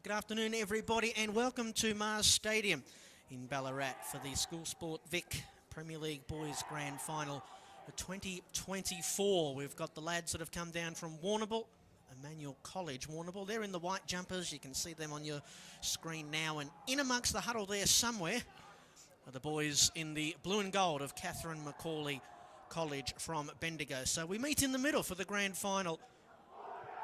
Good afternoon, everybody, and welcome to Mars Stadium in Ballarat for the School Sport Vic Premier League Boys Grand Final for 2024. We've got the lads that have come down from Warrnambool, Emmanuel College, Warrnambool. They're in the white jumpers. You can see them on your screen now. And in amongst the huddle there somewhere are the boys in the blue and gold of McAuley College from Bendigo. So we meet in the middle for the grand final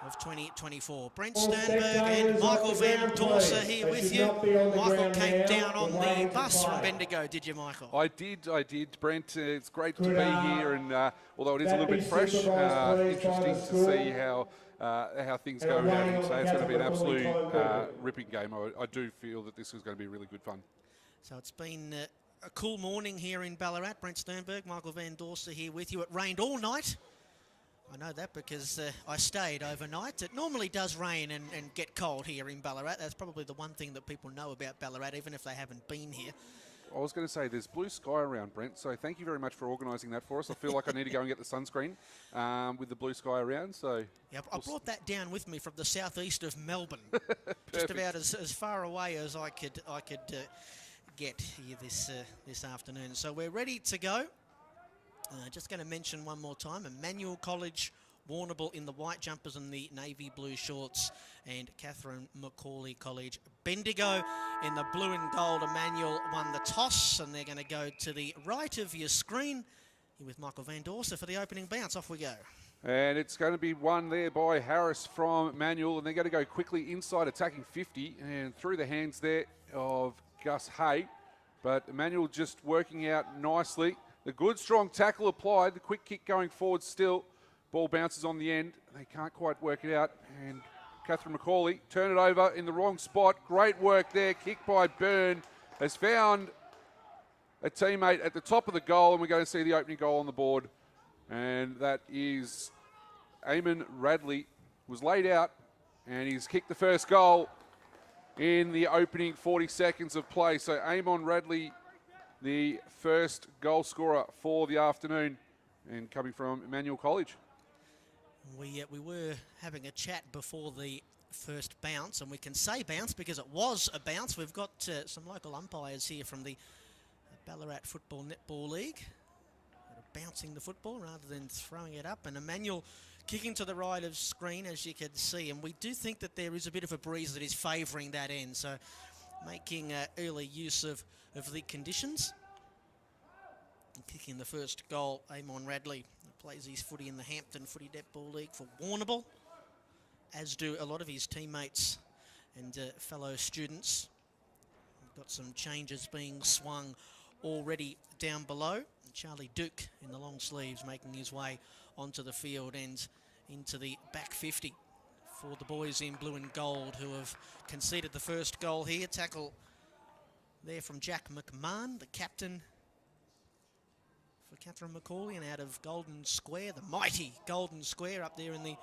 of 2024. Brent Sternberg and Michael Van Dorsser here with you. Michael came down on the bus from Bendigo, did you, Michael? I did, Brent. It's great to be here, and although it is a little bit fresh, interesting to see how things go down here today. It's going to be an absolute ripping game. I do feel that this is going to be really good fun. So it's been a cool morning here in Ballarat. Brent Sternberg, Michael Van Dorsser here with you. It rained all night. I know that because I stayed overnight. It normally does rain and get cold here in Ballarat. That's probably the one thing that people know about Ballarat, even if they haven't been here. I was going to say, there's blue sky around, Brent, so thank you very much for organising that for us. I feel like I need to go and get the sunscreen with the blue sky around. So yeah, I brought that down with me from the southeast of Melbourne, just about as far away as I could get here this afternoon. So we're ready to go. Just going to mention one more time, Emmanuel College, Warrnambool in the white jumpers and the navy blue shorts, and McAuley College, Bendigo in the blue and gold. Emmanuel won the toss, and they're going to go to the right of your screen with Michael Van Dorsser for the opening bounce. Off we go. And it's going to be won there by Harris from Emmanuel, and they're going to go quickly inside, attacking 50, and through the hands there of Gus Hay. But Emmanuel just working out nicely. The good, strong tackle applied. The quick kick going forward still. Ball bounces on the end. They can't quite work it out. And McAuley turn it over in the wrong spot. Great work there. Kick by Byrne. Has found a teammate at the top of the goal. And we're going to see the opening goal on the board. And that is Eamon Radley. Was laid out. And he's kicked the first goal in the opening 40 seconds of play. So Eamon Radley, the first goal scorer for the afternoon, and coming from Emmanuel College. We were having a chat before the first bounce, and we can say bounce because it was a bounce. We've got some local umpires here from the Ballarat Football Netball League that are bouncing the football rather than throwing it up, and Emmanuel kicking to the right of screen, as you can see, and we do think that there is a bit of a breeze that is favouring that end, so making early use of the conditions. And kicking the first goal, Eamon Radley plays his footy in the Hampton Footy Netball League for Warrnambool, as do a lot of his teammates and fellow students. We've got some changes being swung already down below. And Charlie Duke in the long sleeves making his way onto the field and into the back 50 for the boys in blue and gold who have conceded the first goal here. Tackle there from Jack McMahon, the captain for McAuley, and out of Golden Square, the mighty Golden Square up there in the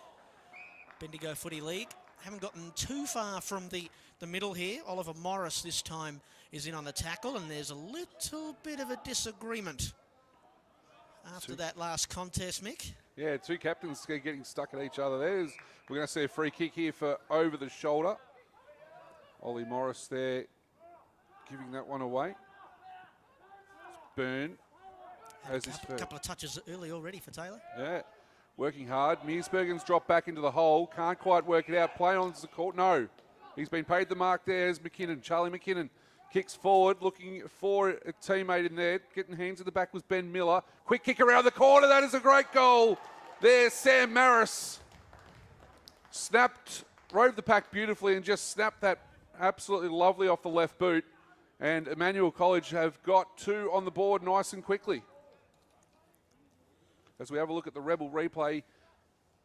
Bendigo Footy League. Haven't gotten too far from the middle here. Oliver Morris this time is in on the tackle, and there's a little bit of a disagreement after that last contest, Mick. Yeah, two captains getting stuck at each other there. We're going to see a free kick here for over the shoulder. Ollie Morris there giving that one away. Byrne has his first. Couple of touches early already for Taylor. Yeah, working hard. Mearsbergen's dropped back into the hole. Can't quite work it out. Play on to the court. No, he's been paid the mark there as McKinnon. Charlie McKinnon kicks forward, looking for a teammate in there. Getting hands in the back was Ben Miller. Quick kick around the corner. That is a great goal. There's Sam Maris. Rode the pack beautifully and just snapped that absolutely lovely off the left boot. And Emmanuel College have got two on the board nice and quickly. As we have a look at the Rebel replay,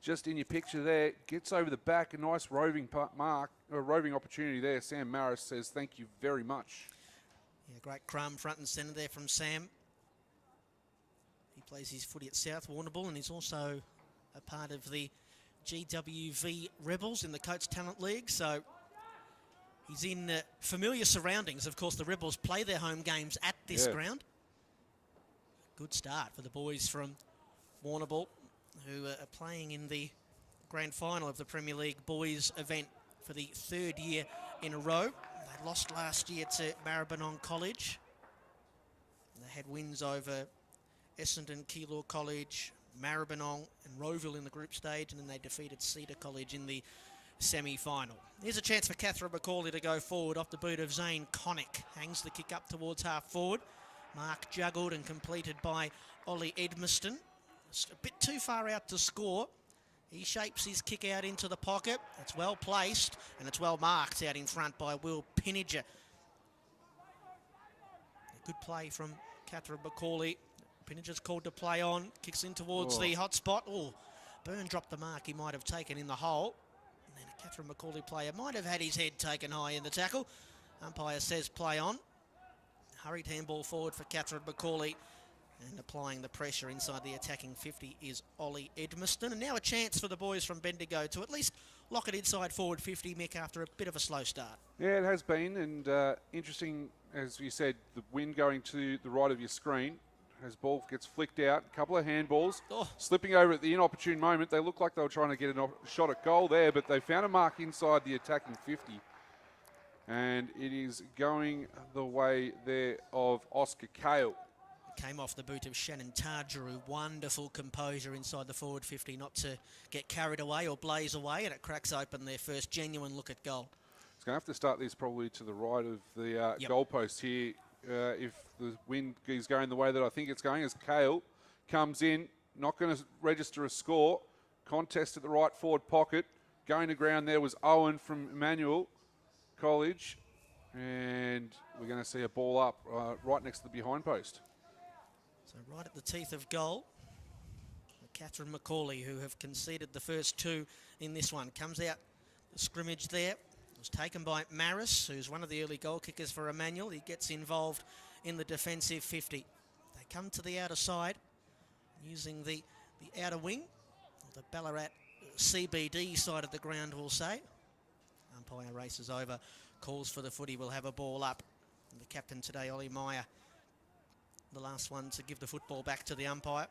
just in your picture there, gets over the back, a nice roving opportunity there. Sam Maris says thank you very much. Yeah, great crumb front and centre there from Sam. He plays his footy at South Warrnambool, and he's also a part of the GWV Rebels in the Coates Talent League, so he's in familiar surroundings. Of course, the Rebels play their home games at this ground. Good start for the boys from Warrnambool, who are playing in the grand final of the Premier League boys event for the third year in a row. They lost last year to Raeburn College. They had wins over Essendon, Keilor College, Maribyrnong and Roeville in the group stage, and then they defeated Cedar College in the semi-final. Here's a chance for Catherine McAuley to go forward off the boot of Zane Connick. Hangs the kick up towards half forward. Mark juggled and completed by Ollie Edmiston. It's a bit too far out to score. He shapes his kick out into the pocket. It's well placed and it's well marked out in front by Will Pinniger. A good play from Catherine McAuley. Pinniger's called to play on. Kicks in towards the hot spot. Oh, Byrne dropped the mark he might have taken in the hole. And then a Catherine McAuley player might have had his head taken high in the tackle. Umpire says play on. Hurried handball forward for Catherine McAuley. And applying the pressure inside the attacking 50 is Ollie Edmiston. And now a chance for the boys from Bendigo to at least lock it inside forward 50, Mick, after a bit of a slow start. Yeah, it has been. And interesting, as you said, the wind going to the right of your screen. As ball gets flicked out, a couple of handballs, slipping over at the inopportune moment. They look like they were trying to get a shot at goal there, but they found a mark inside the attacking 50. And it is going the way there of Oscar Cale. Came off the boot of Shannon Targeru. Wonderful composure inside the forward 50, not to get carried away or blaze away, and it cracks open their first genuine look at goal. It's going to have to start this probably to the right of the goalpost here. If the wind is going the way that I think it's going, as Cale comes in, not going to register a score. Contest at the right forward pocket. Going to ground there was Owen from Emmanuel College. And we're going to see a ball up right next to the behind post. So right at the teeth of goal, Catherine McAuley, who have conceded the first two in this one, comes out the scrimmage there. Was taken by Maris, who's one of the early goal kickers for Emmanuel. He gets involved in the defensive 50. They come to the outer side using the outer wing, or the Ballarat CBD side of the ground, we'll say. Umpire races over, calls for the footy, will have a ball up. And the captain today, Ollie Meyer, the last one to give the football back to the umpire.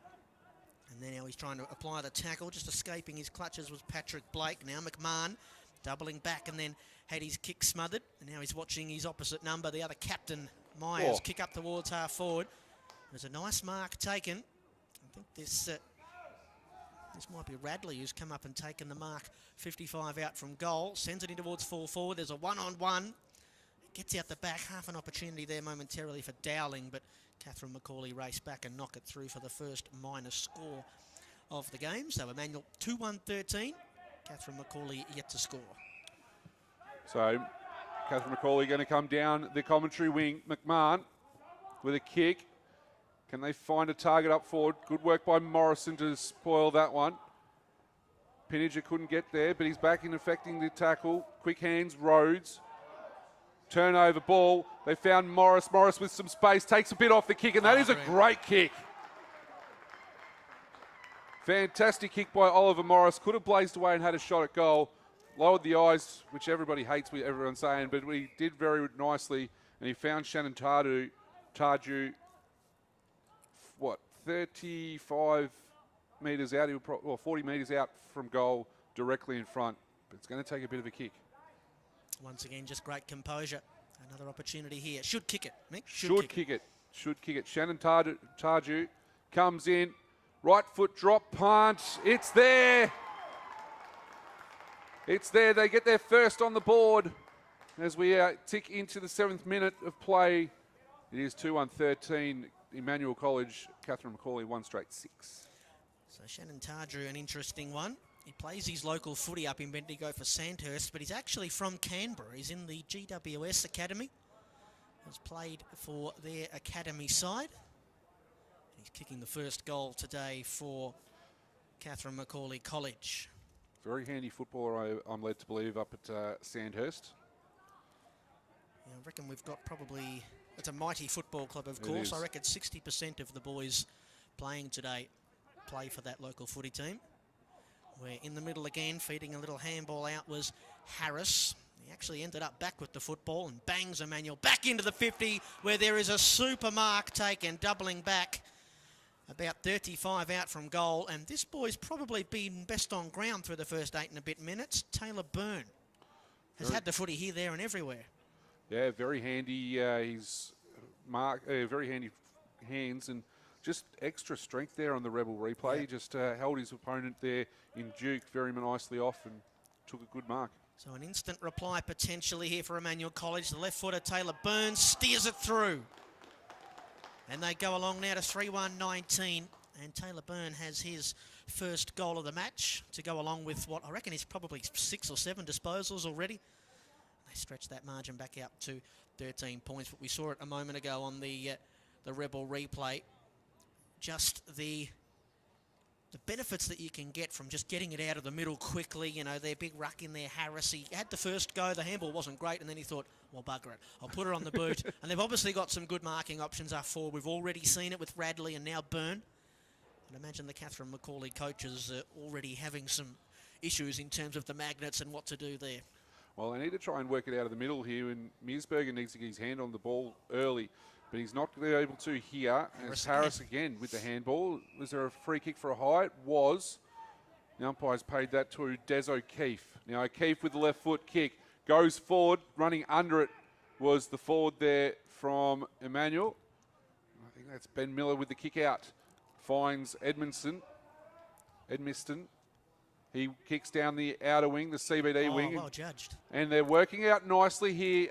And then now he's trying to apply the tackle. Just escaping his clutches was Patrick Blake. Now McMahon doubling back and then had his kick smothered. And now he's watching his opposite number, the other captain, Myers, kick up towards half forward. There's a nice mark taken. I think this might be Radley who's come up and taken the mark 55 out from goal. Sends it in towards full forward. There's a one-on-one. Gets out the back. Half an opportunity there momentarily for Dowling, but Catherine McAuley raced back and knocked it through for the first minor score of the game. So Emmanuel 2-1-13. Catherine McAuley yet to score. So Catherine McAuley going to come down the commentary wing. McMahon with a kick. Can they find a target up forward? Good work by Morrison to spoil that one. Pinniger couldn't get there, but he's back in affecting the tackle. Quick hands, Rhodes. Turnover ball. They found Morris. Morris with some space. Takes a bit off the kick, and that is a great kick. Fantastic kick by Oliver Morris. Could have blazed away and had a shot at goal. Lowered the eyes, which everybody hates, with everyone saying, but he did very nicely, and he found Shannon Targeru, 35 metres out, 40 metres out from goal, directly in front. But it's going to take a bit of a kick. Once again, just great composure. Another opportunity here. Should kick it, Mick. Should kick it. Shannon Targeru comes in. Right foot drop, punt. It's there. It's there. They get their first on the board as we tick into the 7th minute of play. It is 2-1-13. Emmanuel College, Catherine McAuley, 1 straight 6. So Shannon Targeru, an interesting one. He plays his local footy up in Bendigo for Sandhurst, but he's actually from Canberra. He's in the GWS Academy. Has played for their academy side. He's kicking the first goal today for Catherine McAuley College. Very handy footballer, I'm led to believe, up at Sandhurst. Yeah, I reckon we've got probably... It's a mighty football club, of course. I reckon 60% of the boys playing today play for that local footy team. Where in the middle again, feeding a little handball out was Harris. He actually ended up back with the football and bangs Emmanuel back into the 50, where there is a super mark taken, doubling back. About 35 out from goal, and this boy's probably been best on ground through the first 8 and a bit minutes. Taylor Byrne has had the footy here, there and everywhere. Yeah, very handy. He's very handy hands and just extra strength there on the Rebel replay. Yeah. He just held his opponent there in Duke very nicely off and took a good mark. So an instant reply potentially here for Emmanuel College. The left footer Taylor Burns steers it through. And they go along now to 3-1-19. And Taylor Byrne has his first goal of the match to go along with what I reckon is probably 6 or 7 disposals already. They stretch that margin back out to 13 points. But we saw it a moment ago on the Rebel replay. Just the benefits that you can get from just getting it out of the middle quickly. You know, their big ruck in there, Harris. He had the first go. The handball wasn't great. And then he thought, well, bugger it. I'll put it on the boot. And they've obviously got some good marking options up forward. We've already seen it with Radley and now Byrne. And imagine the Catherine McAuley coaches already having some issues in terms of the magnets and what to do there. Well, they need to try and work it out of the middle here, and Mearsberger needs to get his hand on the ball early, but he's not able to here. Harris again with the handball. Was there a free kick for a high? It was. The umpires paid that to Des O'Keefe. Now O'Keefe with the left foot kick goes forward, running under it was the forward there from Emmanuel. I think that's Ben Miller with the kick out. Finds Edmiston. He kicks down the outer wing, the CBD wing. Well judged. And they're working out nicely here,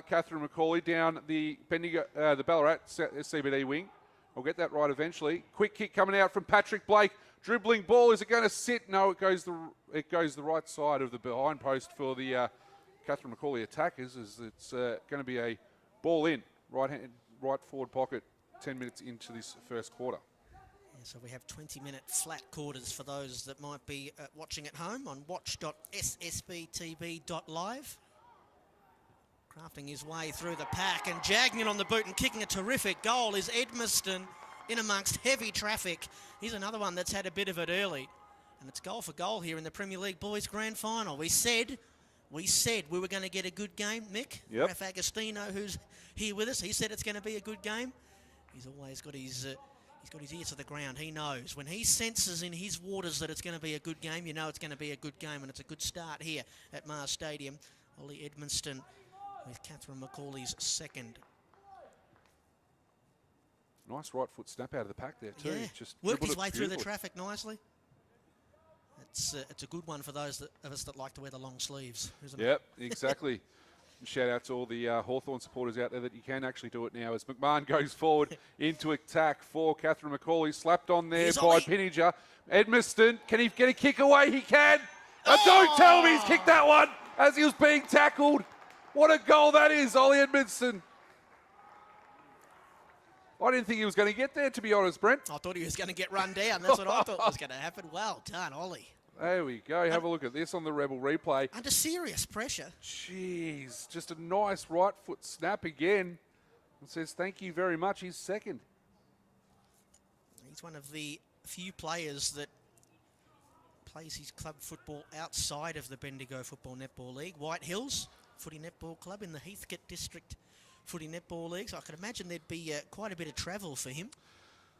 Catherine McAuley down the Ballarat CBD wing. We'll get that right eventually. Quick kick coming out from Patrick Blake. Dribbling ball. Is it going to sit? No, it goes the right side of the behind post for the Catherine McAuley attackers. It's going to be a ball in, right forward pocket, 10 minutes into this first quarter. So we have 20-minute flat quarters for those that might be watching at home on watch.ssvtb.live. Crafting his way through the pack and jagging it on the boot and kicking a terrific goal is Edmiston in amongst heavy traffic. He's another one that's had a bit of it early. And it's goal for goal here in the Premier League Boys Grand Final. We said we were going to get a good game, Mick. Yep. Raff Agostino, who's here with us, he said it's going to be a good game. He's always got his... He's got his ear to the ground. He knows. When he senses in his waters that it's going to be a good game, you know it's going to be a good game, and it's a good start here at Mars Stadium. Ollie Edmiston with Catherine McAuley's second. Nice right foot snap out of the pack there too. Yeah. Just worked his way through the traffic nicely. It's a good one for those of us that like to wear the long sleeves, isn't it? Yep, exactly. Shout out to all the Hawthorn supporters out there that you can actually do it now as McMahon goes forward into attack for Catherine McAuley. Slapped on there by Pinninger. Edmiston, can he get a kick away? He can. Don't tell me he's kicked that one as he was being tackled. What a goal that is, Ollie Edmiston. I didn't think he was going to get there, to be honest, Brent. I thought he was going to get run down. That's what I thought was going to happen. Well done, Ollie. There we go. Have a look at this on the Rebel replay. Under serious pressure. Jeez, just a nice right foot snap again. And says thank you very much. He's second. He's one of the few players that plays his club football outside of the Bendigo Football Netball League. White Hills Footy Netball Club in the Heathcote District Footy Netball League. So I could imagine there'd be quite a bit of travel for him.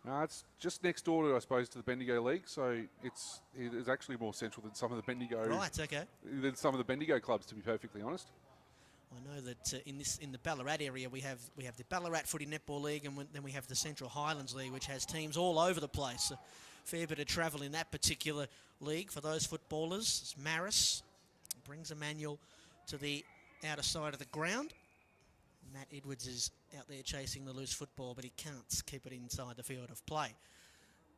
It's just next door, I suppose, to the Bendigo League, so it's actually more central than some of the Bendigo. Right, okay. Than some of the Bendigo clubs, to be perfectly honest. I know that in the Ballarat area we have the Ballarat Footy Netball League, and then we have the Central Highlands League, which has teams all over the place. A fair bit of travel in that particular league for those footballers. It's Maris brings Emmanuel to the outer side of the ground. Matt Edwards is out there chasing the loose football, but he can't keep it inside the field of play.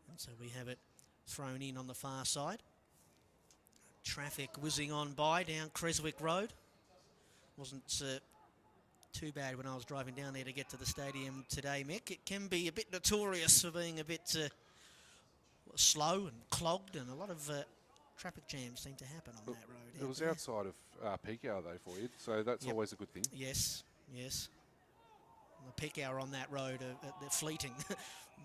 And so we have it thrown in on the far side. Traffic whizzing on by down Creswick Road. Wasn't too bad when I was driving down there to get to the stadium today, Mick. It can be a bit notorious for being a bit slow and clogged, and a lot of traffic jams seem to happen on that road. It was outside of peak hour, though, for you, so that's always a good thing. Yes. Yes. The peak hour on that road, they're fleeting.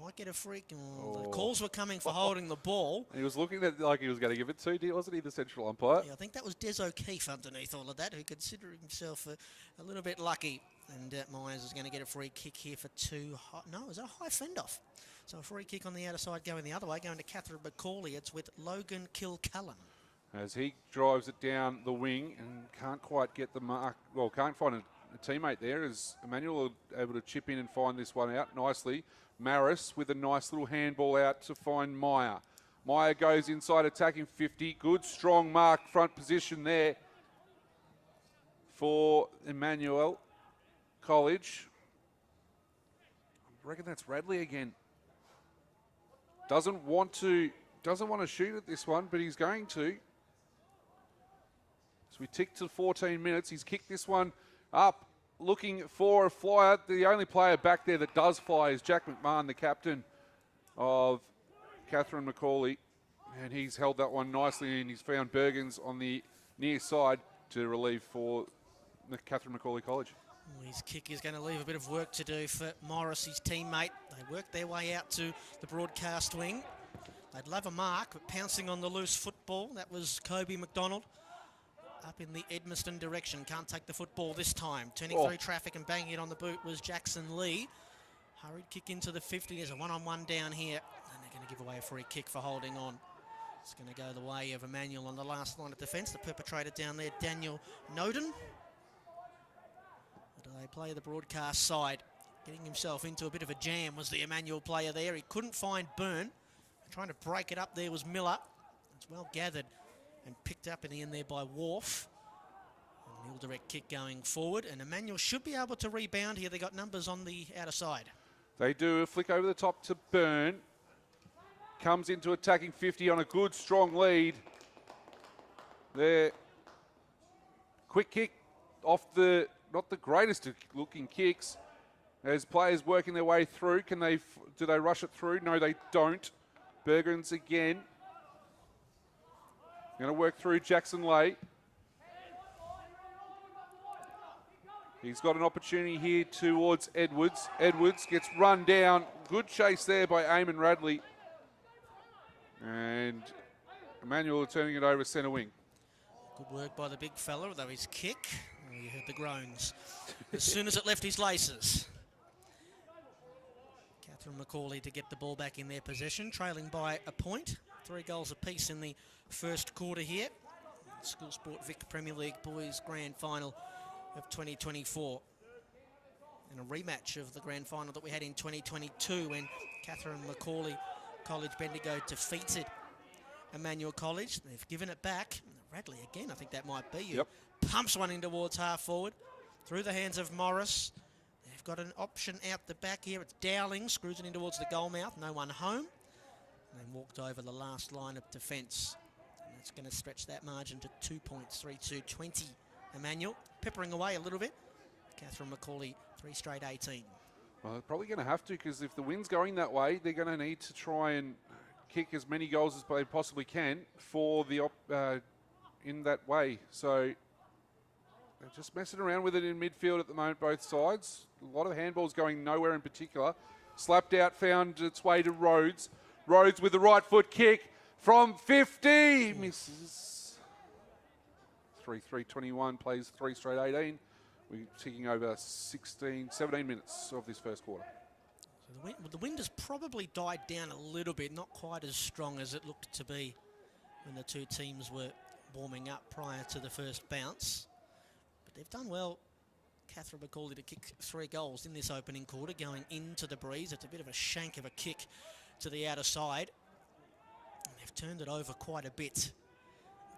Might get a freak. The calls were coming for holding the ball. And he was looking at like he was going to give it to, wasn't he, the central umpire? Yeah, I think that was Des O'Keefe underneath all of that, who considered himself a little bit lucky. And Myers is going to get a free kick here for two. No, it was a high fend off. So a free kick on the outer side going the other way, going to Catherine McAuley. It's with Logan Kilcullen. as he drives it down the wing and can't quite get the mark. Well, can't find a teammate there, as Emmanuel able to chip in and find this one out nicely. Maris with a nice little handball out to find Meyer. Meyer goes inside attacking 50. Good strong mark front position there for Emmanuel College. I reckon that's Radley again. Doesn't want to shoot at this one, but he's going to. So we tick to 14 minutes. He's kicked this one up, looking for a flyer. The only player back there that does fly is Jack McMahon, the captain of Catherine McAuley. And he's held that one nicely, and he's found Bergens on the near side to relieve for the Catherine McAuley College. His kick is going to leave a bit of work to do for Morris, his teammate. They work their way out to the broadcast wing. They'd love a mark, but pouncing on the loose football. That was Kobe McDonald up in the Edmiston direction. Can't take the football this time. Turning through traffic and banging it on the boot was Jackson Lee. Hurried kick into the 50. There's a one-on-one down here. And they're going to give away a free kick for holding on. It's going to go the way of Emmanuel on the last line of defence. The perpetrator down there, Daniel Noden. But they play the broadcast side. Getting himself into a bit of a jam was the Emmanuel player there. He couldn't find Byrne. Trying to break it up there was Miller. It's well gathered and picked up in the end there by Wharf. And he'll direct kick going forward. And Emmanuel should be able to rebound here. They got numbers on the outer side. They do a flick over the top to Byrne. Comes into attacking 50 on a good, strong lead. There. Quick kick off the, not the greatest looking kicks. As players working their way through, do they rush it through? No, they don't. Bergens again. Going to work through Jackson Lay. He's got an opportunity here towards Edwards. Edwards gets run down. Good chase there by Eamon Radley. And Emmanuel turning it over centre wing. Good work by the big fella, though his kick, you heard the groans as soon as it left his laces. Catherine McAuley to get the ball back in their possession, trailing by a point. 3 goals apiece in the first quarter here. School Sport Vic Premier League Boys Grand Final of 2024. And a rematch of the Grand Final that we had in 2022 when Catherine McAuley College Bendigo defeated Emmanuel College. They've given it back. Radley again, I think that might be you. Yep. Pumps one in towards half forward. Through the hands of Morris. They've got an option out the back here. It's Dowling, screws it in towards the goal mouth. No one home. And then walked over the last line of defence. And that's going to stretch that margin to 2 points, 3-2-20. Emmanuel peppering away a little bit. Catherine McAuley, 3 straight 18. Well, they're probably going to have to, because if the wind's going that way, they're going to need to try and kick as many goals as they possibly can for the in that way. So they're just messing around with it in midfield at the moment, both sides. A lot of handballs going nowhere in particular. Slapped out, found its way to Rhodes. Rhodes with the right foot kick from 50. Misses. 3-3-21, plays 3 straight 18. We're ticking over 17 minutes of this first quarter. So the wind has probably died down a little bit, not quite as strong as it looked to be when the two teams were warming up prior to the first bounce. But they've done well, Catherine McAuley, to kick 3 goals in this opening quarter, going into the breeze. It's a bit of a shank of a kick to the outer side. And they've turned it over quite a bit,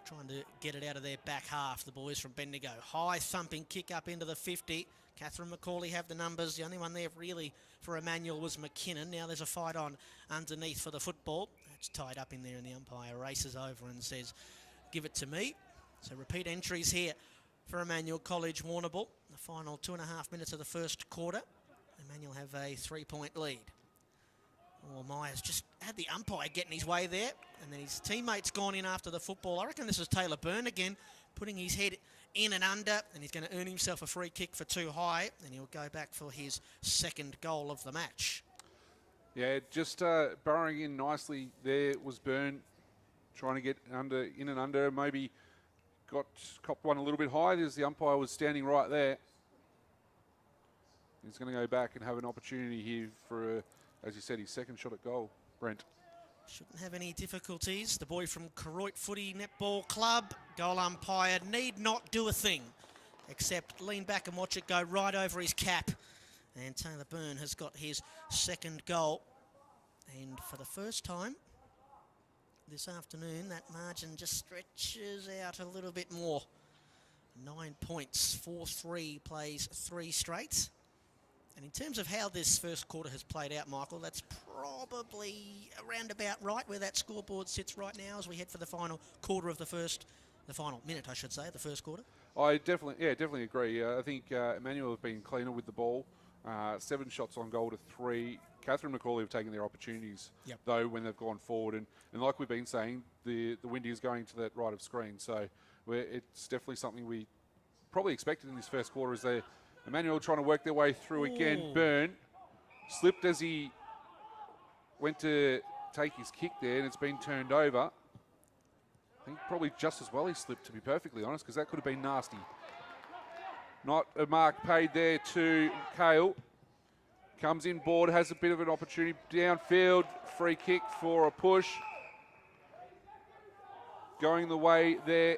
trying to get it out of their back half, the boys from Bendigo. High thumping kick up into the 50. Catherine McAuley have the numbers. The only one there really for Emmanuel was McKinnon. Now there's a fight on underneath for the football. It's tied up in there, and the umpire races over and says, give it to me. So repeat entries here for Emmanuel College Warrnambool. The final 2.5 minutes of the first quarter. Emmanuel have a 3-point lead. Well, Myers just had the umpire getting his way there, and then his teammate's gone in after the football. I reckon this is Taylor Byrne again, putting his head in and under, and he's going to earn himself a free kick for too high, and he'll go back for his second goal of the match. Yeah, just burrowing in nicely there was Byrne, trying to get in and under, maybe copped one a little bit high as the umpire was standing right there. He's going to go back and have an opportunity here for, as you said, his second shot at goal. Brent. Shouldn't have any difficulties. The boy from Koroit Footy Netball Club, goal umpire, need not do a thing except lean back and watch it go right over his cap. And Taylor Byrne has got his second goal. And for the first time this afternoon, that margin just stretches out a little bit more. 9 points, 4-3 plays 3 straight. And in terms of how this first quarter has played out, Michael, that's probably around about right where that scoreboard sits right now as we head for the final quarter of the final minute, I should say, the first quarter. I definitely agree. I think Emmanuel have been cleaner with the ball. 7 shots on goal to 3. Catherine McAuley have taken their opportunities, though, when they've gone forward. And like we've been saying, the wind is going to that right of screen. So it's definitely something we probably expected in this first quarter as Emmanuel trying to work their way through again. Byrne slipped as he went to take his kick there, and it's been turned over. I think probably just as well he slipped, to be perfectly honest, because that could have been nasty. Not a mark paid there to Kale. Comes in board, has a bit of an opportunity. Downfield, free kick for a push. Going the way there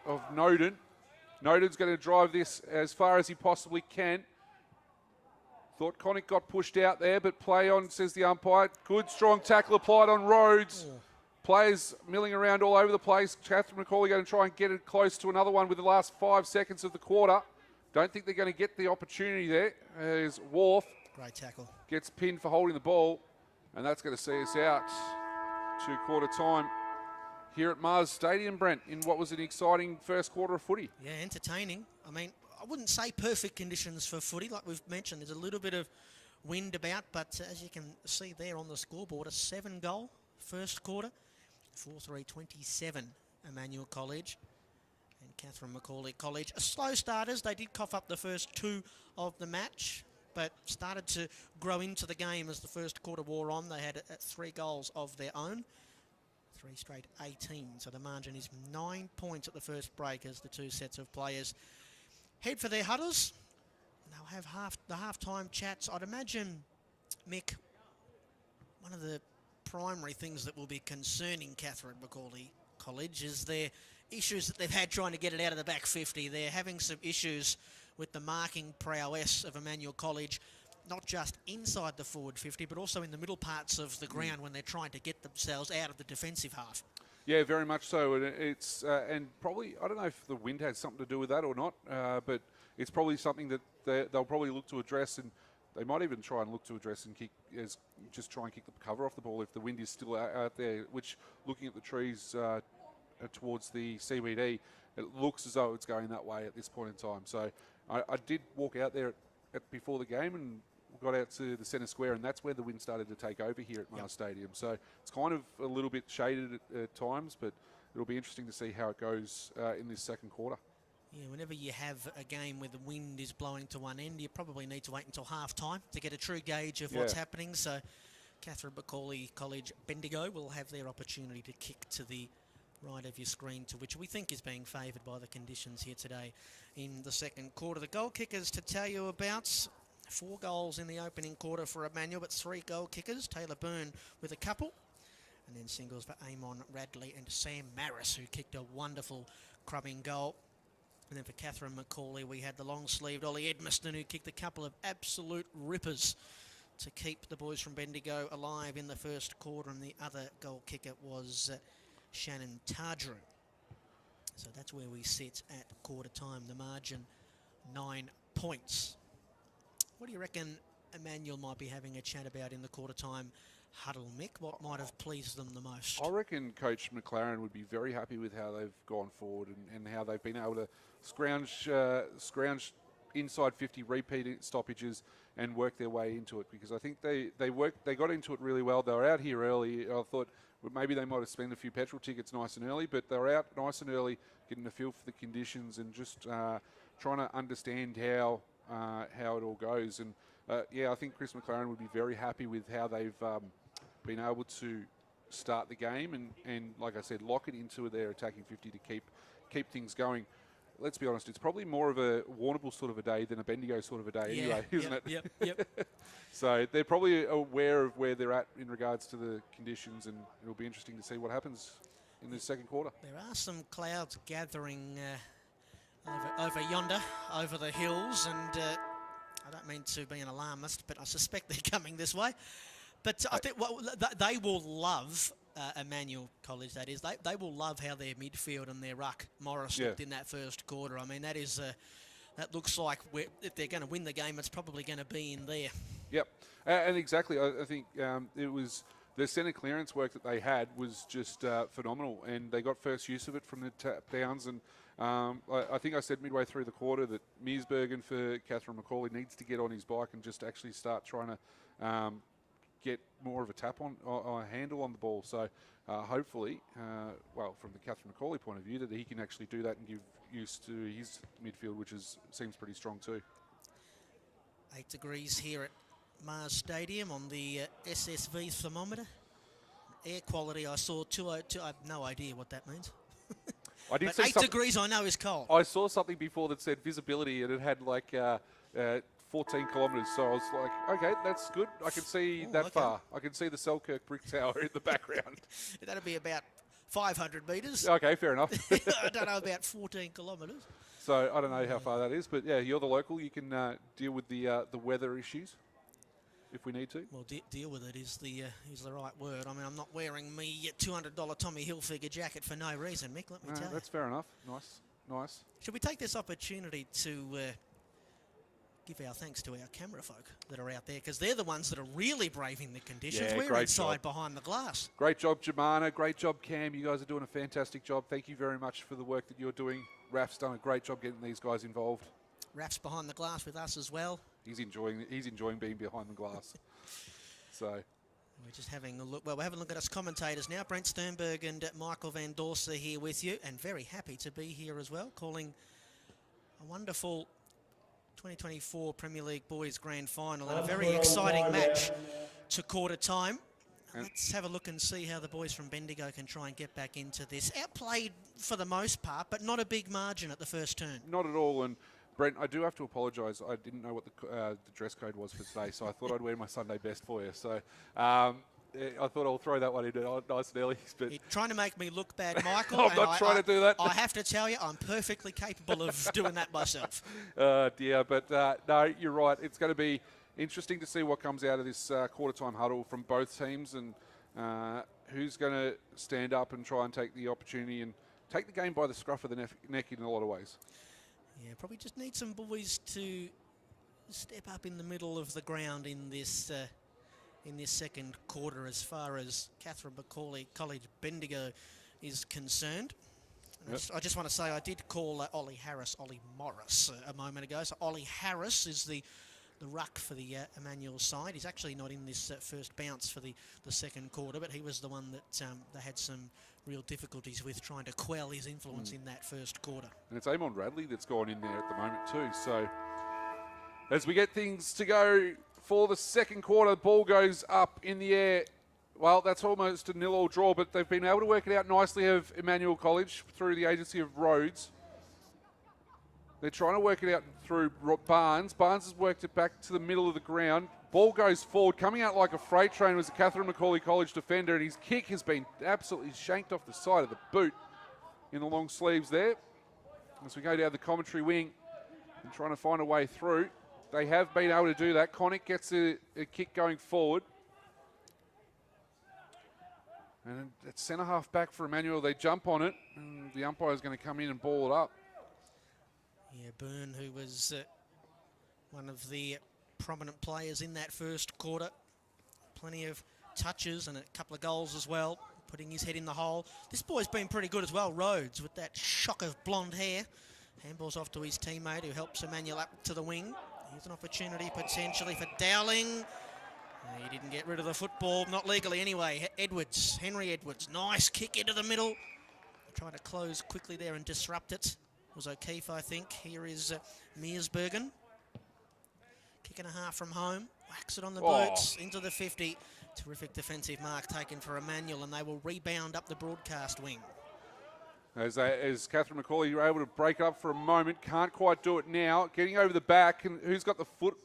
of Noden. Noden's going to drive this as far as he possibly can. Thought Connick got pushed out there, but play on, says the umpire. Good, strong tackle applied on Rhodes. Players milling around all over the place. Catherine McAuley going to try and get it close to another one with the last 5 seconds of the quarter. Don't think they're going to get the opportunity there. As Wharf great tackle gets pinned for holding the ball, and that's going to see us out to quarter time here at Mars Stadium, Brent, in what was an exciting first quarter of footy. Yeah, entertaining. I mean, I wouldn't say perfect conditions for footy. Like we've mentioned, there's a little bit of wind about, but as you can see there on the scoreboard, a 7-goal first quarter, 4-3-27 Emmanuel College and Catherine McAuley College. Slow starters. They did cough up the first 2 of the match, but started to grow into the game as the first quarter wore on. They had 3 goals of their own. 3 straight 18, so the margin is 9 points at the first break as the 2 sets of players head for their huddles. They'll have the half-time chats. I'd imagine, Mick, one of the primary things that will be concerning Catherine McAuley College is their issues that they've had trying to get it out of the back 50. They're having some issues with the marking prowess of Emmanuel College, not just inside the forward 50, but also in the middle parts of the ground when they're trying to get themselves out of the defensive half. Yeah, very much so. And it's and probably, I don't know if the wind has something to do with that or not, but it's probably something that they'll probably look to address, and they might even try and look to address and just try and kick the cover off the ball if the wind is still out there, which, looking at the trees towards the CBD, it looks as though it's going that way at this point in time. So I did walk out there before the game and got out to the centre square, and that's where the wind started to take over here at Mars Stadium. So it's kind of a little bit shaded at times, but it'll be interesting to see how it goes in this second quarter. Yeah, whenever you have a game where the wind is blowing to one end, you probably need to wait until half-time to get a true gauge of what's happening. So Catherine McAuley College Bendigo will have their opportunity to kick to the right of your screen, to which we think is being favoured by the conditions here today in the second quarter. The goal kickers to tell you about: 4 goals in the opening quarter for Emmanuel, but 3 goal kickers. Taylor Byrne with a couple, and then singles for Amon Radley and Sam Maris, who kicked a wonderful crubbing goal. And then for Catherine McAuley, we had the long-sleeved Ollie Edmiston, who kicked a couple of absolute rippers to keep the boys from Bendigo alive in the first quarter, and the other goal kicker was Shannon Tardrew. So that's where we sit at quarter time. The margin, 9 points. What do you reckon Emmanuel might be having a chat about in the quarter time huddle, Mick? What might have pleased them the most? I reckon Coach McLaren would be very happy with how they've gone forward and how they've been able to scrounge inside 50 repeat stoppages and work their way into it, because I think they got into it really well. They were out here early. I thought maybe they might have spent a few petrol tickets nice and early, but they were out nice and early, getting a feel for the conditions and just trying to understand how it all goes. And I think Chris McLaren would be very happy with how they've been able to start the game and like I said, lock it into their attacking 50 to keep things going. let's be honest, it's probably more of a Warrnambool sort of a day than a Bendigo sort of a day anyway, isn't it? Yep. So they're probably aware of where they're at in regards to the conditions, and it'll be interesting to see what happens in the second quarter. There are some clouds gathering over yonder, over the hills, and I don't mean to be an alarmist, but I suspect they're coming this way. But I think they will love Emmanuel College, that is. They will love how their midfield and their ruck, Morris, looked in that first quarter. I mean, that looks like if they're going to win the game, it's probably going to be in there. Yep, and exactly. I think it was the centre clearance work that they had was just phenomenal, and they got first use of it from the tap downs. And I think I said midway through the quarter that Mearsbergen for Catherine McAuley needs to get on his bike and just actually start trying to get more of a tap on a handle on the ball. So hopefully, from the Catherine McAuley point of view, that he can actually do that and give use to his midfield, which seems pretty strong too. 8 degrees here at Mars Stadium on the SSV thermometer. Air quality, I saw 202. I have no idea what that means. I did but see 8 degrees I know is cold. I saw something before that said visibility, and it had like 14 kilometres. So I was like, okay, that's good. I can see far. I can see the Selkirk Brick Tower in the background. That'd be about 500 metres. Okay, fair enough. I don't know, about 14 kilometres. So I don't know how far that is, but yeah, you're the local. You can deal with the weather issues if we need to. Well, deal with it is the right word. I mean, I'm not wearing me $200 Tommy Hilfiger jacket for no reason, Mick. Let me tell you. That's fair enough. Nice. Should we take this opportunity to give our thanks to our camera folk that are out there, because they're the ones that are really braving the conditions. We're inside behind the glass. Great job, Jemana. Great job, Cam. You guys are doing a fantastic job. Thank you very much for the work that you're doing. Raff's done a great job getting these guys involved. Raff's behind the glass with us as well. He's enjoying being behind the glass. So we're just having a look. Well, we're having a look at us commentators now. Brent Sternberg and Michael van Dorsser here with you, and very happy to be here as well, calling a wonderful 2024 Premier League Boys Grand Final and a very exciting match to quarter time. Let's have a look and see how the boys from Bendigo can try and get back into this. Outplayed for the most part, but not a big margin at the first turn. Not at all. And Brent, I do have to apologise. I didn't know what the dress code was for today, so I thought I'd wear my Sunday best for you. So I thought I'll throw that one in nice and early. But you're trying to make me look bad, Michael. I'm not trying to do that. I have to tell you, I'm perfectly capable of doing that myself. Dear, but no, you're right. It's going to be interesting to see what comes out of this quarter-time huddle from both teams, and who's going to stand up and try and take the opportunity and take the game by the scruff of the neck in a lot of ways. Yeah, probably just need some boys to step up in the middle of the ground in this second quarter as far as Catherine McAuley College Bendigo is concerned. Yep. I just want to say I did call Ollie Morris a moment ago. So Ollie Harris is the ruck for the Emmanuel side. He's actually not in this first bounce for the second quarter, but he was the one that they had some real difficulties with trying to quell his influence in that first quarter. And it's Amon Radley that's gone in there at the moment too. So as we get things to go for the second quarter, the ball goes up in the air. Well, that's almost a 0-0 draw, but they've been able to work it out nicely of Emmanuel College through the agency of Rhodes. They're trying to work it out through Barnes. Barnes has worked it back to the middle of the ground. Ball goes forward. Coming out like a freight train was the Catherine McAuley College defender, and his kick has been absolutely shanked off the side of the boot in the long sleeves there. As we go down the commentary wing and trying to find a way through, they have been able to do that. Connick gets a kick going forward. And it's centre half back for Emmanuel. They jump on it, and the umpire is going to come in and ball it up. Yeah, Byrne, who was one of the prominent players in that first quarter. Plenty of touches and a couple of goals as well, putting his head in the hole. This boy's been pretty good as well, Rhodes, with that shock of blonde hair. Handballs off to his teammate, who helps Emmanuel up to the wing. Here's an opportunity potentially for Dowling. He didn't get rid of the football, not legally anyway. Henry Edwards, nice kick into the middle. Trying to close quickly there and disrupt it. Was O'Keefe, I think. Here is Mearsbergen. Kick and a half from home. Whacks it on the boots into the 50. Terrific defensive mark taken for Emmanuel, and they will rebound up the broadcast wing. As Catherine McAuley, you're able to break it up for a moment. Can't quite do it now. Getting over the back. And who's got the foot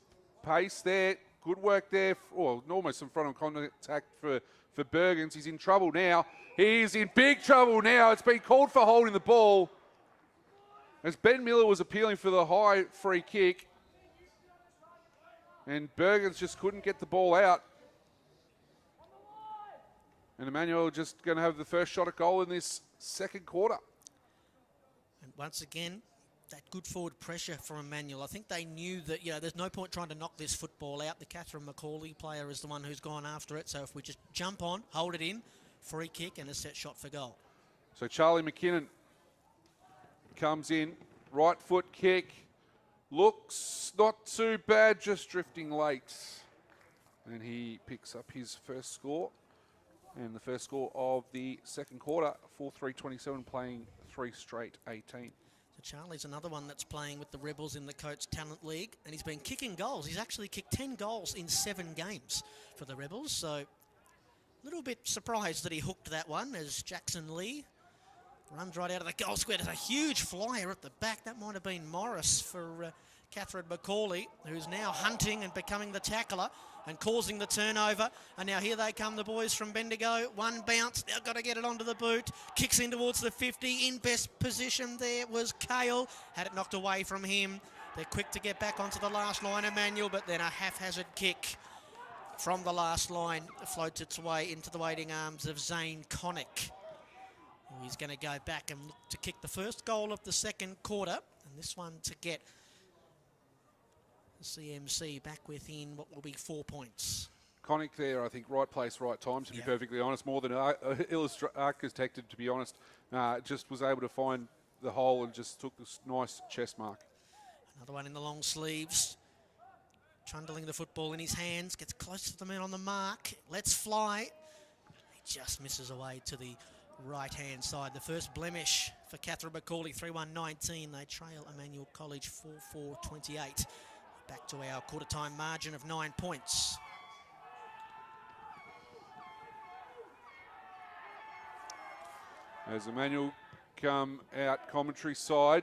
pace there? Good work there. Almost in front of contact for Bergens. He's in trouble now. He's in big trouble now. It's been called for holding the ball. As Ben Miller was appealing for the high free kick. And Bergens just couldn't get the ball out. And Emmanuel just going to have the first shot at goal in this second quarter. And once again, that good forward pressure from Emmanuel. I think they knew that, there's no point trying to knock this football out. The Catherine McAuley player is the one who's gone after it. So if we just jump on, hold it in, free kick and a set shot for goal. So Charlie McKinnon comes in, right foot kick. Looks not too bad, just drifting late. And he picks up his first score. And the first score of the second quarter, 4-3-27, playing 3 straight 18. So Charlie's another one that's playing with the Rebels in the Coates Talent League, and he's been kicking goals. He's actually kicked 10 goals in 7 games for the Rebels, so a little bit surprised that he hooked that one as Jackson Lee runs right out of the goal square. There's a huge flyer at the back. That might have been Morris for Catherine McAuley, who's now hunting and becoming the tackler and causing the turnover. And now here they come, the boys from Bendigo. One bounce, they've got to get it onto the boot. Kicks in towards the 50. In best position there was Kale. Had it knocked away from him. They're quick to get back onto the last line, Emmanuel, but then a haphazard kick from the last line floats its way into the waiting arms of Zane Connick. He's going to go back and look to kick the first goal of the second quarter. And this one to get the CMC back within what will be 4 points. Connick there, I think, right place, right time, to be perfectly honest. More than architected, to be honest. Just was able to find the hole and just took this nice chest mark. Another one in the long sleeves. Trundling the football in his hands. Gets close to the man on the mark. Lets fly. He just misses away to the right-hand side. The first blemish for Catherine McAuley, 3-1-19. They trail Emmanuel College 4-4-28. Back to our quarter-time margin of 9 points. As Emmanuel come out commentary side,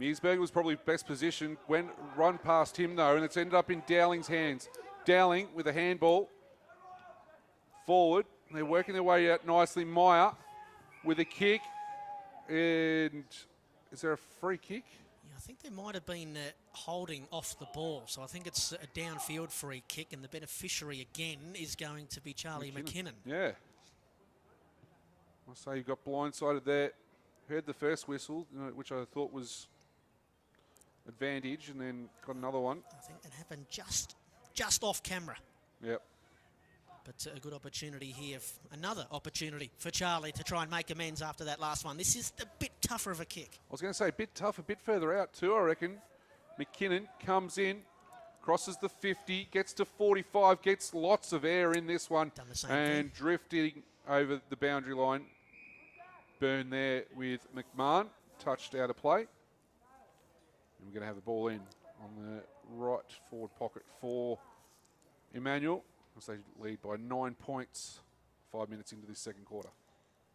Mearsberg was probably best positioned. Went run past him though, and it's ended up in Dowling's hands. Dowling with a handball forward. They're working their way out nicely. Meyer with a kick, and is there a free kick? I think there might have been holding off the ball, so I think it's a downfield free kick, and the beneficiary again is going to be Charlie McKinnon. Yeah. I say you got blindsided there. Heard the first whistle, which I thought was advantage, and then got another one. I think that happened just off camera. Yep. But a good opportunity here, another opportunity for Charlie to try and make amends after that last one. This is a bit tougher of a kick. I was going to say a bit tough, a bit further out too, I reckon. McKinnon comes in, crosses the 50, gets to 45, gets lots of air in this one. Done the same and thing. Drifting over the boundary line. Burn there with McMahon, touched out of play. And we're going to have the ball in on the right forward pocket for Emmanuel, as they lead by 9 points 5 minutes into this second quarter.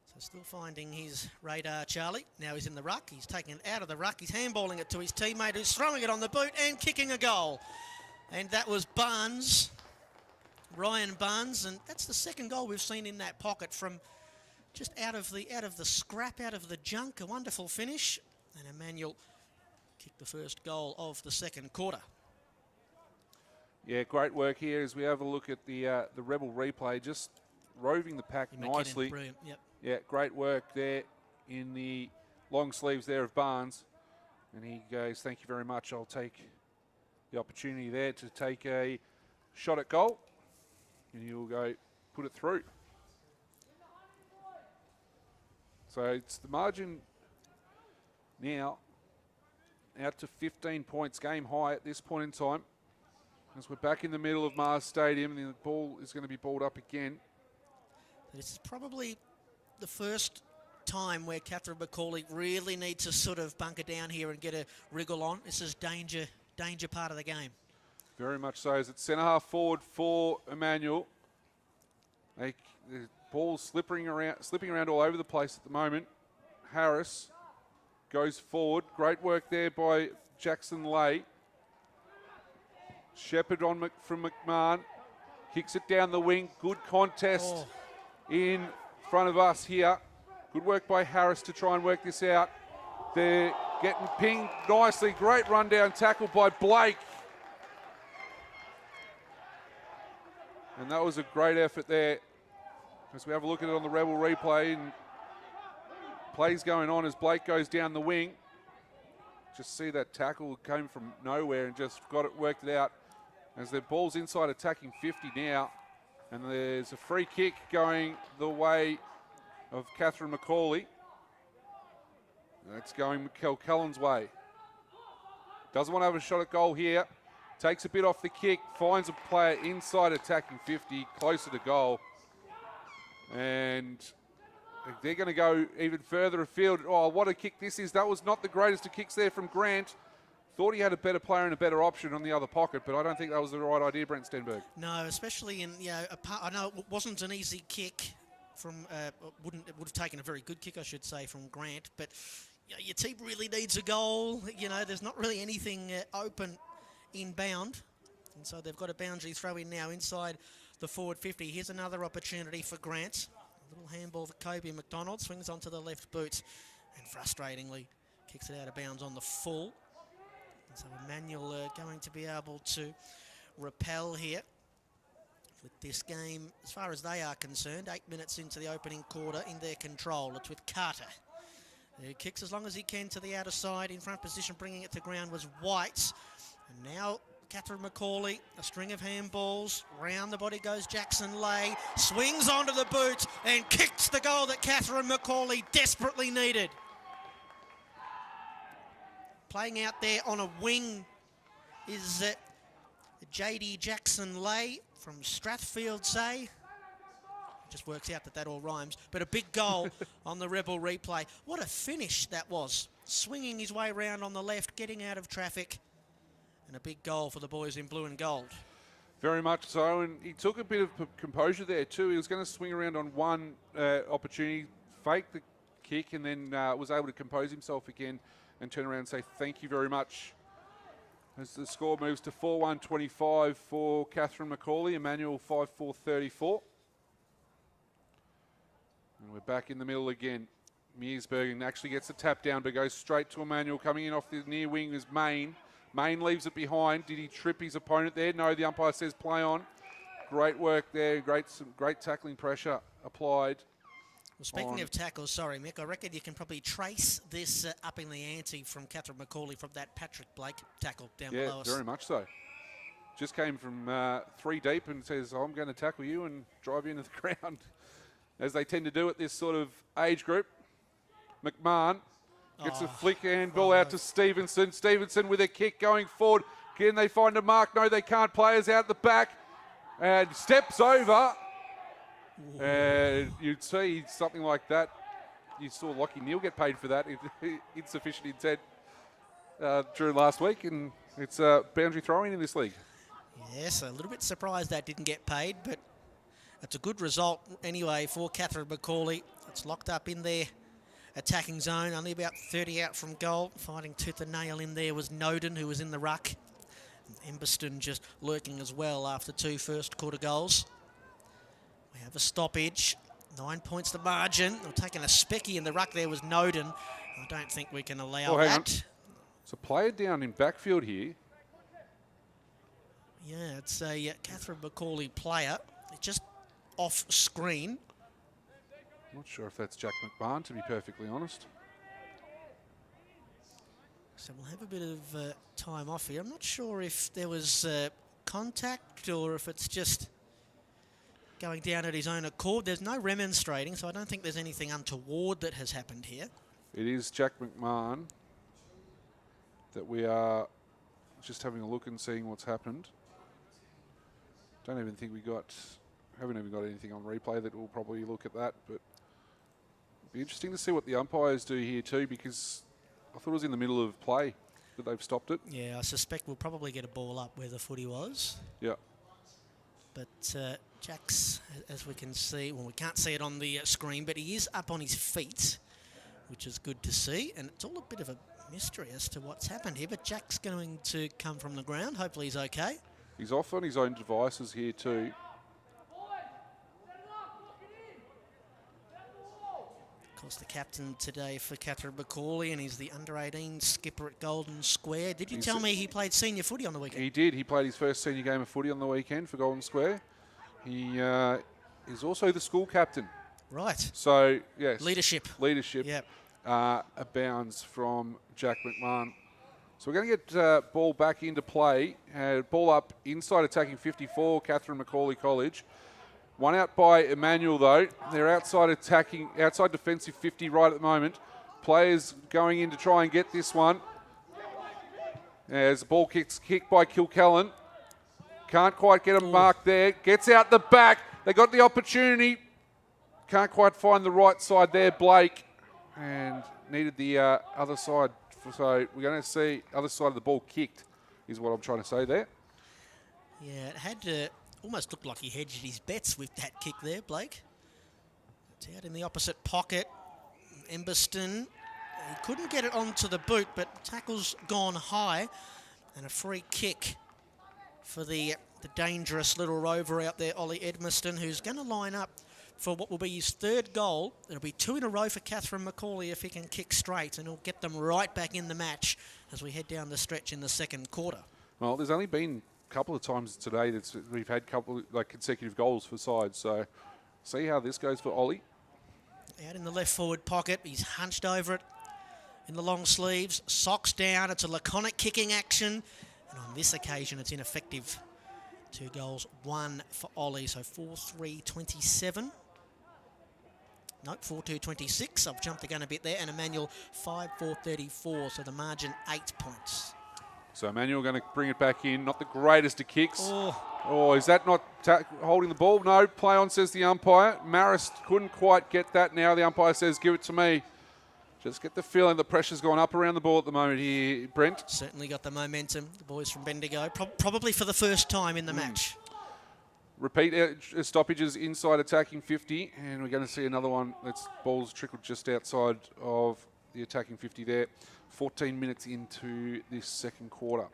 So still finding his radar, Charlie. Now he's in the ruck. He's taking it out of the ruck. He's handballing it to his teammate who's throwing it on the boot and kicking a goal. And that was Barnes, Ryan Barnes, and that's the second goal we've seen in that pocket from just out of the scrap, out of the junk. A wonderful finish. And Emmanuel kicked the first goal of the second quarter. Yeah, great work here as we have a look at the Rebel replay, just roving the pack nicely. Brilliant, yep. Yeah, great work there in the long sleeves there of Barnes. And he goes, thank you very much. I'll take the opportunity there to take a shot at goal. And he'll go put it through. So it's the margin now out to 15 points, game high at this point in time. As we're back in the middle of Mars Stadium, and the ball is going to be balled up again. This is probably the first time where Catherine McAuley really needs to sort of bunker down here and get a wriggle on. This is danger part of the game. Very much so. As it's centre half forward for Emmanuel. The ball's slipping around all over the place at the moment. Harris goes forward. Great work there by Jackson Lay. Shepherd on from McMahon. Kicks it down the wing. Good contest in front of us here. Good work by Harris to try and work this out. They're getting pinged nicely. Great rundown tackle by Blake. And that was a great effort there. As we have a look at it on the Rebel replay, and plays going on as Blake goes down the wing. Just see that tackle came from nowhere and just got it worked it out. As the ball's inside attacking 50 now. And there's a free kick going the way of Catherine McAuley. That's going Mikel Cullen's way. Doesn't want to have a shot at goal here. Takes a bit off the kick, finds a player inside attacking 50, closer to goal. And they're going to go even further afield. Oh, what a kick this is. That was not the greatest of kicks there from Grant. Thought he had a better player and a better option on the other pocket, but I don't think that was the right idea, Brent Sternberg. No, especially in, I know it wasn't an easy kick from, it would have taken a very good kick, I should say, from Grant, but your team really needs a goal. There's not really anything open inbound, and so they've got a boundary throw in now inside the forward 50. Here's another opportunity for Grant. A little handball for Kobe McDonald, swings onto the left boot, and frustratingly kicks it out of bounds on the full. And so Emmanuel going to be able to repel here with this game, as far as they are concerned. 8 minutes into the opening quarter, in their control. It's with Carter, who kicks as long as he can to the outer side. In front position, bringing it to ground was White. And now Catherine McAuley, a string of handballs. Round the body goes Jackson Lay. Swings onto the boot and kicks the goal that Catherine McAuley desperately needed. Playing out there on a wing is JD Jackson Lay from Strathfield, say. Just works out that all rhymes. But a big goal on the Rebel replay. What a finish that was. Swinging his way around on the left, getting out of traffic. And a big goal for the boys in blue and gold. Very much so, and he took a bit of composure there too. He was going to swing around on one opportunity, fake the kick, and then was able to compose himself again and turn around and say thank you very much. As the score moves to 4-1-25 for Catherine McAuley, Emmanuel 5-4-34. And we're back in the middle again. Mearsbergen actually gets the tap down, but goes straight to Emmanuel. Coming in off the near wing is Main. Main leaves it behind. Did he trip his opponent there? No, the umpire says play on. Great work there. Some great tackling pressure applied. Well, speaking of tackles, sorry, Mick, I reckon you can probably trace this up in the ante from Catherine McAuley from that Patrick Blake tackle down below us. Yeah, very much so. Just came from 3 deep and says, I'm going to tackle you and drive you into the ground. As they tend to do at this sort of age group. McMahon gets a flick handball out to Stevenson. Stevenson with a kick going forward. Can they find a mark? No, they can't. Players out the back. And steps over. And you'd see something like that. You saw Lockie Neal get paid for that. Insufficient intent during last week. And it's a boundary throwing in this league. Yes, a little bit surprised that didn't get paid, but it's a good result anyway for Catherine McAuley. It's locked up in there. Attacking zone, only about 30 out from goal. Fighting tooth and nail in there was Noden, who was in the ruck. And Emberston just lurking as well after 2 first quarter goals. We have a stoppage. 9 points the margin. They're taking a specky in the ruck there was Noden. I don't think we can allow that. It's a player down in backfield here. Yeah, it's a Catherine McAuley player. It's just off screen. I'm not sure if that's Jack McMahon, to be perfectly honest. So we'll have a bit of time off here. I'm not sure if there was contact or if it's just going down at his own accord. There's no remonstrating, so I don't think there's anything untoward that has happened here. It is Jack McMahon that we are just having a look and seeing what's happened. Don't even think haven't even got anything on replay that will probably look at that, but it'll be interesting to see what the umpires do here too, because I thought it was in the middle of play that they've stopped it. Yeah, I suspect we'll probably get a ball up where the footy was. Yeah. But Jack's, as we can see, well, we can't see it on the screen, but he is up on his feet, which is good to see. And it's all a bit of a mystery as to what's happened here, but Jack's going to come from the ground. Hopefully he's okay. He's off on his own devices here too. Of course, the captain today for Catherine McAuley, and he's the under-18 skipper at Golden Square. Did you tell me he played senior footy on the weekend? He did. He played his first senior game of footy on the weekend for Golden Square. He is also the school captain. Right. So, yes. Leadership. Yep. Abounds from Jack McMahon. So we're going to get ball back into play. Ball up inside attacking 54, Catherine McAuley College. One out by Emmanuel, though. They're outside defensive 50 right at the moment. Players going in to try and get this one. As the ball kicked by Kilcullen. Can't quite get a mark there. Gets out the back. They got the opportunity. Can't quite find the right side there, Blake. And needed the other side. So we're going to see other side of the ball kicked, is what I'm trying to say there. Yeah, it had almost looked like he hedged his bets with that kick there, Blake. It's out in the opposite pocket. Emberston, he couldn't get it onto the boot, but tackle's gone high. And a free kick for the dangerous little rover out there, Ollie Edmiston, who's going to line up for what will be his third goal. It'll be 2 in a row for Catherine McAuley if he can kick straight, and he'll get them right back in the match as we head down the stretch in the second quarter. Well, there's only been couple of times today that we've had consecutive goals for sides, so see how this goes for Ollie. Out in the left forward pocket, he's hunched over it in the long sleeves, socks down. It's a laconic kicking action, and on this occasion it's ineffective. 2 goals, 1 for Ollie, so 4-3-27. Nope, 4-2-26. I've jumped the gun a bit there, and Emmanuel 5-4-34, so the margin 8 points. So Emmanuel going to bring it back in. Not the greatest of kicks. Oh, is that not holding the ball? No, play on, says the umpire. Maris couldn't quite get that now. The umpire says, give it to me. Just get the feeling the pressure's gone up around the ball at the moment here, Brent. Certainly got the momentum. The boys from Bendigo, probably for the first time in the match. Repeat stoppages inside attacking 50, and we're going to see another one. That's balls trickled just outside of the attacking 50 there. 14 minutes into this second quarter.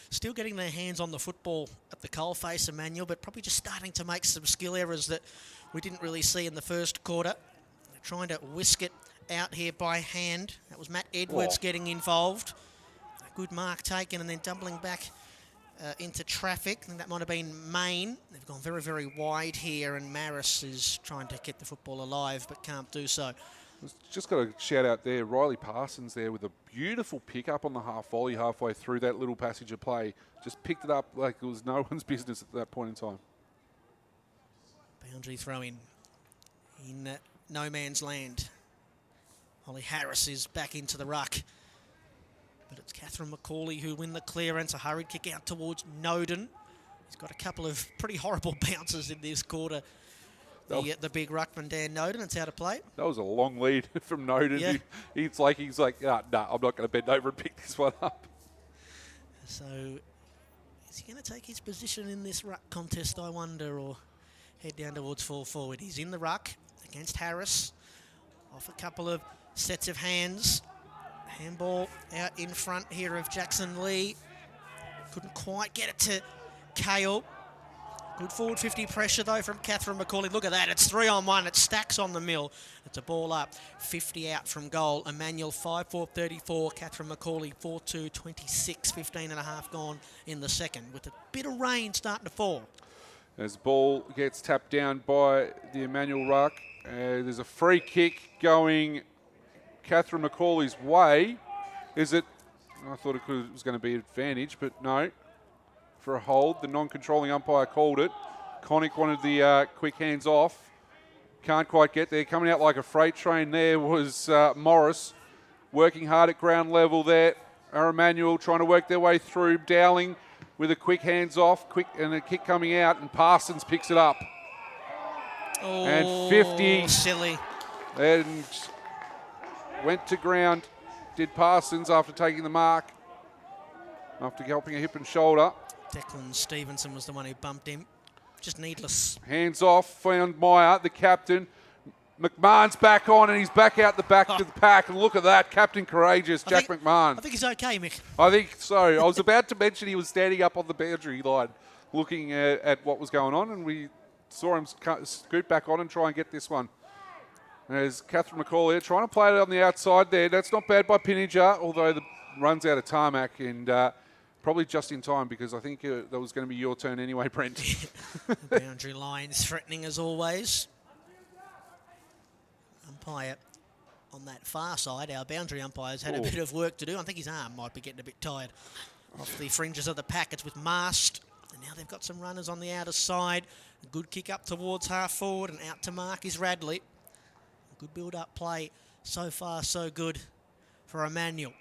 Still getting their hands on the football at the coalface, Emmanuel, but probably just starting to make some skill errors that we didn't really see in the first quarter. They're trying to whisk it out here by hand. That was Matt Edwards getting involved. A good mark taken and then doubling back into traffic. I think that might have been Main. They've gone very, very wide here, and Maris is trying to keep the football alive but can't do so. Just got a shout out there, Riley Parsons there with a beautiful pick up on the half volley halfway through that little passage of play. Just picked it up like it was no one's business at that point in time. Boundary throw in no man's land. Holly Harris is back into the ruck. But it's Catherine McAuley who win the clearance. A hurried kick out towards Noden. He's got a couple of pretty horrible bounces in this quarter. The big ruckman, Dan Noden, it's out of play. That was a long lead from Noden. Yeah. He's like, nah, I'm not going to bend over and pick this one up. So, is he going to take his position in this ruck contest, I wonder, or head down towards full forward? He's in the ruck against Harris. Off a couple of sets of hands. Handball out in front here of Jackson Lee. Couldn't quite get it to Kale. Good forward 50 pressure, though, from Catherine McAuley. Look at that. It's 3-on-1. It stacks on the mill. It's a ball up. 50 out from goal. Emmanuel 5-4-34. Catherine McAuley 4-2-26. 15 and a half gone in the second, with a bit of rain starting to fall. As the ball gets tapped down by the Emmanuel ruck, there's a free kick going Catherine McAuley's way. Is it? I thought it was going to be an advantage, but no. For a hold, the non-controlling umpire called it. Connick wanted the quick hands off. Can't quite get there. Coming out like a freight train there was Morris. Working hard at ground level there. Emmanuel trying to work their way through. Dowling with a quick hands off. Quick and a kick coming out, and Parsons picks it up. Oh, and 50. Silly. And went to ground. Did Parsons after taking the mark. After helping a hip and shoulder. Declan Stevenson was the one who bumped him. Just needless. Hands off, found Meyer, the captain. McMahon's back on, and he's back out the back to the pack. And look at that, Captain Courageous, Jack McMahon. I think he's okay, Mick. I think so. I was about to mention he was standing up on the boundary line looking at what was going on, and we saw him scoot back on and try and get this one. There's Catherine McAuley trying to play it on the outside there. That's not bad by Pinninger, although the run's out of tarmac, and probably just in time because I think that was going to be your turn anyway, Brent. The boundary line's threatening as always. Umpire on that far side, our boundary umpire's had a bit of work to do. I think his arm might be getting a bit tired off the fringes of the packets with Mast. And now they've got some runners on the outer side. A good kick up towards half forward and out to mark is Radley. A good build-up play. So far, so good for Emmanuel.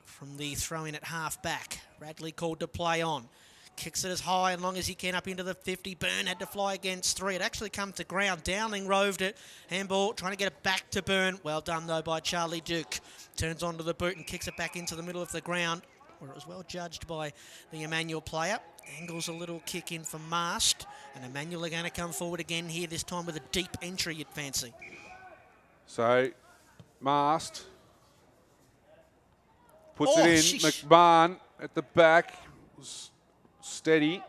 From the throw-in at half-back. Radley called to play on. Kicks it as high and long as he can up into the 50. Byrne had to fly against 3. It actually come to ground. Dowling roved it. Handball trying to get it back to Byrne. Well done, though, by Charlie Duke. Turns onto the boot and kicks it back into the middle of the ground, where it was well judged by the Emmanuel player. Angles a little kick in for Mast. And Emmanuel are going to come forward again here, this time with a deep entry, you'd fancy. So, Mast puts it in. Sheesh. McMahon at the back was steady.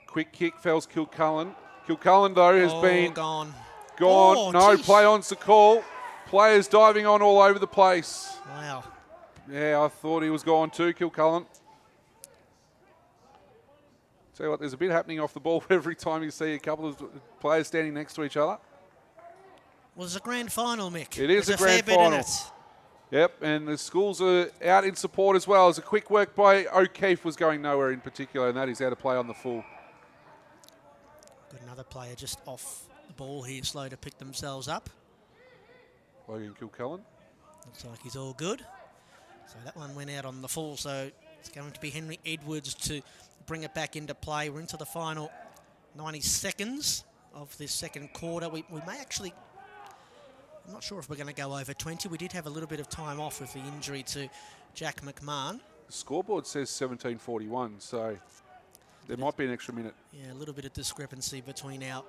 Quick kick, fells Kilcullen. Kilcullen, though, has been gone. No, geez. play on's the call. Players diving on all over the place. Wow. Yeah, I thought he was gone too, Kilcullen. Tell you what, there's a bit happening off the ball every time you see a couple of players standing next to each other. Well, it's a grand final, Mick. It is There's a grand fair bit in final. it. Yep, and the schools are out in support as well. As a quick work by O'Keefe was going nowhere in particular, and that is out of play on the full. Got another player just off the ball here, slow to pick themselves up. Logan Kilcullen. Looks like he's all good. So that one went out on the full, so it's going to be Henry Edwards to bring it back into play. We're into the final 90 seconds of this second quarter. We may actually... I'm not sure if we're going to go over 20. We did have a little bit of time off with the injury to Jack McMahon. The scoreboard says 17:41, so there might be an extra minute. Yeah, a little bit of discrepancy between our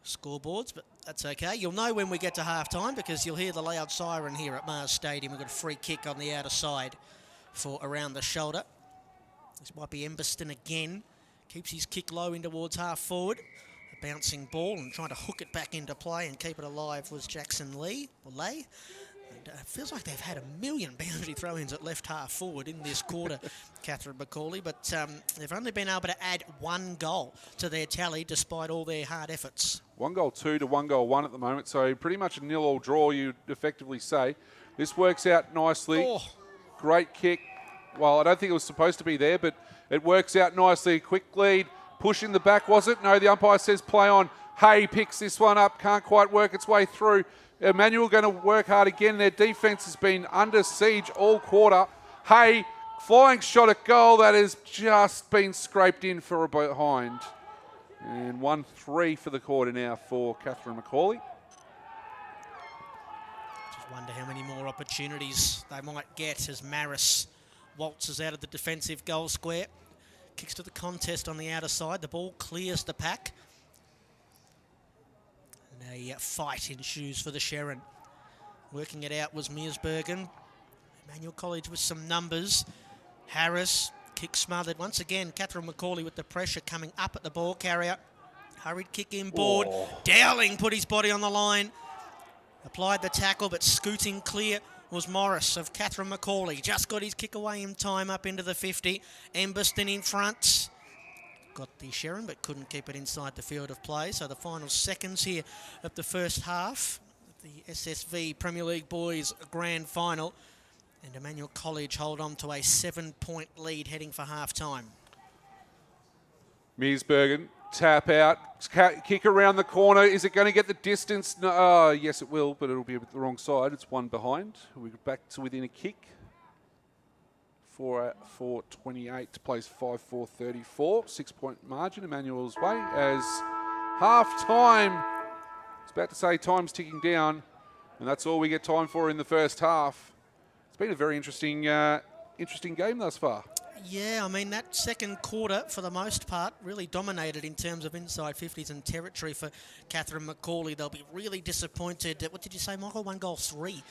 scoreboards, but that's okay. You'll know when we get to half-time because you'll hear the loud siren here at Mars Stadium. We've got a free kick on the outer side for around the shoulder. This might be Emberston again. Keeps his kick low in towards half-forward. Bouncing ball and trying to hook it back into play and keep it alive was Jackson Lay. And it feels like they've had a million boundary throw-ins at left half forward in this quarter, Catherine McAuley, but they've only been able to add 1 goal to their tally despite all their hard efforts. 1 goal 2 to 1 goal 1 at the moment, so pretty much a 0-0 draw, you'd effectively say. This works out nicely. Great kick. Well, I don't think it was supposed to be there, but it works out nicely. Quick lead. Push in the back, was it? No, the umpire says play on. Hay picks this one up, can't quite work its way through. Emmanuel going to work hard again. Their defence has been under siege all quarter. Hay, flying shot at goal. That has just been scraped in for a behind. And 1-3 for the quarter now for Catherine McAuley. Just wonder how many more opportunities they might get as Maris waltzes out of the defensive goal square. Kicks to the contest on the outer side. The ball clears the pack. And a fight ensues for the Sherrin. Working it out was Meersbergen. Emmanuel College with some numbers. Harris, kick smothered. Once again, Catherine McAuley with the pressure coming up at the ball carrier. Hurried kick inboard. Dowling put his body on the line. Applied the tackle, but scooting clear was Morris of Catherine McAuley. Just got his kick away in time up into the 50. Emberston in front. Got the Sherrin, but couldn't keep it inside the field of play. So the final seconds here of the first half. The SSV Premier League Boys Grand Final. And Emmanuel College hold on to a 7-point lead heading for half-time. Meersbergen, tap out, kick around the corner. Is it going to get the distance? No, yes, it will, but it'll be a bit the wrong side. It's one behind. We're back to within a kick. 4-28 plays 5-4-34. 6-point margin. Emmanuel's way as half-time. I was about to say time's ticking down, and that's all we get time for in the first half. It's been a very interesting game thus far. Yeah, I mean, that second quarter, for the most part, really dominated in terms of inside 50s and territory for Catherine McAuley. They'll be really disappointed. What did you say, Michael? 1-3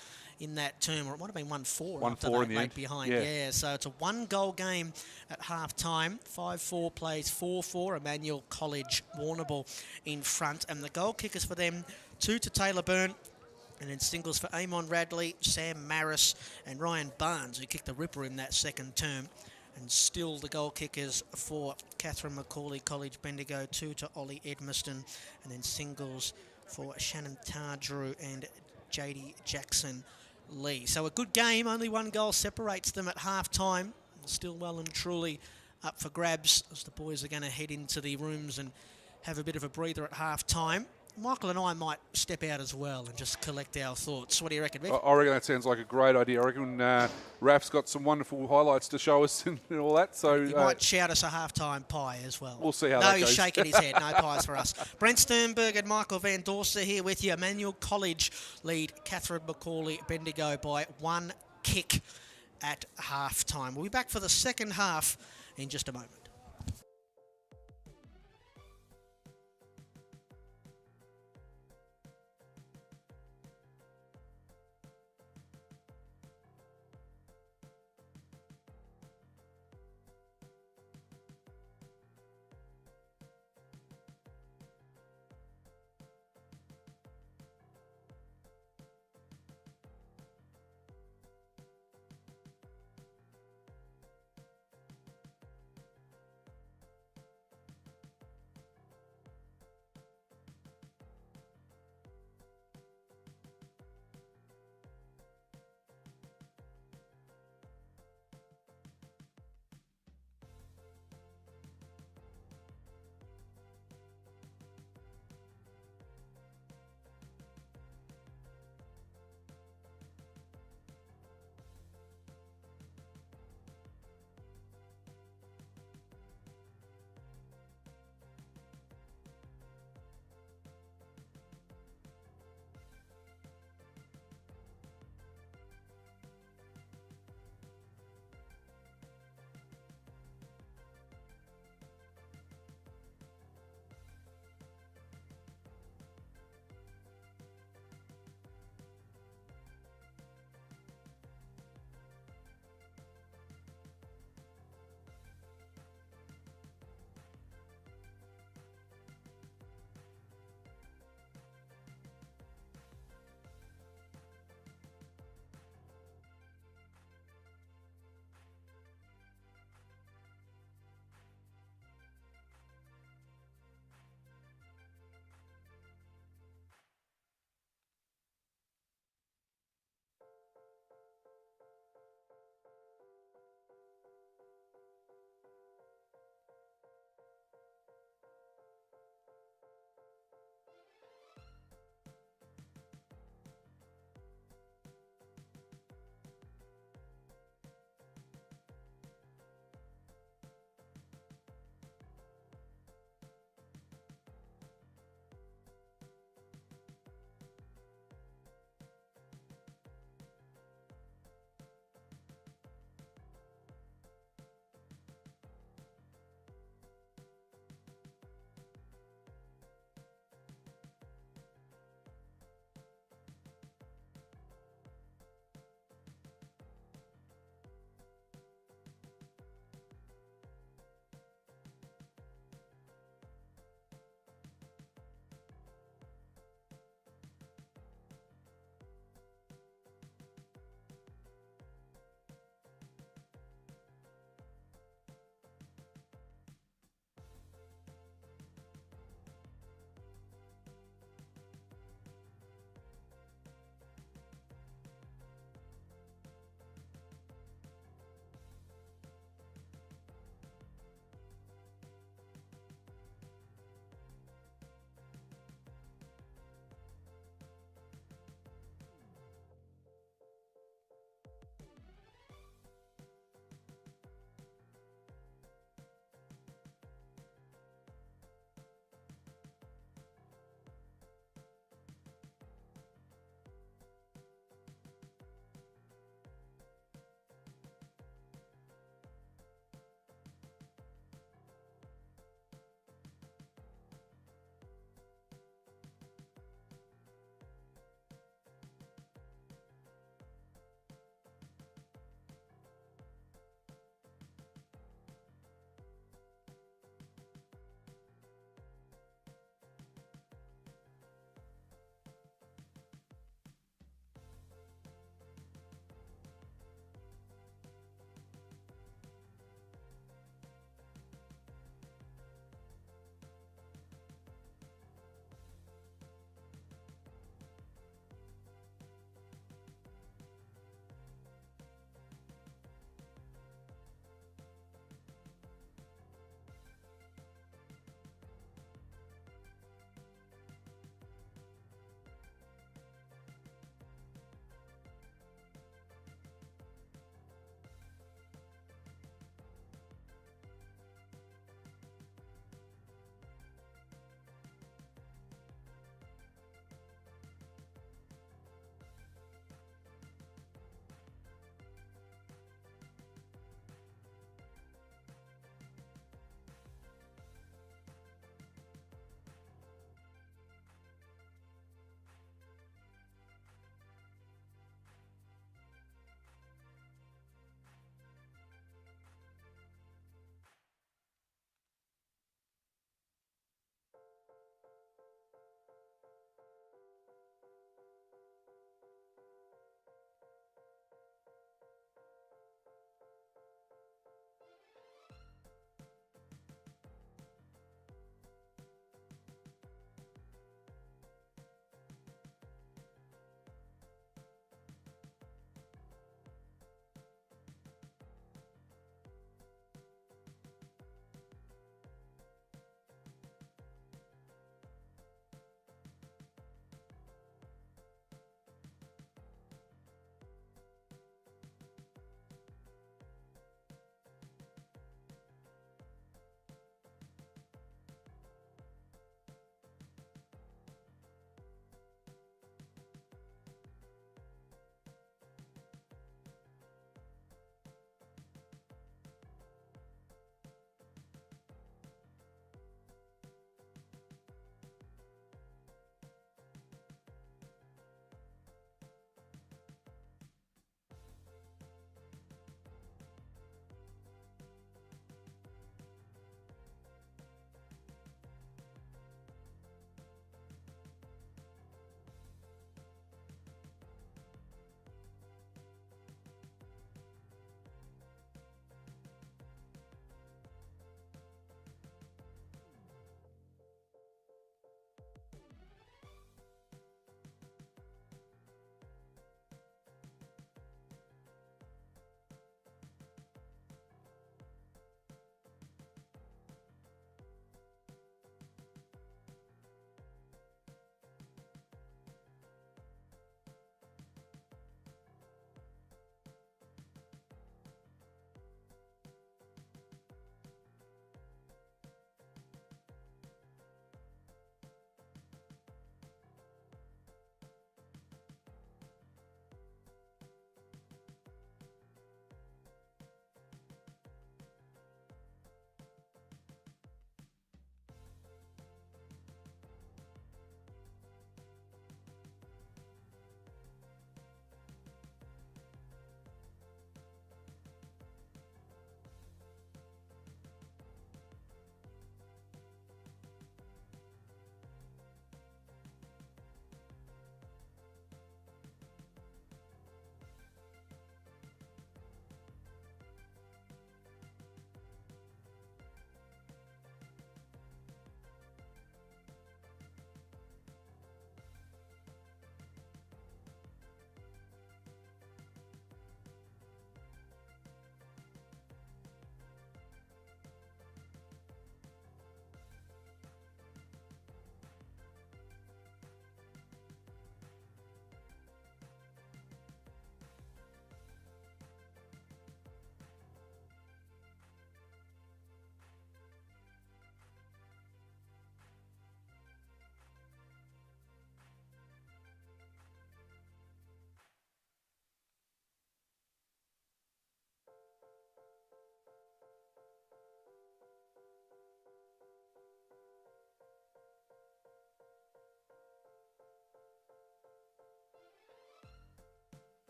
in that term, or it might have been 1-4 after 1-4 that in the late end. behind. Yeah. So it's a 1-goal game at half-time. 5-4 plays 4-4. Emmanuel College, Warrnambool in front. And the goal kickers for them, 2 to Taylor Byrne, and then singles for Amon Radley, Sam Maris, and Ryan Barnes, who kicked the ripper in that second term. And still the goal kickers for Catherine McAuley College, Bendigo, 2 to Ollie Edmiston, and then singles for Shannon Tardrew and JD Jackson Lee. So a good game, only 1 goal separates them at half-time. Still well and truly up for grabs as the boys are going to head into the rooms and have a bit of a breather at half-time. Michael and I might step out as well and just collect our thoughts. What do you reckon, Vic? I reckon that sounds like a great idea. I reckon Raff's got some wonderful highlights to show us and all that. So He might shout us a half-time pie as well. We'll see how that that goes. No, he's goes. shaking his head. No pies for us. Brent Sternberg and Michael Van Dorsser here with you. Emmanuel College lead Catherine McAuley Bendigo by 1 kick at half-time. We'll be back for the second half in just a moment.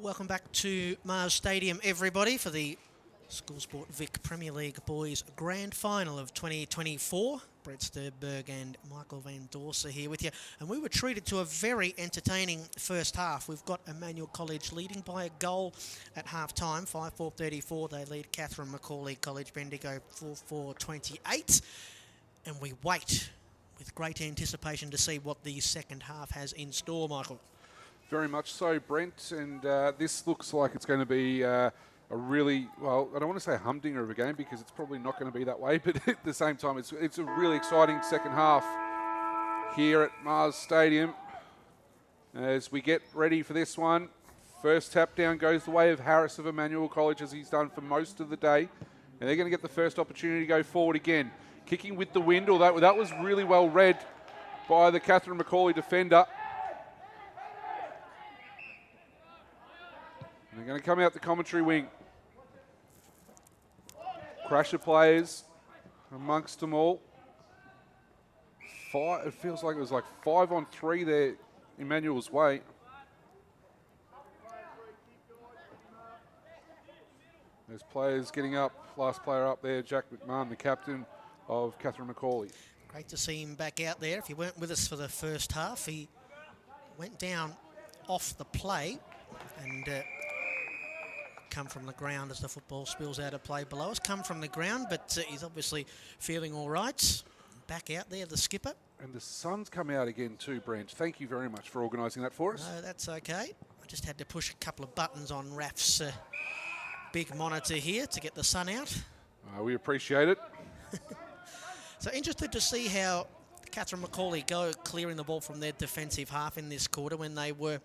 Welcome back to Mars Stadium, everybody, for the School Sport Vic Premier League Boys Grand Final of 2024. Brent Sternberg and Michael van Dorsser here with you. And we were treated to a very entertaining first half. We've got Emmanuel College leading by a goal at half-time, 5-4-34. They lead Catherine McAuley College Bendigo 4-4-28. And we wait with great anticipation to see what the second half has in store, Michael. Very much so, Brent. And this looks like it's going to be a really, well, I don't want to say humdinger of a game because it's probably not going to be that way, but at the same time, it's a really exciting second half here at Mars Stadium. As we get ready for this one, first tap down goes the way of Harris of Emmanuel College, as he's done for most of the day. And they're going to get the first opportunity to go forward again. Kicking with the wind, although that was really well read by the Catherine McAuley defender. They're going to come out the commentary wing. Crasher players amongst them all. It feels like it was like 5-on-3 there, Emmanuel's way. There's players getting up. Last player up there, Jack McMahon, the captain of Catherine McAuley. Great to see him back out there. If you weren't with us for the first half, he went down off the play and come from the ground as the football spills out of play below us. Come from the ground, but he's obviously feeling all right. Back out there, the skipper. And the sun's come out again too, Brent. Thank you very much for organising that for us. No, that's okay. I just had to push a couple of buttons on Raff's big monitor here to get the sun out. We appreciate it. So interested to see how Catherine McAuley go clearing the ball from their defensive half in this quarter when they were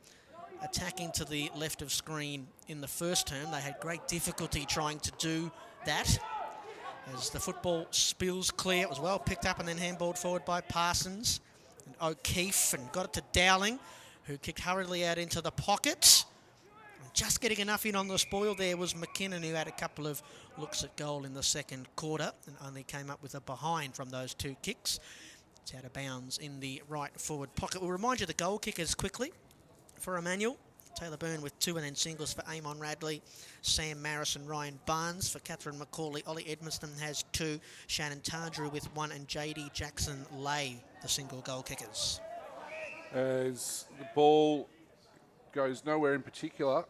attacking to the left of screen in the first term. They had great difficulty trying to do that. As the football spills clear, it was well picked up and then handballed forward by Parsons and O'Keefe and got it to Dowling, who kicked hurriedly out into the pocket. And just getting enough in on the spoil there was McKinnon, who had a couple of looks at goal in the second quarter and only came up with a behind from those two kicks. It's out of bounds in the right forward pocket. We'll remind you the goal kickers quickly. For Emmanuel, Taylor Byrne with 2 and then singles for Amon Radley, Sam Maris and Ryan Barnes. For Catherine McAuley, Ollie Edmiston has 2, Shannon Tardrew with 1 and JD Jackson Lay, the single goal kickers. As the ball goes nowhere in particular,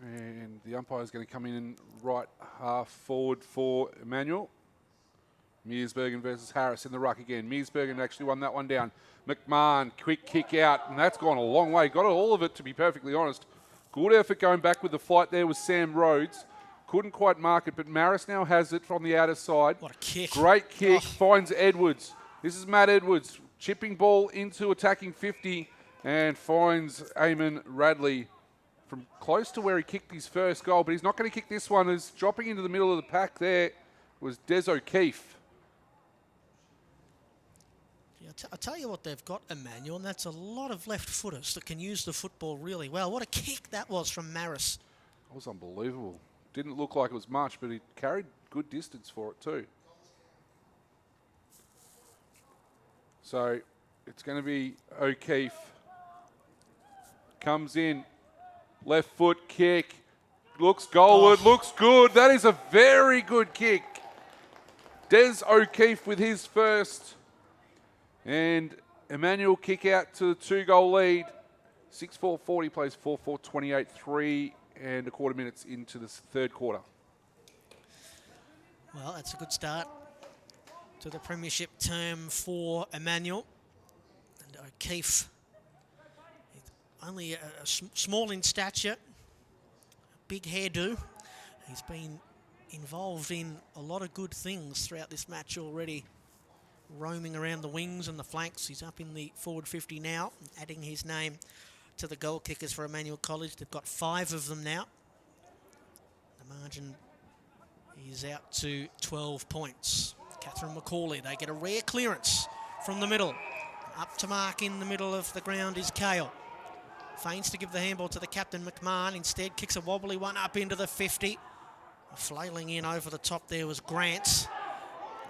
and the umpire is going to come in right half forward for Emmanuel. Mearsbergen versus Harris in the ruck again. Mearsbergen actually won that one down. McMahon, quick kick out, and that's gone a long way. Got all of it, to be perfectly honest. Good effort going back with the flight there was Sam Rhodes. Couldn't quite mark it, but Maris now has it from the outer side. What a kick. Great kick, finds Edwards. This is Matt Edwards, chipping ball into attacking 50, and finds Amon Radley from close to where he kicked his first goal, but he's not going to kick this one, as dropping into the middle of the pack there was Des O'Keefe. I'll tell you what they've got, Emmanuel, and that's a lot of left footers that can use the football really well. What a kick that was from Maris. That was unbelievable. Didn't look like it was much, but he carried good distance for it too. So it's going to be O'Keefe. Comes in, left foot kick. Looks goalward, looks good. That is a very good kick. Des O'Keefe with his first. And Emmanuel kick out to the 2-goal lead. 6-4-40 plays 4-4-28, 3 and a quarter minutes into the third quarter. Well, that's a good start to the premiership term for Emmanuel. And O'Keefe, only a small in stature, big hairdo. He's been involved in a lot of good things throughout this match already. Roaming around the wings and the flanks. He's up in the forward 50 now, adding his name to the goal kickers for Emmanuel College. They've got 5 of them now. The margin is out to 12 points. Catherine McAuley, they get a rare clearance from the middle. Up to mark in the middle of the ground is Kale. Feigns to give the handball to the captain, McMahon. Instead kicks a wobbly one up into the 50. Flailing in over the top there was Grant.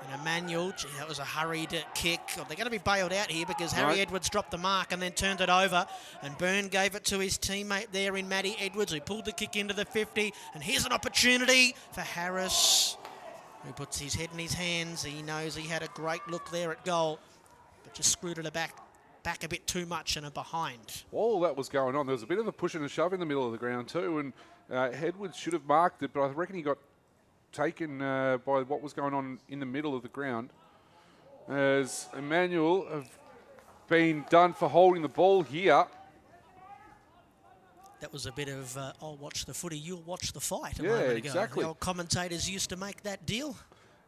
And Emmanuel, gee, that was a hurried kick. Oh, they're going to be bailed out here because Harry Edwards dropped the mark and then turned it over. And Byrne gave it to his teammate there in Matty Edwards, who pulled the kick into the 50. And here's an opportunity for Harris, who puts his head in his hands. He knows he had a great look there at goal, but just screwed it back a bit too much and a behind. All that was going on. There was a bit of a push and a shove in the middle of the ground too, and Edwards should have marked it, but I reckon he got taken by what was going on in the middle of the ground, as Emmanuel have been done for holding the ball here. That was a bit of, I'll watch the footy, you'll watch the fight a Yeah, moment ago. exactly. The old commentators used to make that deal.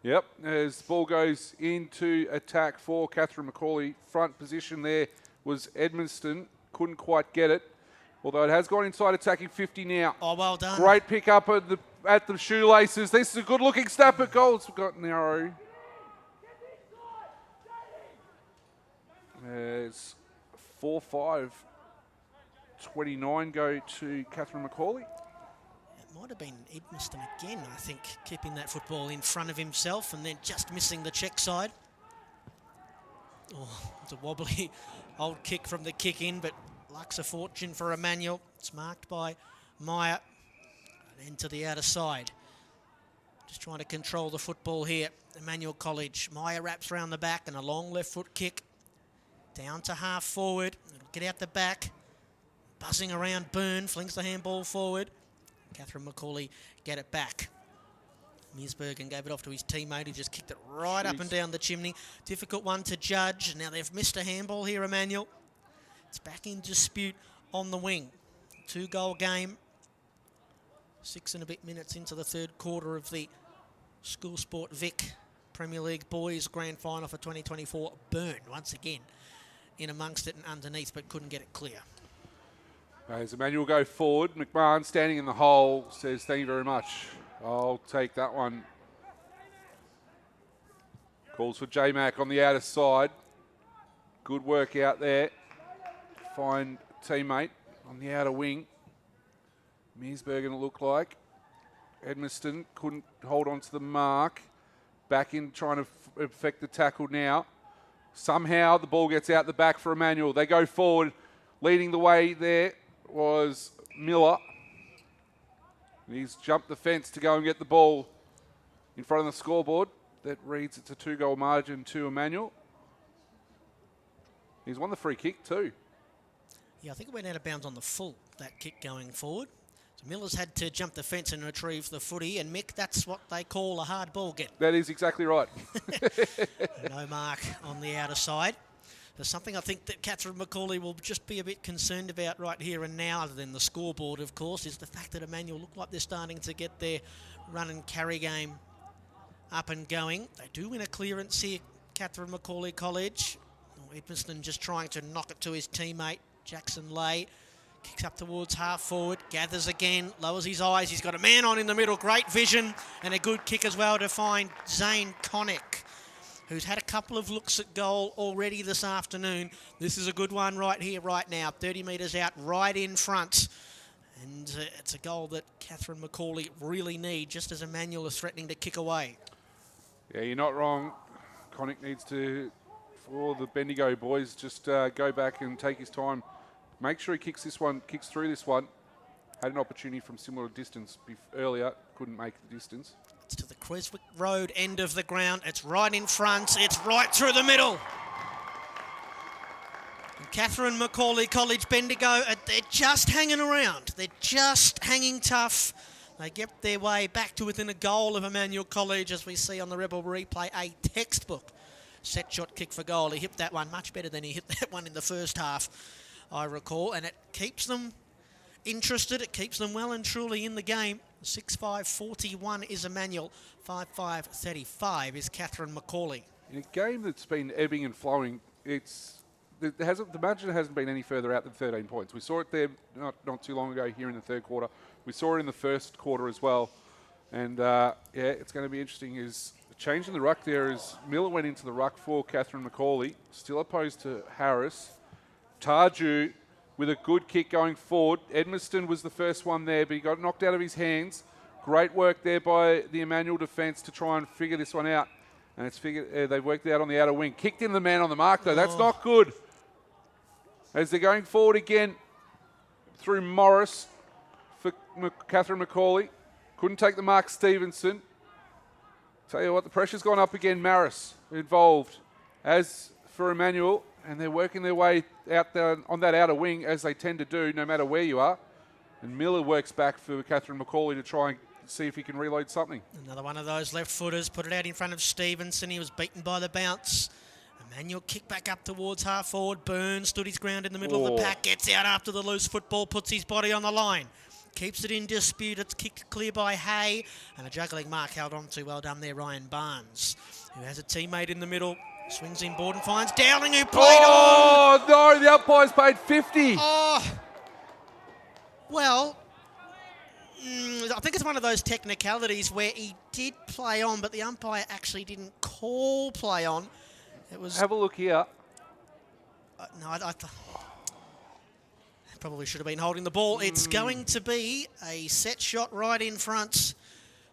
Yep, as the ball goes into attack for Catherine McAuley. Front position there was Edmiston. Couldn't quite get it, although it has gone inside attacking 50 now. Oh, well done. Great pick up at the shoelaces. This is a good looking snap at goal. It's got narrow. There's 4-5. 29 go to Catherine McAuley. It might have been Edmiston again, I think, keeping that football in front of himself and then just missing the check side. Oh, it's a wobbly old kick from the kick in, but luck's a fortune for Emmanuel. It's marked by Meyer. And to the outer side. Just trying to control the football here. Emmanuel College. Meyer wraps around the back and a long left foot kick. Down to half forward. It'll get out the back. Buzzing around Byrne. Flings the handball forward. Catherine McAuley get it back. Meersbergen gave it off to his teammate who just kicked it right up and down the chimney. Difficult one to judge. Now they've missed a handball here, Emmanuel. It's back in dispute on the wing. 2-goal game. 6 and a bit minutes into the third quarter of the School Sport Vic Premier League Boys Grand Final for 2024. Byrne, once again, in amongst it and underneath, but couldn't get it clear. As Emmanuel go forward, McMahon standing in the hole says, "Thank you very much. I'll take that one." Calls for J-Mac on the outer side. Good work out there. Find teammate on the outer wing. Meersbergen, it looked like. Edmiston couldn't hold on to the mark. Back in trying to effect the tackle now. Somehow the ball gets out the back for Emmanuel. They go forward. Leading the way there was Miller. He's jumped the fence to go and get the ball in front of the scoreboard. That reads it's a 2-goal margin to Emmanuel. He's won the free kick too. Yeah, I think it went out of bounds on the full, that kick going forward. So Miller's had to jump the fence and retrieve the footy, and Mick, that's what they call a hard ball get. That is exactly right. No mark on the outer side. There's something I think that Catherine McAuley will just be a bit concerned about right here and now, other than the scoreboard, of course, is the fact that Emmanuel look like they're starting to get their run and carry game up and going. They do win a clearance here, Catherine McAuley College. Edmiston just trying to knock it to his teammate, Jackson Lay. Kicks up towards half forward, gathers again, lowers his eyes. He's got a man on in the middle, great vision, and a good kick as well to find Zane Connick, who's had a couple of looks at goal already this afternoon. This is a good one right here, right now. 30 metres out, right in front. And it's a goal that Catherine McAuley really need, just as Emmanuel is threatening to kick away. Yeah, you're not wrong. Connick needs to, for the Bendigo boys, just go back and take his time. Make sure he kicks through this one. Had an opportunity from similar distance earlier, couldn't make the distance. It's to the Creswick Road end of the ground. It's right in front. It's right through the middle. And Catherine McAuley College Bendigo, they're just hanging around. They're just hanging tough. They get their way back to within a goal of Emmanuel College, as we see on the Rebel replay, a textbook set shot kick for goal. He hit that one much better than he hit that one in the first half, I recall, and it keeps them interested. It keeps them well and truly in the game. 6-5-41 is Emmanuel. 5-5-35 is Catherine McAuley. In a game that's been ebbing and flowing, the margin hasn't been any further out than 13 points. We saw it there not too long ago here in the third quarter. We saw it in the first quarter as well. And it's going to be interesting. Is the change in the ruck there is Miller went into the ruck for Catherine McAuley, still opposed to Harris. Tarju with a good kick going forward. Edmiston was the first one there, but he got knocked out of his hands. Great work there by the Emmanuel defence to try and figure this one out. And it's figured they've worked it out on the outer wing. Kicked in the man on the mark, though. That's not good. As they're going forward again through Morris for Catherine McAuley. Couldn't take the mark, Stevenson. Tell you what, the pressure's gone up again. Maris involved. As for Emmanuel, and they're working their way out there on that outer wing, as they tend to do, no matter where you are. And Miller works back for Catherine McAuley to try and see if he can reload something. Another one of those left footers, put it out in front of Stevenson. He was beaten by the bounce. Emmanuel kicked back up towards half forward. Burns stood his ground in the middle of the pack, gets out after the loose football, puts his body on the line. Keeps it in dispute. It's kicked clear by Hay. And a juggling mark held on to. Well done there, Ryan Barnes, who has a teammate in the middle. Swings in board and finds Dowling, who played on. Oh, no, the umpire's paid 50. Oh, well, I think it's one of those technicalities where he did play on, but the umpire actually didn't call play on. It was. Have a look here. No, I probably should have been holding the ball. It's going to be a set shot right in front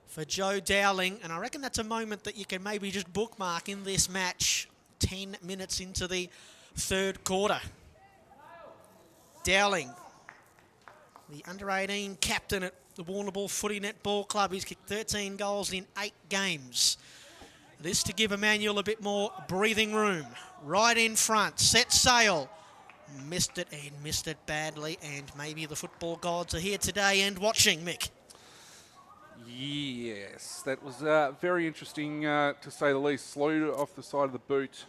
for Joe Dowling, and I reckon that's a moment that you can maybe just bookmark in this match. 10 minutes into the third quarter. Dowling, the under-18 captain at the Warrnambool Footy Netball Club. He's kicked 13 goals in 8 games. This to give Emmanuel a bit more breathing room. Right in front, set sail. Missed it and missed it badly, and maybe the football gods are here today and watching, Mick. Yes, that was very interesting to say the least. Slowed off the side of the boot.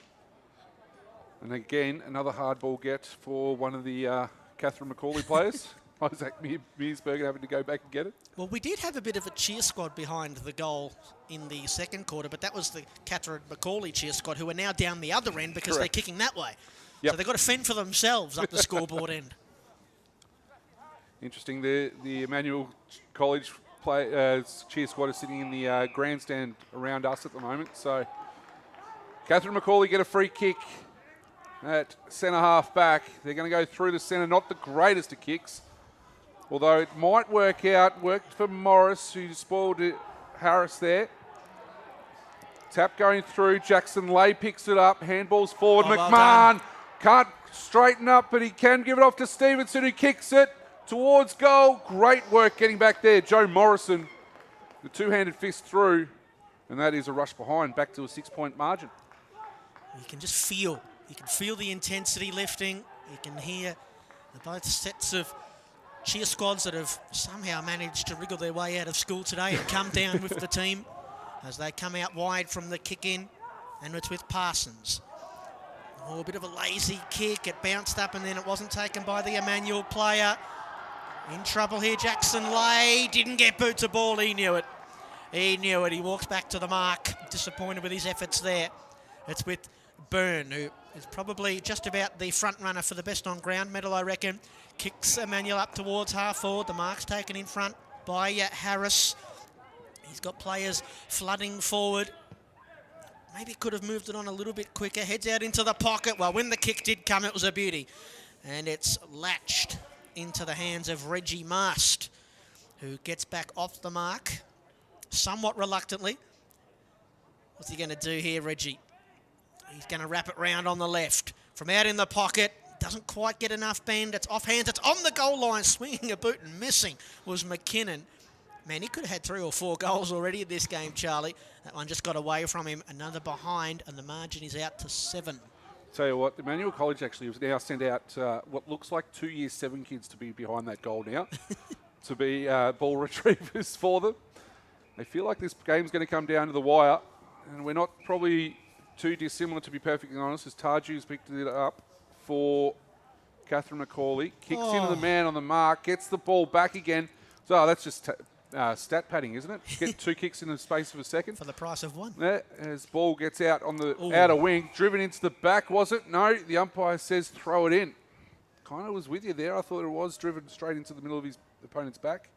And again, another hard ball get for one of the Catherine McAuley players. Isaac Mearsberger having to go back and get it. Well, we did have a bit of a cheer squad behind the goal in the second quarter, but that was the Catherine McAuley cheer squad, who are now down the other end because they're kicking that way. Yep. So they've got to fend for themselves up the scoreboard end. Interesting. The Emmanuel College cheer squad is sitting in the grandstand around us at the moment. So Catherine McAuley get a free kick at centre half back. They're going to go through the centre. Not the greatest of kicks, although it might work out. Worked for Morris, who spoiled it. Harris there. Tap going through. Jackson Lay picks it up. Handballs forward. McMahon can't straighten up, but he can give it off to Stevenson, who kicks it towards goal. Great work getting back there. Joe Morrison, the two-handed fist through, and that is a rush behind, back to a 6-point margin. You can just feel. You can feel the intensity lifting. You can hear both sets of cheer squads that have somehow managed to wriggle their way out of school today and come down with the team as they come out wide from the kick-in, and it's with Parsons. Oh, a bit of a lazy kick. It bounced up and then it wasn't taken by the Emmanuel player. In trouble here, Jackson Lay. Didn't get boot to ball. He knew it. He knew it. He walks back to the mark. Disappointed with his efforts there. It's with Byrne, who is probably just about the front runner for the best on ground medal, I reckon. Kicks Emmanuel up towards half forward. The mark's taken in front by Harris. He's got players flooding forward. Maybe could have moved it on a little bit quicker. Heads out into the pocket. Well, when the kick did come, it was a beauty. And it's latched into the hands of Reggie Mast, who gets back off the mark somewhat reluctantly. What's he going to do here, Reggie? He's going to wrap it round on the left. From out in the pocket, doesn't quite get enough bend. It's off hands. It's on the goal line. Swinging a boot and missing was McKinnon. Man, he could have had 3 or 4 goals already in this game, Charlie. That one just got away from him. Another behind, and the margin is out to 7. Tell you what, Emmanuel College actually has now sent out what looks like 2 Year 7 kids to be behind that goal now, to be ball retrievers for them. They feel like this game's going to come down to the wire, and we're not probably too dissimilar, to be perfectly honest, as Tarju's picked it up for Catherine McAuley. Kicks into the man on the mark, gets the ball back again. So that's just stat padding, isn't it? Get 2 kicks in the space of a second. For the price of 1. There, as ball gets out on the outer wing. Driven into the back, was it? No, the umpire says throw it in. Kind of was with you there. I thought it was driven straight into the middle of his opponent's back.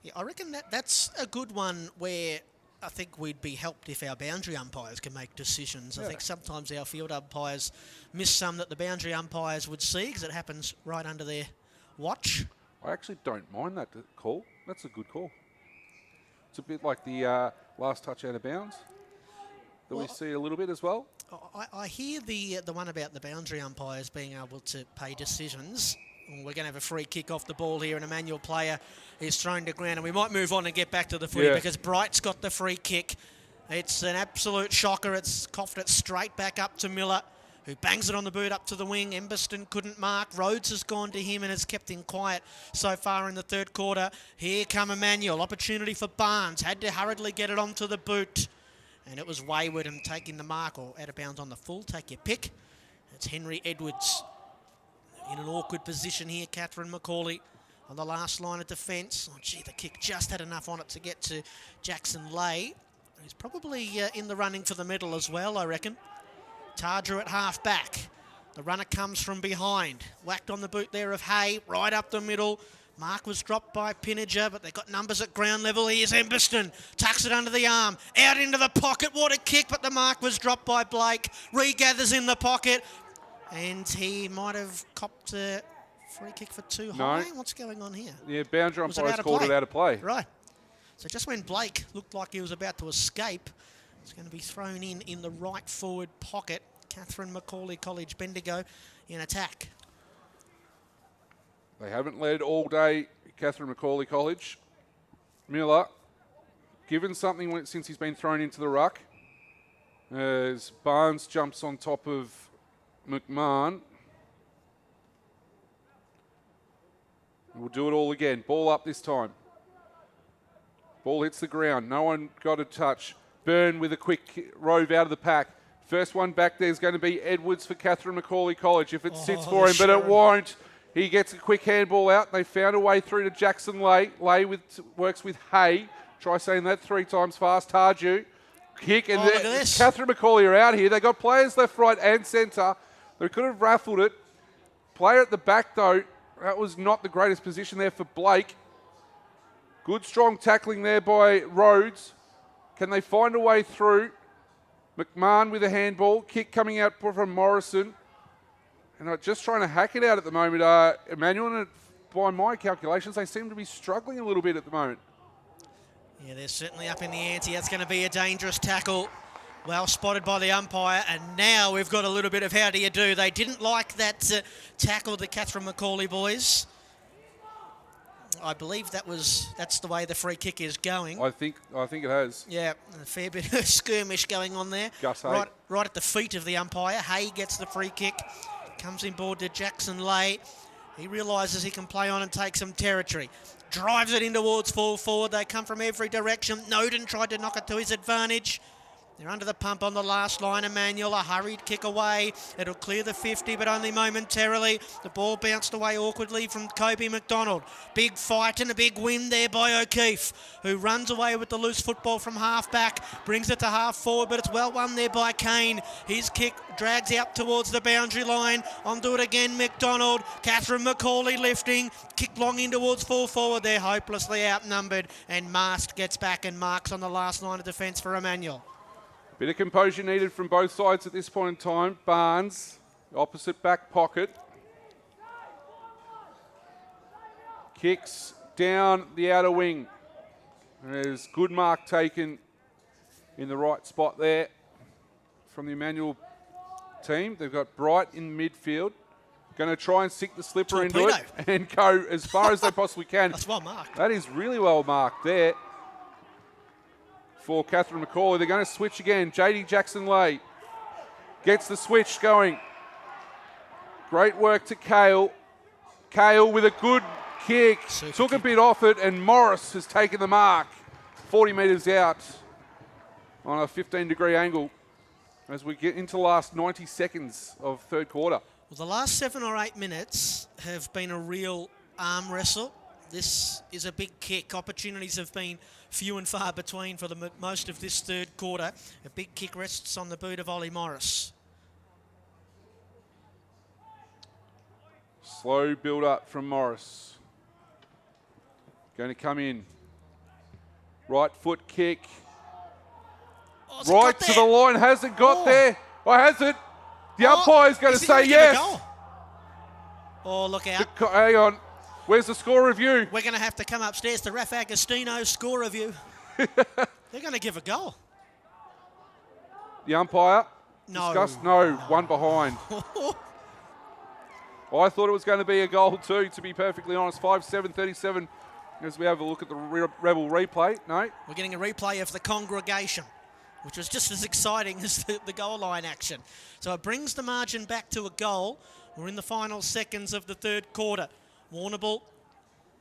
Yeah, I reckon that's a good one where I think we'd be helped if our boundary umpires can make decisions. Yeah. I think sometimes our field umpires miss some that the boundary umpires would see because it happens right under their watch. I actually don't mind that call. That's a good call. It's a bit like the last touch out of bounds. that we see a little bit as well? I hear the one about the boundary umpires being able to pay decisions. We're going to have a free kick off the ball here, and Emmanuel player is thrown to ground, and we might move on and get back to the footy because Bright's got the free kick. It's an absolute shocker. It's coughed it straight back up to Miller, who bangs it on the boot up to the wing. Emberston couldn't mark. Rhodes has gone to him and has kept him quiet so far in the third quarter. Here come Emmanuel. Opportunity for Barnes. Had to hurriedly get it onto the boot. And it was wayward and taking the mark, or out of bounds on the full. Take your pick. It's Henry Edwards in an awkward position here. Catherine McAuley on the last line of defence. Oh, gee, the kick just had enough on it to get to Jackson Lay. He's probably in the running for the medal as well, I reckon. Tardrew at half back. The runner comes from behind. Whacked on the boot there of Hay, right up the middle. Mark was dropped by Pinniger, but they've got numbers at ground level. Here's Emberston. Tucks it under the arm. Out into the pocket. What a kick, but the mark was dropped by Blake. Regathers in the pocket. And he might have copped a free kick for too high. What's going on here? Yeah, boundary umpires called it out of play. Right. So just when Blake looked like he was about to escape, it's going to be thrown in the right forward pocket. Catherine McAuley College Bendigo in attack. They haven't led all day, Catherine McAuley College. Miller, given something since he's been thrown into the ruck, as Barnes jumps on top of McMahon. We'll do it all again. Ball up this time. Ball hits the ground. No one got a touch. Byrne with a quick rove out of the pack. First one back there is going to be Edwards for Catherine McAuley College if it sits for him, but it won't. He gets a quick handball out. They found a way through to Jackson Lay. Lay works with Hay. Try saying that 3 times fast. Tarju. Kick. And Catherine McAuley are out here. They got players left, right and centre. They could have raffled it. Player at the back, though. That was not the greatest position there for Blake. Good, strong tackling there by Rhodes. Can they find a way through? McMahon with a handball. Kick coming out from Morrison. And just trying to hack it out at the moment. Emmanuel, and by my calculations, they seem to be struggling a little bit at the moment. Yeah, they're certainly up in the ante. That's going to be a dangerous tackle. Well spotted by the umpire. And now we've got a little bit of how do you do. They didn't like that tackle, the Catherine McAuley boys. I believe that's the way the free kick is going. I think it has. Yeah, a fair bit of skirmish going on there. Gus Hay. Right at the feet of the umpire. Hay gets the free kick. Comes in board to Jackson Lay. He realises he can play on and take some territory. Drives it in towards full forward. They come from every direction. Noden tried to knock it to his advantage. They're under the pump on the last line. Emmanuel, a hurried kick away. It'll clear the 50, but only momentarily. The ball bounced away awkwardly from Kobe McDonald. Big fight and a big win there by O'Keefe, who runs away with the loose football from half back. Brings it to half forward, but it's well won there by Kane. His kick drags out towards the boundary line. Onto it again, McDonald. Catherine McAuley lifting. Kick long in towards full forward. They're hopelessly outnumbered. And Mast gets back and marks on the last line of defence for Emmanuel. Bit of composure needed from both sides at this point in time. Barnes, opposite back pocket. Kicks down the outer wing. There's good mark taken in the right spot there from the Emmanuel team. They've got Bright in midfield. Going to try and stick the slipper into it and go as far as they possibly can. That's well marked. That is really well marked there for Catherine McAuley. They're going to switch again. JD Jackson-Lay gets the switch going. Great work to Kale. Kale with a good kick. Took a bit off it, and Morris has taken the mark. 40 metres out on a 15-degree angle as we get into the last 90 seconds of third quarter. Well, the last 7 or 8 minutes have been a real arm wrestle. This is a big kick. Opportunities have been few and far between for the most of this third quarter. A big kick rests on the boot of Ollie Morris. Slow build up from Morris. Going to come in. Right foot kick. Right to the line. Hasn't got there. Or has it? The umpire's going to say yes. Oh, look out. Hang on. Where's the score review? We're going to have to come upstairs to Raff Agostino score review. They're going to give a goal. The umpire. No. Discussed? No, one behind. I thought it was going to be a goal too, to be perfectly honest. 5-7-37 as we have a look at the Rebel replay. No. We're getting a replay of the congregation, which was just as exciting as the goal line action. So it brings the margin back to a goal. We're in the final seconds of the third quarter. Warrnambool,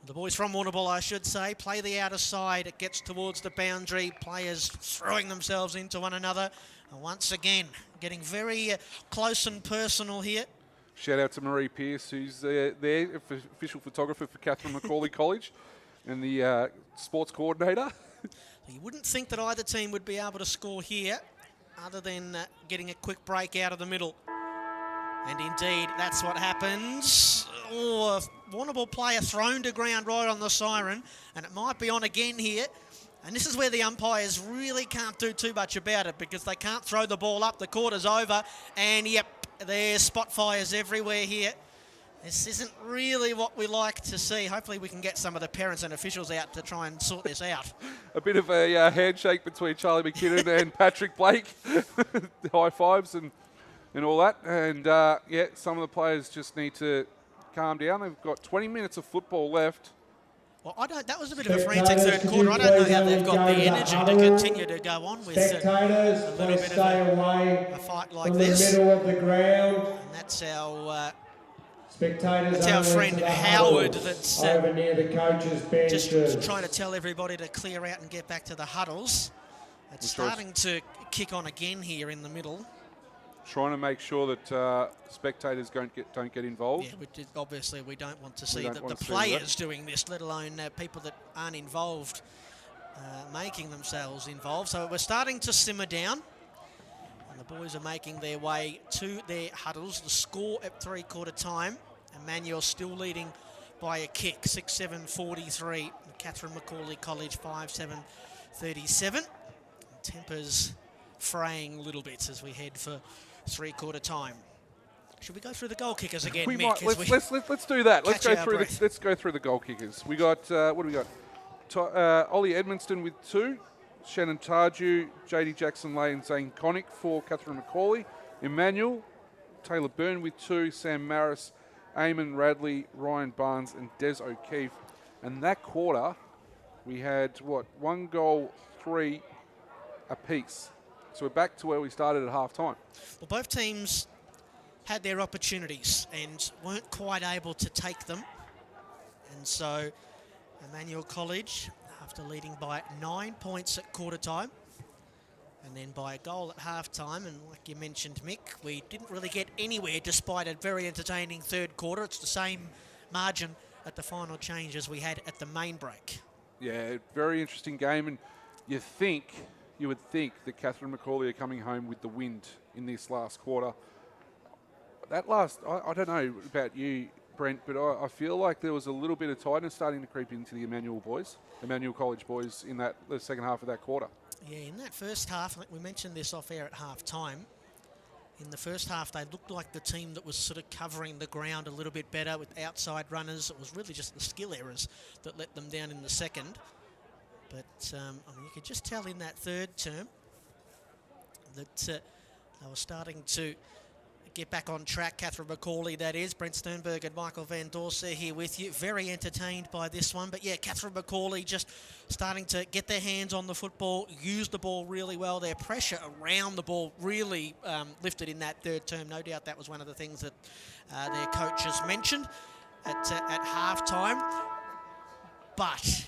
the boys from Warrnambool, I should say, play the outer side. It gets towards the boundary. Players throwing themselves into one another. And once again, getting very close and personal here. Shout out to Marie Pearce, who's there, official photographer for Catherine McAuley College, and the sports coordinator. You wouldn't think that either team would be able to score here, other than getting a quick break out of the middle. And indeed, that's what happens. Oh, a Warrnambool player thrown to ground right on the siren, and it might be on again here. And this is where the umpires really can't do too much about it, because they can't throw the ball up. The quarter's over, and yep, there's spot fires everywhere here. This isn't really what we like to see. Hopefully we can get some of the parents and officials out to try and sort this out. A bit of a handshake between Charlie McKinnon and Patrick Blake. High fives and all that. And, yeah, some of the players just need to calm down. They've got 20 minutes of football left. Well, that was a bit of a frantic third quarter. I don't know how they've got the energy to continue to go on with a little bit of a fight like this. Middle of the ground. And that's our... Spectators, that's our friend Howard that's over near the coaches' benches. Just trying to tell everybody to clear out and get back to the huddles. It's starting to kick on again here in the middle. Trying to make sure that spectators don't get involved. Yeah, obviously we don't want to see the players doing this, let alone people that aren't involved making themselves involved. So we're starting to simmer down. And the boys are making their way to their huddles. The score at three-quarter time. Emmanuel still leading by a kick, 6-7-43. Catherine McAuley College, 5-7-37. Tempers fraying little bits as we head for three-quarter time. Should we go through the goal kickers again, Mick? Let's do that. Let's go through the goal kickers. We got what do we got? Ollie Edmonston with 2. Shannon Tardew, JD Jackson-Lay and Zane Connick for Catherine McAuley. Emmanuel, Taylor Byrne with 2. Sam Maris, Eamon Radley, Ryan Barnes and Des O'Keefe. And that quarter, we had, 1 goal, 3 apiece. So we're back to where we started at half-time. Well, both teams had their opportunities and weren't quite able to take them. And so Emmanuel College, after leading by 9 points at quarter time, and then by a goal at half-time, and like you mentioned, Mick, we didn't really get anywhere despite a very entertaining third quarter. It's the same margin at the final change as we had at the main break. Yeah, very interesting game, and you would think that Catherine McAuley are coming home with the wind in this last quarter. That last, I don't know about you, Brent, but I feel like there was a little bit of tightness starting to creep into the Emmanuel College boys in the second half of that quarter. Yeah, in that first half, I think we mentioned this off air at half time. In the first half, they looked like the team that was sort of covering the ground a little bit better with outside runners. It was really just the skill errors that let them down in the second. But you could just tell in that third term that they were starting to get back on track. Catherine McAuley, that is. Brent Sternberg and Michael Van Dorsser here with you. Very entertained by this one. But yeah, Catherine McAuley just starting to get their hands on the football, use the ball really well. Their pressure around the ball really lifted in that third term. No doubt that was one of the things that their coaches mentioned at half-time. But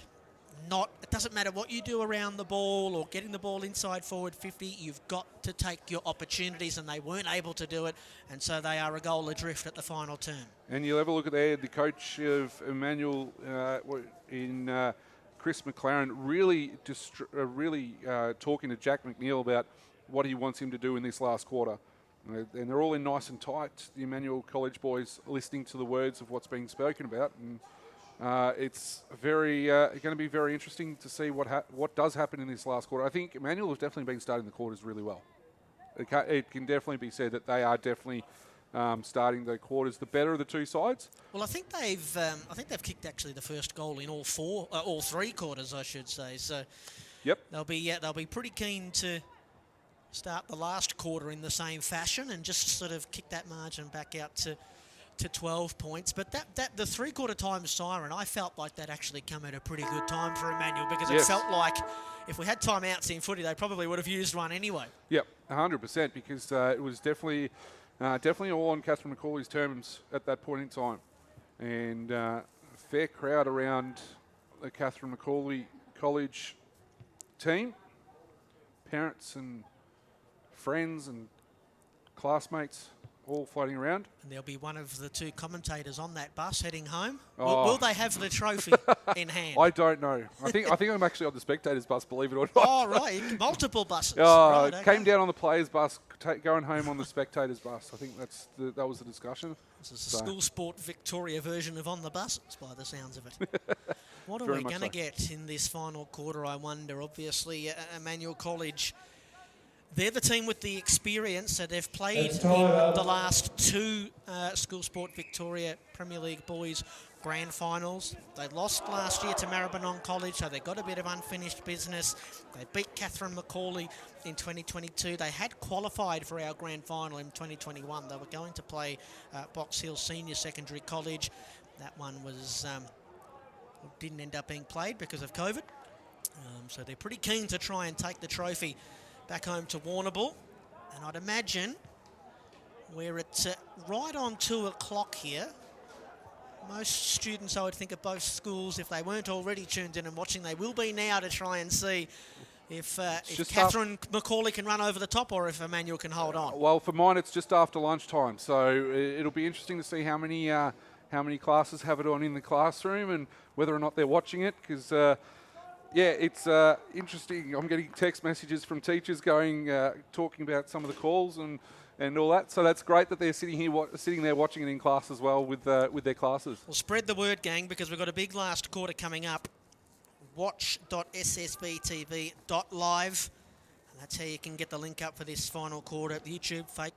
it doesn't matter what you do around the ball or getting the ball inside forward 50, you've got to take your opportunities, and they weren't able to do it, and so they are a goal adrift at the final term. And you'll have a look at there, the coach of Emmanuel Chris McLaren, really talking to Jack McNeil about what he wants him to do in this last quarter. And they're all in nice and tight, the Emmanuel College boys, listening to the words of what's being spoken about. And it's very going to be very interesting to see what does happen in this last quarter. I think Emmanuel has definitely been starting the quarters really well. It can definitely be said that they are definitely starting the quarters the better of the two sides. Well, I think they've kicked actually the first goal in all three quarters, I should say. So, yep, they'll be pretty keen to start the last quarter in the same fashion and just sort of kick that margin back out to 12 points. But that the three-quarter time siren, I felt like that actually come at a pretty good time for Emmanuel, because it felt like if we had timeouts in footy, they probably would have used one anyway. Yep, 100%, because it was definitely all on Catherine McAuley's terms at that point in time. And a fair crowd around the Catherine McAuley College team, parents and friends and classmates all floating around. And there'll be one of the two commentators on that bus heading home. Will they have the trophy in hand? I don't know. I think I'm actually on the spectators bus, believe it or not. Oh, right. Multiple buses. Right, okay. Came down on the players bus, going home on the spectators bus. I think that was the discussion. This is the School Sport Victoria version of on the buses, by the sounds of it. What are we going to get in this final quarter, I wonder? Obviously, Emmanuel College, they're the team with the experience. So they've played in the last two School Sport Victoria Premier League boys grand finals. They lost last year to Raeburn College, so they've got a bit of unfinished business. They beat Catherine McAuley in 2022. They had qualified for our grand final in 2021. They were going to play Box Hill Senior Secondary College. That one was didn't end up being played because of COVID. So they're pretty keen to try and take the trophy back home to Warrnambool. And I'd imagine we're at right on 2 o'clock here. Most students, I would think, of both schools, if they weren't already tuned in and watching, they will be now to try and see if Catherine McAuley can run over the top or if Emmanuel can hold on. Well, for mine, it's just after lunchtime, so it'll be interesting to see how many classes have it on in the classroom and whether or not they're watching it, because it's interesting. I'm getting text messages from teachers talking about some of the calls and all that. So that's great that they're sitting there watching it in class as well with their classes. Well, spread the word, gang, because we've got a big last quarter coming up. Watch.ssvtv.live. And that's how you can get the link up for this final quarter. YouTube, Facebook.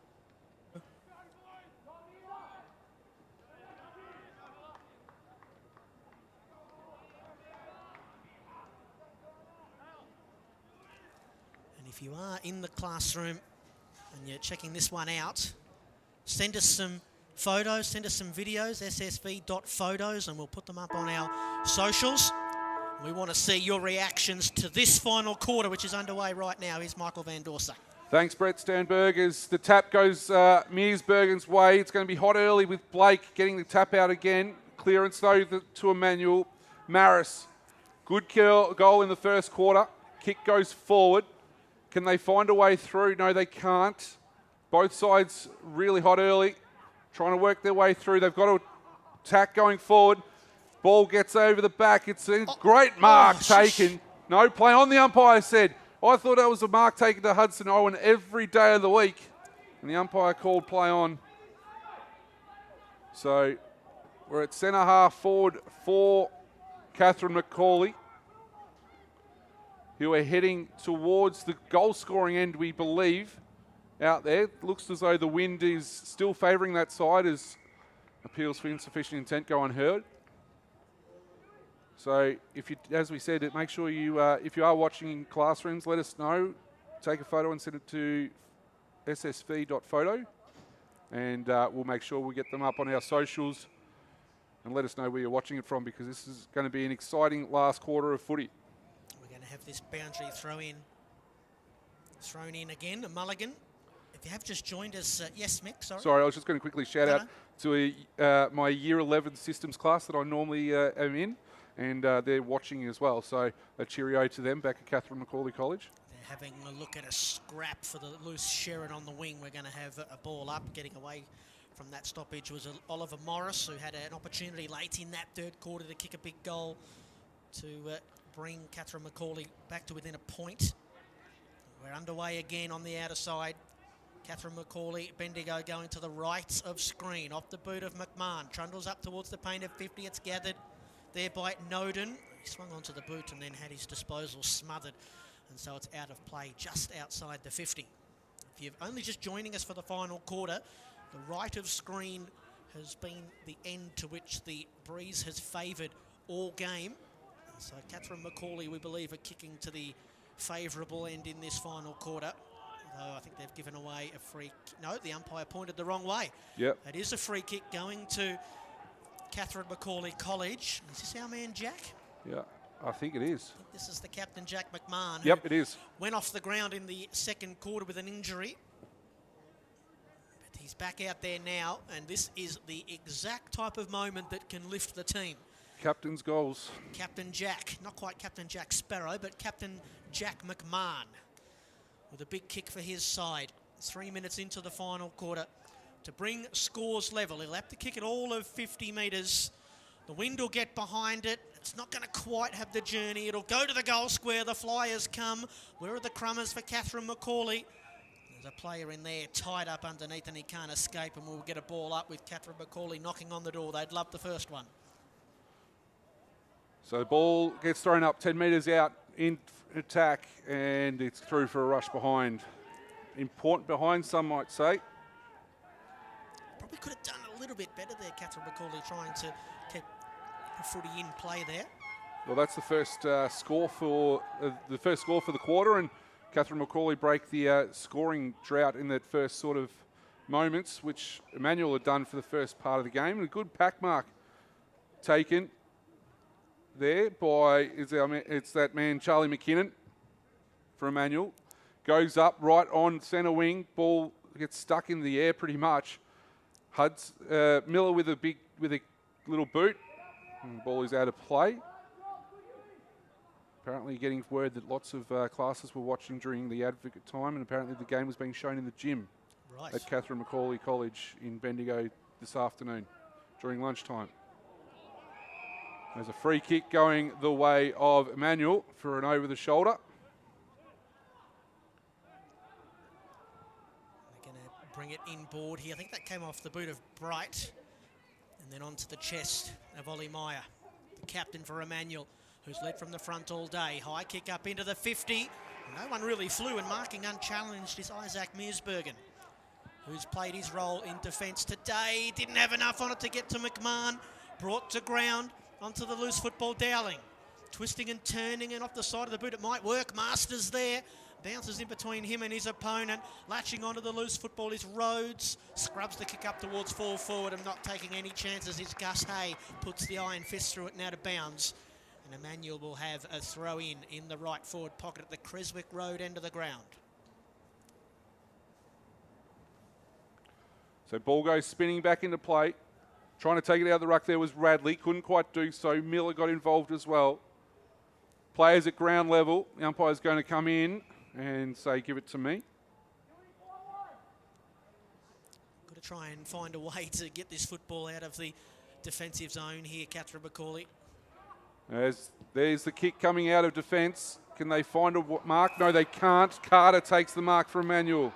If you are in the classroom and you're checking this one out, send us some photos, send us some videos, ssv.photos, and we'll put them up on our socials. We want to see your reactions to this final quarter, which is underway right now. Here's Michael van Dorsser. Thanks, Brent. Sternberg, as the tap goes Mearsbergen's way. It's going to be hot early with Blake getting the tap out again. Clearance, though, to Emmanuel. Maris, good goal in the first quarter. Kick goes forward. Can they find a way through? No, they can't. Both sides really hot early, trying to work their way through. They've got to attack going forward. Ball gets over the back. It's a great mark taken. No play on, the umpire said. I thought that was a mark taken to Hudson Owen every day of the week. And the umpire called play on. So we're at centre half forward for Catherine McAuley, who are heading towards the goal-scoring end, we believe, out there. Looks as though the wind is still favouring that side as appeals for insufficient intent go unheard. So, as we said, make sure if you are watching in classrooms, let us know. Take a photo and send it to ssv.photo, and we'll make sure we get them up on our socials and let us know where you're watching it from, because this is going to be an exciting last quarter of footy. Have this boundary thrown in again, a mulligan. If you have just joined us, yes, Mick, sorry. Sorry, I was just going to quickly shout out to my Year 11 systems class that I normally am in, and they're watching as well. So a cheerio to them back at Catherine McAuley College. They're having a look at a scrap for the loose Sherrod on the wing. We're going to have a ball up. Getting away from that stoppage was Oliver Morris, who had an opportunity late in that third quarter to kick a big goal to bring Catherine McAuley back to within a point. We're underway again on the outer side. Catherine McAuley, Bendigo going to the right of screen, off the boot of McMahon. Trundles up towards the paint of 50. It's gathered there by Noden. He swung onto the boot and then had his disposal smothered. And so it's out of play just outside the 50. If you're only just joining us for the final quarter, the right of screen has been the end to which the breeze has favoured all game. So Catherine McAuley, we believe, are kicking to the favourable end in this final quarter. Although I think they've given away a free kick. No, the umpire pointed the wrong way. Yep. It is a free kick going to Catherine McAuley College. Is this our man Jack? Yeah, I think it is. I think this is the captain, Jack McMahon. Who Yep, it is. went off the ground in the second quarter with an injury. But he's back out there now, and this is the exact type of moment that can lift the team. Captain's goals. Captain Jack, not quite Captain Jack Sparrow, but Captain Jack McMahon with a big kick for his side. 3 minutes into the final quarter to bring scores level. He'll have to kick it all of 50 metres. The wind will get behind it. It's not going to quite have the journey. It'll go to the goal square. The flyers come. Where are the crummers for Catherine McAuley? There's a player in there tied up underneath and he can't escape, and we'll get a ball up with Catherine McAuley knocking on the door. They'd love the first one. So the ball gets thrown up 10 metres out in attack, and it's through for a rush behind. Important behind, some might say. Probably could have done a little bit better there, Catherine McAuley, trying to keep the footy in play there. Well, that's the first score for the quarter, and Catherine McAuley break the scoring drought in that first sort of moments, which Emmanuel had done for the first part of the game. And a good pack mark taken there by it's that man Charlie McKinnon for Emmanuel. Goes up right on centre wing. Ball gets stuck in the air pretty much. Miller with a little boot. And the ball is out of play. Apparently getting word that lots of classes were watching during the advocate time, and apparently the game was being shown in the gym at Catherine McAuley College in Bendigo this afternoon during lunchtime. There's a free kick going the way of Emmanuel for an over-the-shoulder. They're going to bring it inboard here. I think that came off the boot of Bright and then onto the chest of Ollie Meyer, the captain for Emmanuel, who's led from the front all day. High kick up into the 50. No one really flew, and marking unchallenged is Isaac Meersbergen, who's played his role in defence today. Didn't have enough on it to get to McMahon. Brought to ground. Onto the loose football, Dowling. Twisting and turning, and off the side of the boot, it might work. Masters there. Bounces in between him and his opponent. Latching onto the loose football is Rhodes. Scrubs the kick up towards full forward and not taking any chances. It's Gus Hay. Puts the iron fist through it and out of bounds. And Emmanuel will have a throw in the right forward pocket at the Creswick Road end of the ground. So ball goes spinning back into play. Trying to take it out of the ruck there was Radley. Couldn't quite do so. Miller got involved as well. Players at ground level. The umpire's going to come in and say, give it to me. Got to try and find a way to get this football out of the defensive zone here, Catherine McAuley. There's the kick coming out of defence. Can they find a mark? No, they can't. Carter takes the mark for Emmanuel.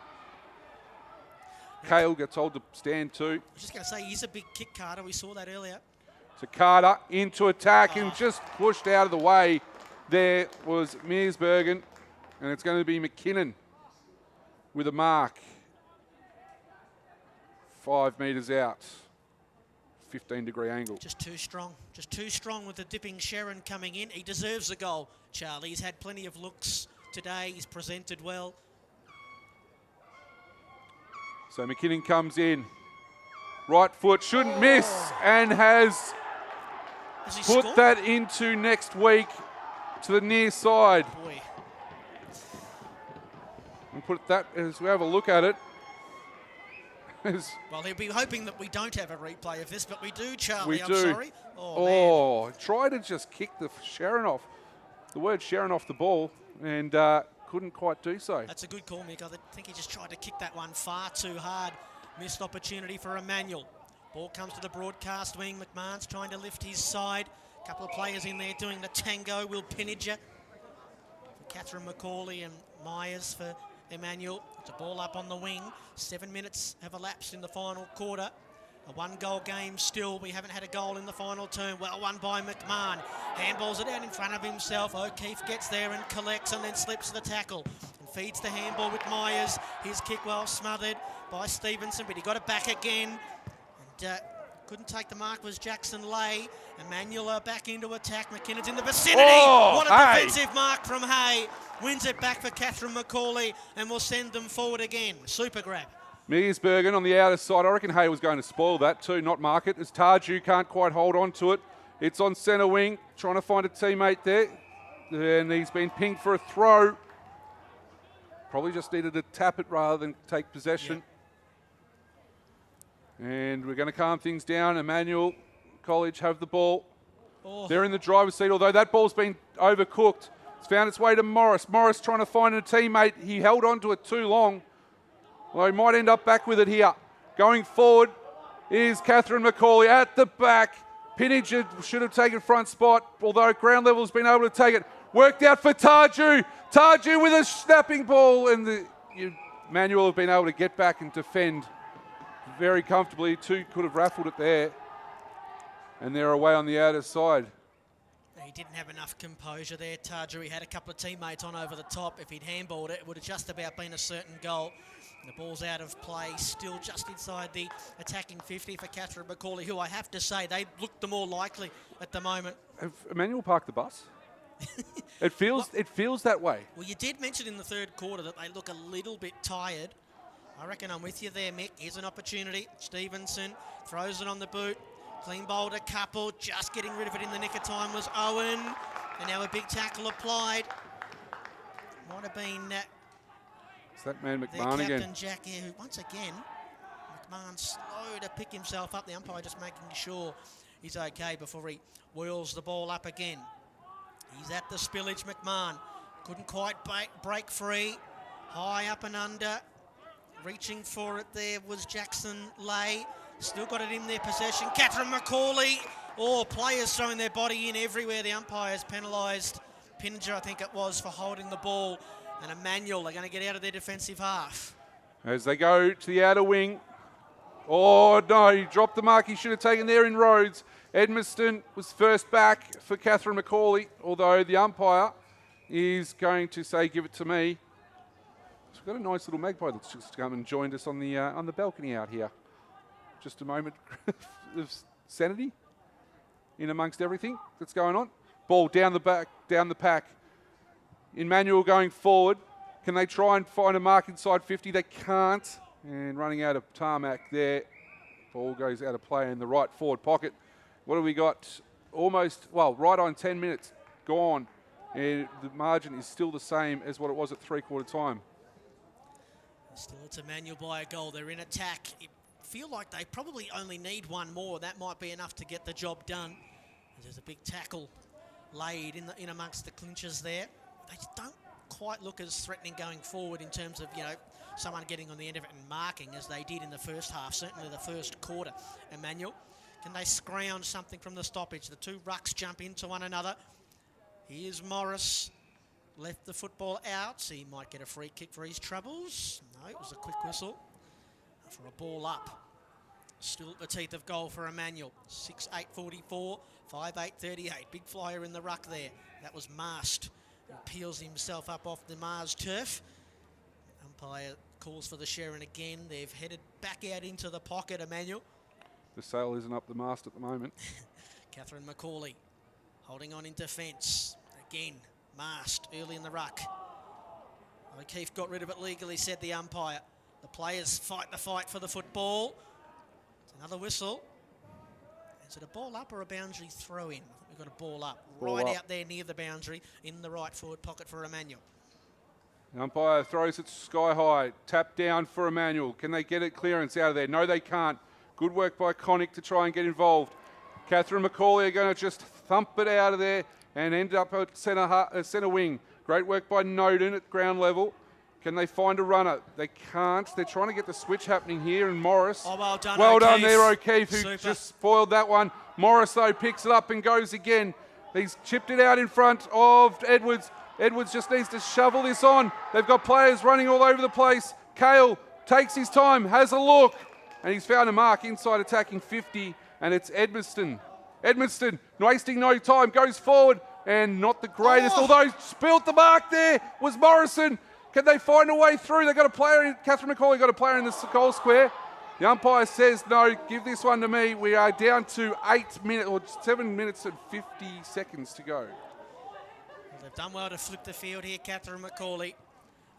Cale gets told to stand too. I was just going to say, he's a big kick, Carter. We saw that earlier. So Carter into attack and just pushed out of the way. There was Meersbergen, and it's going to be McKinnon with a mark. 5 metres out. 15-degree angle. Just too strong. Just too strong with the dipping Sharon coming in. He deserves a goal, Charlie. He's had plenty of looks today. He's presented well. So McKinnon comes in. Right foot, shouldn't miss, and has put scored? that into next week to the near side. Boy. And put that as we have a look at it. Well, he'll be hoping that we don't have a replay of this, but we do, Charlie. We I'm do. sorry. Oh, man. Try to just kick the Sharon off. The word Sharon off the ball, and couldn't quite do so. That's a good call, Mick. I think he just tried to kick that one far too hard. Missed opportunity for Emmanuel. Ball comes to the broadcast wing. McMahon's trying to lift his side. A couple of players in there doing the tango. Will Pinniger for Catherine McAuley and Myers for Emmanuel. It's a ball up on the wing. 7 minutes have elapsed in the final quarter. A one-goal game still. We haven't had a goal in the final term. Well won by McMahon. Handballs it out in front of himself. O'Keefe gets there and collects and then slips the tackle. And feeds the handball with Myers. His kick well smothered by Stevenson, but he got it back again. And Couldn't take the mark was Jackson Lay. Emmanuel back into attack. McKinnon's in the vicinity. Oh, what a Hay. defensive mark from Hay. Wins it back for Catherine McAuley and will send them forward again. Super grab. Mearsbergen on the outer side. I reckon Hay was going to spoil that too, not mark it, as Tarju can't quite hold on to it. It's on centre wing, trying to find a teammate there. And he's been pinged for a throw. Probably just needed to tap it rather than take possession. Yep. And we're going to calm things down. Emmanuel College have the ball. Oh. They're in the driver's seat, although that ball's been overcooked. It's found its way to Morris. Morris trying to find a teammate. He held on to it too long. Well, he might end up back with it here. Going forward is Catherine McAuley at the back. Pinnage should have taken front spot, although ground level's been able to take it. Worked out for Tarju. Tarju with a snapping ball, and Emmanuel have been able to get back and defend very comfortably. Two could have raffled it there. And they're away on the outer side. He didn't have enough composure there, Tarju. He had a couple of teammates on over the top. If he'd handballed it, it would have just about been a certain goal. The ball's out of play, still just inside the attacking 50 for Catherine McAuley, who I have to say, they look the more likely at the moment. Have Emmanuel parked the bus? It feels that way. Well, you did mention in the third quarter that they look a little bit tired. I reckon I'm with you there, Mick. Here's an opportunity. Stevenson throws it on the boot. Clean bowled a couple. Just getting rid of it in the nick of time was Owen. And now a big tackle applied. Might have been It's that man their McMahon captain, again. Jack, here, who once again, McMahon slow to pick himself up. The umpire just making sure he's okay before he wheels the ball up again. He's at the spillage, McMahon. Couldn't quite break free. High up and under. Reaching for it there was Jackson Lay. Still got it in their possession. Catherine McAuley. Oh, players throwing their body in everywhere. The umpires penalised Pinger, I think it was, for holding the ball. And Emmanuel are going to get out of their defensive half. As they go to the outer wing. Oh, no, he dropped the mark he should have taken there in Rhodes. Edmiston was first back for Catherine McAuley, although the umpire is going to say, give it to me. So we've got a nice little magpie that's just come and joined us on the balcony out here. Just a moment of sanity in amongst everything that's going on. Ball down the back, down the pack. Emmanuel going forward. Can they try and find a mark inside 50? They can't. And running out of tarmac there. Ball goes out of play in the right forward pocket. What have we got? Almost, well, right on 10 minutes gone. And the margin is still the same as what it was at three-quarter time. Still, it's Emmanuel by a goal. They're in attack. It feel like they probably only need one more. That might be enough to get the job done. There's a big tackle laid in amongst the clinches there. They just don't quite look as threatening going forward in terms of, someone getting on the end of it and marking as they did in the first half, certainly the first quarter. Emmanuel, can they scrounge something from the stoppage? The two rucks jump into one another. Here's Morris. Left the football out, so he might get a free kick for his troubles. No, it was a quick whistle for a ball up. Still at the teeth of goal for Emmanuel. 6-8-44, 5-8-38. Big flyer in the ruck there. That was Marst, who peels himself up off the Mars turf. Umpire calls for the Sharon again. They've headed back out into the pocket, Emmanuel. The sail isn't up the mast at the moment. Catherine McAuley holding on in defence. Again, Marst early in the ruck. O'Keefe got rid of it legally, said the umpire. The players fight the fight for the football. It's another whistle. Is it a ball up or a boundary throw in? We've got a ball up. Ball right up. out there near the boundary in the right forward pocket for Emmanuel. The umpire throws it sky high. Tap down for Emmanuel. Can they get it clearance out of there? No, they can't. Good work by Connick to try and get involved. Catherine McAuley are going to just thump it out of there and end up at centre wing. Great work by Noden at ground level. Can they find a runner? They can't. They're trying to get the switch happening here, and Morris. Oh, well done, well O'Keefe. done there, O'Keefe, who Super. just spoiled that one. Morris, though, picks it up and goes again. He's chipped it out in front of Edwards. Edwards just needs to shovel this on. They've got players running all over the place. Kale takes his time, has a look, and he's found a mark inside attacking 50, and it's Edmiston. Edmiston, wasting no time, goes forward, and not the greatest, although spilt the mark there was Morrison. Can they find a way through? They've got a player in, Catherine McAuley got a player in the goal square. The umpire says, no, give this one to me. We are down to 7 minutes and 50 seconds to go. Well, they've done well to flip the field here, Catherine McAuley.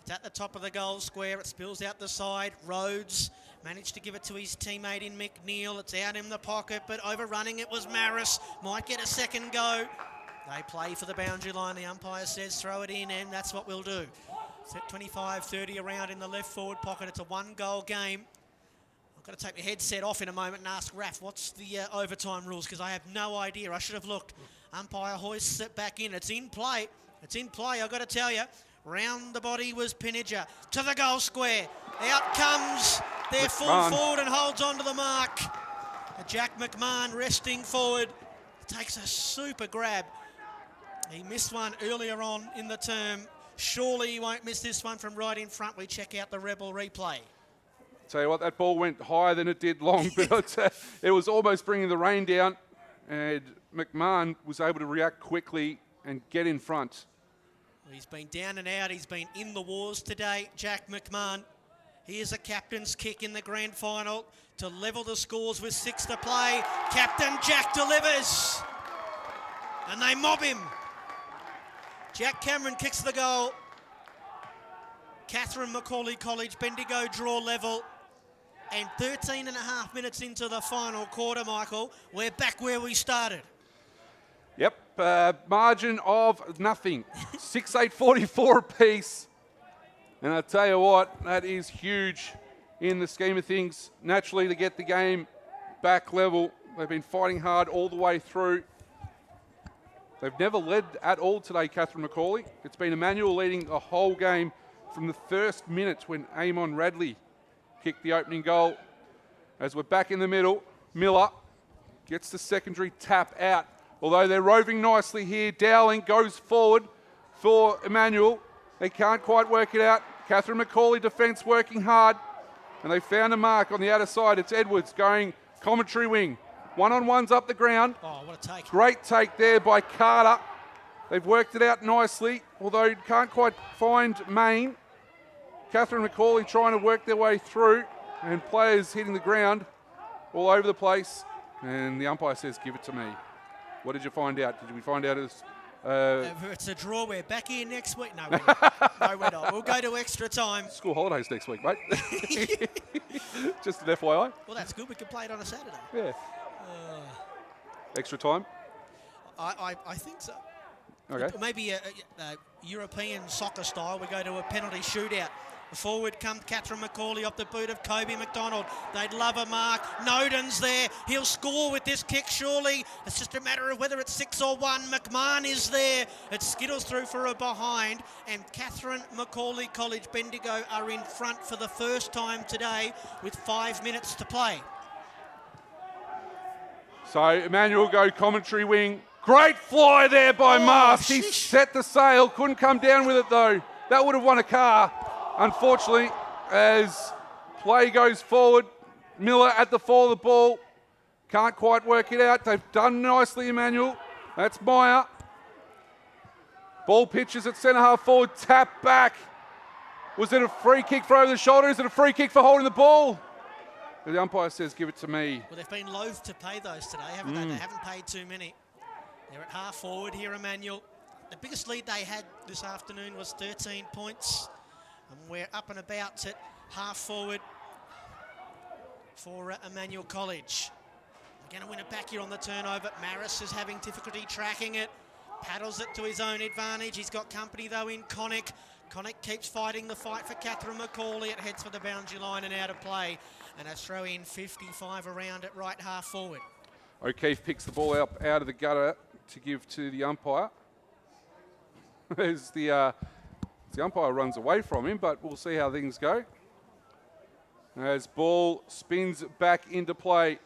It's at the top of the goal square. It spills out the side. Rhodes managed to give it to his teammate in McNeil. It's out in the pocket, but overrunning it was Maris. Might get a second go. They play for the boundary line. The umpire says throw it in, and that's what we'll do. Set 25-30 around in the left forward pocket. It's a one-goal game. I've got to take my headset off in a moment and ask Raff, what's the overtime rules? Because I have no idea. I should have looked. Umpire hoists it back in. It's in play. It's in play, I've got to tell you. Round the body was Pinniger. To the goal square. Out comes their full forward and holds on to the mark. Jack McMahon resting forward. Takes a super grab. He missed one earlier on in the term. Surely he won't miss this one from right in front. We check out the Rebel replay. Tell you what, that ball went higher than it did long, but it was almost bringing the rain down, and McMahon was able to react quickly and get in front. He's been down and out. He's been in the wars today, Jack McMahon. Here's a captain's kick in the grand final to level the scores with 6 to play. Captain Jack delivers, and they mob him. Jack Cameron kicks the goal. Catherine McAuley College, Bendigo draw level. And 13 and a half minutes into the final quarter, Michael, we're back where we started. Yep, margin of nothing. 6-8-44 apiece. And I tell you what, that is huge in the scheme of things. Naturally, to get the game back level, they've been fighting hard all the way through. They've never led at all today, Catherine McAuley. It's been Emmanuel leading the whole game from the first minute when Amon Radley kicked the opening goal. As we're back in the middle, Miller gets the secondary tap out. Although they're roving nicely here, Dowling goes forward for Emmanuel. They can't quite work it out. Catherine McAuley defence working hard. And they found a mark on the outer side. It's Edwards going commentary wing. One-on-ones up the ground. Oh, what a take. Great take there by Carter. They've worked it out nicely, although can't quite find Main. Catherine McAuley trying to work their way through, and players hitting the ground all over the place. And the umpire says, give it to me. What did you find out? Did we find out it's... it's a draw. We're back here next week. No, we're not. No, we're not. We'll go to extra time. School holidays next week, mate. Just an FYI. Well, that's good. We can play it on a Saturday. Yeah. Extra time? I think so. Okay. Maybe a European soccer style. We go to a penalty shootout. Forward comes Catherine McAuley off the boot of Kobe McDonald. They'd love a mark. Noden's there. He'll score with this kick, surely. It's just a matter of whether it's 6 or 1. McMahon is there. It skittles through for a behind. And Catherine McAuley College Bendigo are in front for the first time today with 5 minutes to play. So Emmanuel go commentary wing. Great fly there by Mast. He set the sail. Couldn't come down with it though. That would have won a car. Unfortunately, as play goes forward, Miller at the fall of the ball. Can't quite work it out. They've done nicely, Emmanuel. That's Meyer. Ball pitches at centre half forward. Tap back. Was it a free kick for over the shoulder? Is it a free kick for holding the ball? The umpire says, give it to me. Well, they've been loath to pay those today, haven't they? They haven't paid too many. They're at half forward here, Emmanuel. The biggest lead they had this afternoon was 13 points. And we're up and about at half forward for Emmanuel College. They're going to win it back here on the turnover. Maris is having difficulty tracking it. Paddles it to his own advantage. He's got company, though, in Connick. Connick keeps fighting the fight for Catherine McAuley. It heads for the boundary line and out of play. And a throw in 55 around at right half forward. O'Keefe picks the ball out of the gutter to give to the umpire. As the umpire runs away from him, but we'll see how things go. As ball spins back into play.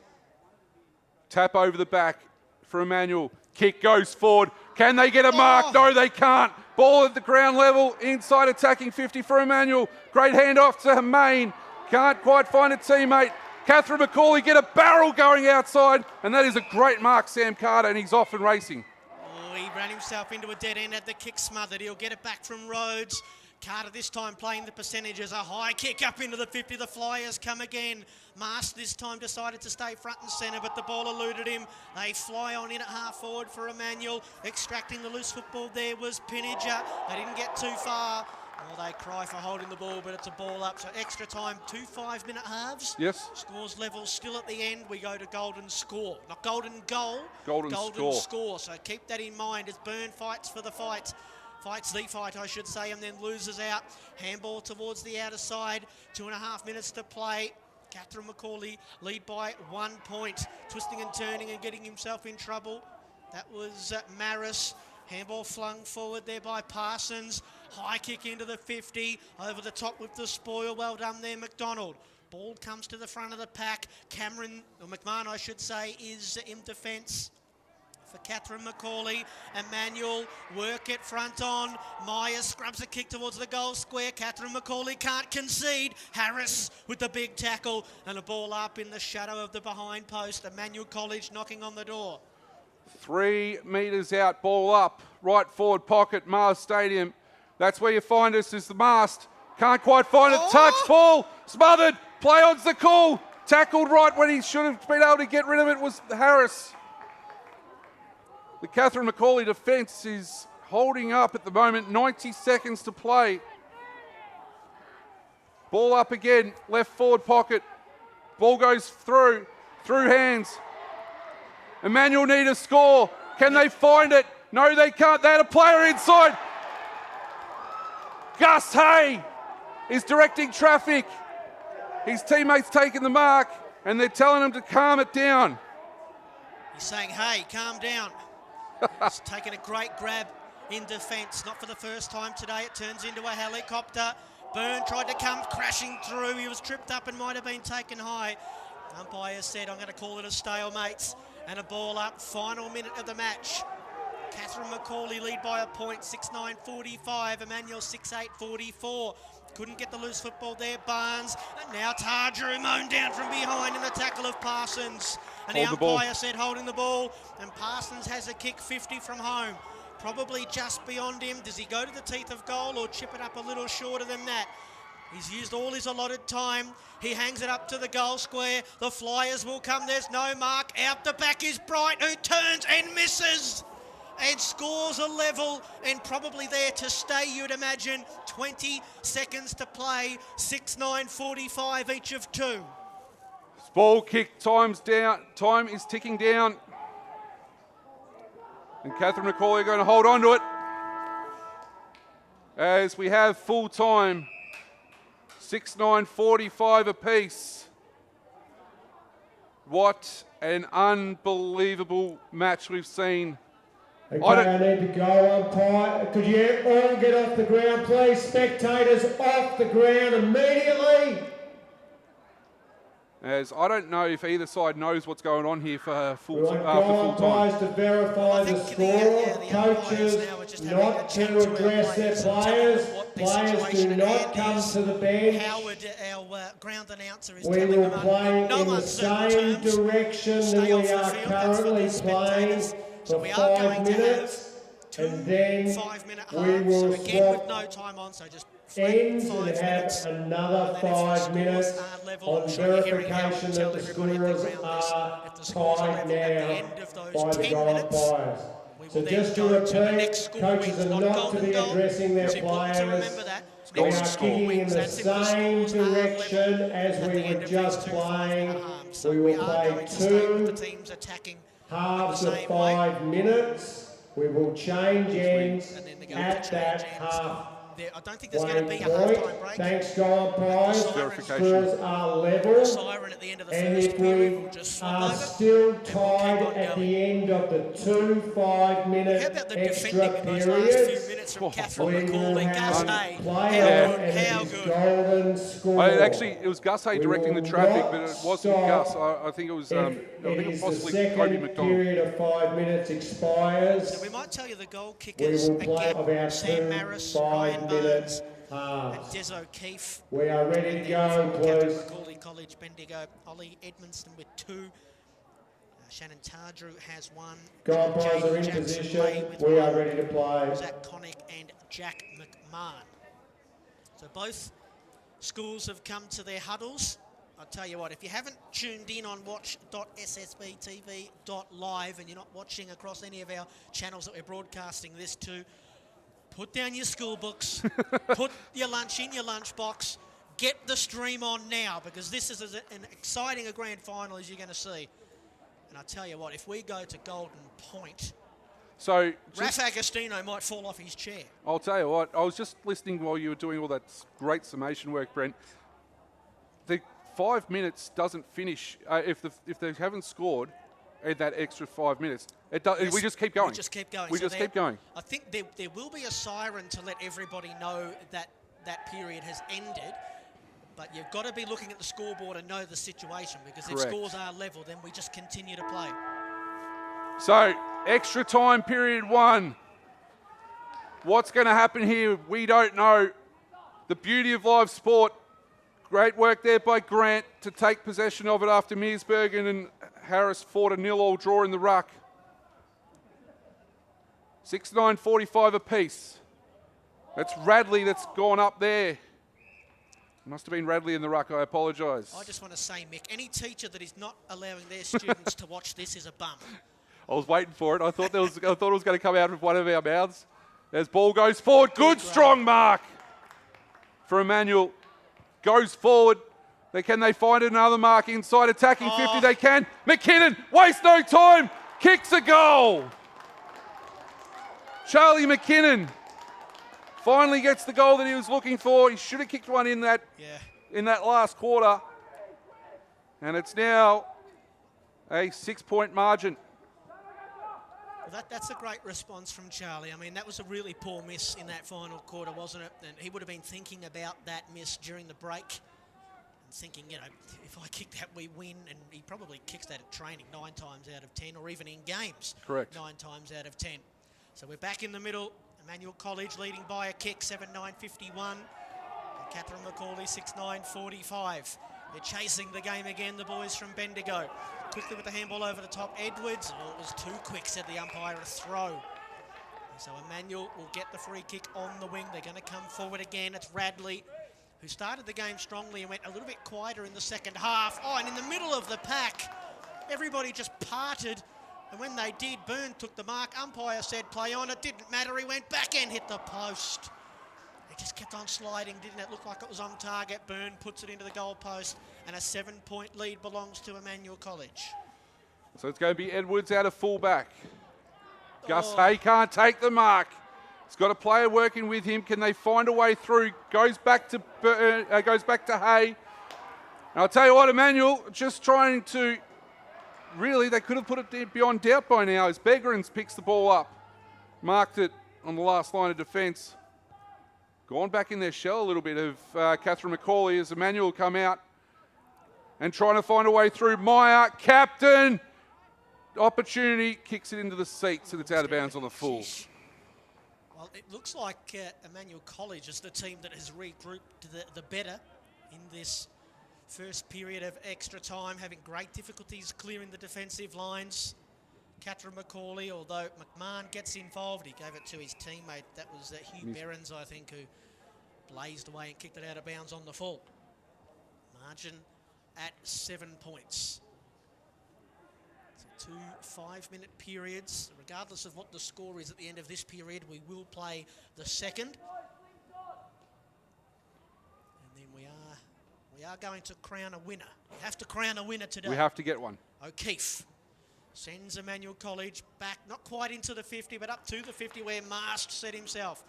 Tap over the back for Emmanuel. Kick goes forward. Can they get a mark? No, they can't. Ball at the ground level. Inside attacking 50 for Emmanuel. Great handoff to Main. Can't quite find a teammate. Catherine McAuley get a barrel going outside, and that is a great mark, Sam Carter, and he's off and racing. Oh, he ran himself into a dead end, had the kick smothered. He'll get it back from Rhodes. Carter this time playing the percentages. A high kick up into the 50. The Flyers come again. Mast this time decided to stay front and centre, but the ball eluded him. They fly on in at half forward for Emmanuel. Extracting the loose football there was Pinniger. They didn't get too far. Well, they cry for holding the ball, but it's a ball up. So extra time, 2 5-minute halves. Yes. Scores level still at the end. We go to golden score. Not golden goal. Golden score. So keep that in mind as Burn fights for the fight. Fights the fight, I should say, and then loses out. Handball towards the outer side. 2.5 minutes to play. Catherine McAuley lead by 1 point. Twisting and turning and getting himself in trouble. That was Maris. Handball flung forward there by Parsons. High kick into the 50. Over the top with the spoil. Well done there, McDonald. Ball comes to the front of the pack. McMahon, I should say, is in defence for Catherine McAuley. Emmanuel work it front on. Myers scrubs a kick towards the goal square. Catherine McAuley can't concede. Harris with the big tackle and a ball up in the shadow of the behind post. Emmanuel College knocking on the door. 3 metres out, ball up, right forward pocket, Mars Stadium. That's where you find us, is the mast. Can't quite find it. Touch, ball, smothered. Play on's the call. Tackled right when he should have been able to get rid of it was Harris. The Catherine McAuley defence is holding up at the moment. 90 seconds to play. Ball up again, left forward pocket. Ball goes through hands. Emmanuel need a score. Can they find it? No, they can't. They had a player inside. Gus Hay is directing traffic. His teammates taking the mark, and they're telling him to calm it down. He's saying, hey, calm down. He's taking a great grab in defence. Not for the first time today. It turns into a helicopter. Byrne tried to come crashing through. He was tripped up and might have been taken high. Umpire said, I'm going to call it a stalemate. And a ball up, final minute of the match. Catherine McAuley lead by a point, 6-9-45. Emmanuel 6-8-44. Couldn't get the loose football there, Barnes. And now Tardrew mown down from behind in the tackle of Parsons. And the umpire said holding the ball. And Parsons has a kick 50 from home. Probably just beyond him. Does he go to the teeth of goal or chip it up a little shorter than that? He's used all his allotted time. He hangs it up to the goal square. The Flyers will come. There's no mark. Out the back is Bright, who turns and misses and scores a level and probably there to stay, you'd imagine. 20 seconds to play. 6-9-45 each of two. Ball kick, time's down. Time is ticking down. And Catherine McAuley are going to hold on to it as we have full time. 6-9-45 apiece. What an unbelievable match we've seen. Okay, I need to go, umpire. Could you all get off the ground, please? Spectators off the ground immediately. As I don't know if either side knows what's going on here for full time. Umpires to verify the score. Coaches not to address their players. Players do not come to the bench. Howard, our ground announcer, is we telling will them play no in the same direction that we are currently playing for 5 minutes. And then 5-minute we halves. will So again with swap no time on, so just ends 5 and minutes. have another 5 minutes on verification that the scores are tied now by the goal umpires. So just to repeat, coaches are not to be addressing their players. We are kicking in the same direction as we were just playing. We will play 2 halves of 5 minutes. We will change ends at that half. I don't think there's going to be a half-time break. Thanks, goal umpires. Scores are level. Siren at the end of the And first if period, we we'll just swap are over. still tied at the end of the 2 How 5-minute about the extra defending in those last few periods, minutes from Catherine we will McAuley? Gus have Hay. player and How his good. golden score. Actually, it was Gus Hay We directing the will traffic, not but it wasn't stop Gus. I think it was. I If think it it is was the possibly Kobe second McDonald. period of 5 minutes expires, So we might tell you the goal we kickers will play again. about Sam 2 Maris, Ryan 5-minute Barnes, and halves. Des O'Keefe. We are ready to And go, then from Catherine please. McAuley College, Bendigo, Ollie Edmonston with 2. Shannon Tardrew has 1. Goal umpires are in Jackson position. Ray with We are 1. ready to play. Zach Connick and Jack McMahon. So both schools have come to their huddles. I'll tell you what, if you haven't tuned in on watch.ssvtv.live and you're not watching across any of our channels that we're broadcasting this to, put down your school books, put your lunch in your lunchbox, get the stream on now, because this is as an exciting a grand final as you're going to see. And I'll tell you what, if we go to Golden Point, so Raff Agostino might fall off his chair. I'll tell you what, I was just listening while you were doing all that great summation work, Brent. The 5 minutes doesn't finish if they haven't scored in that extra 5 minutes. Yes, we just keep going. We just keep going. We just keep going. I think there will be a siren to let everybody know that that period has ended. But you've got to be looking at the scoreboard and know the situation, because if scores are level, then we just continue to play. So, extra time period 1. What's going to happen here? We don't know. The beauty of live sport. Great work there by Grant to take possession of it after Meersbergen and Harris fought a 0-0 draw in the ruck. 6:09:45 apiece. That's Radley that's gone up there. Must have been Radley in the ruck, I apologise. I just want to say, Mick, any teacher that is not allowing their students to watch this is a bum. I was waiting for it. I thought it was going to come out of one of our mouths. As ball goes forward. Good strong mark for Emmanuel. Goes forward. Can they find another mark inside? Attacking 50, they can. McKinnon, waste no time. Kicks a goal. Charlie McKinnon finally gets the goal that he was looking for. He should have kicked one in that last quarter. And it's now a 6-point margin. Well, that's a great response from Charlie. I mean, that was a really poor miss in that final quarter, wasn't it? And he would have been thinking about that miss during the break and thinking, you know, if I kick that, we win. And he probably kicks that at training 9 times out of 10, or even in games. Correct. 9 times out of 10. So we're back in the middle. Emmanuel College leading by a kick, 7:09:51. And Catherine McAuley, 6:09:45. They're chasing the game again, the boys from Bendigo. Quickly with the handball over the top, Edwards. Oh, it was too quick, said the umpire, a throw. So Emmanuel will get the free kick on the wing. They're going to come forward again. It's Radley, who started the game strongly and went a little bit quieter in the second half. Oh, and in the middle of the pack, everybody just parted. And when they did, Byrne took the mark. Umpire said play on. It didn't matter. He went back and hit the post. It just kept on sliding, didn't it? Looked like it was on target. Byrne puts it into the goal post, and a 7-point lead belongs to Emmanuel College. So it's going to be Edwards out of fullback. Gus Hay can't take the mark. He's got a player working with him. Can they find a way through? Goes back to Hay. And I'll tell you what, Emmanuel just trying to. Really, they could have put it beyond doubt by now as Begrins picks the ball up. Marked it on the last line of defence. Gone back in their shell a little bit of Catherine McAuley as Emmanuel come out and trying to find a way through. Meyer, captain, opportunity, kicks it into the seats and it's out of bounds on the full. Well, it looks like Emmanuel College is the team that has regrouped the better in this first period of extra time, having great difficulties clearing the defensive lines. Catherine McAuley, although McMahon gets involved, he gave it to his teammate. That was Hugh Behrens, I think, who blazed away and kicked it out of bounds on the full. Margin at 7 points. So 2 5-minute periods. Regardless of what the score is at the end of this period, we will play the second. And then we are going to crown a winner. We have to crown a winner today. We have to get one. O'Keefe sends Emmanuel College back, not quite into the 50, but up to the 50 where Marst set himself.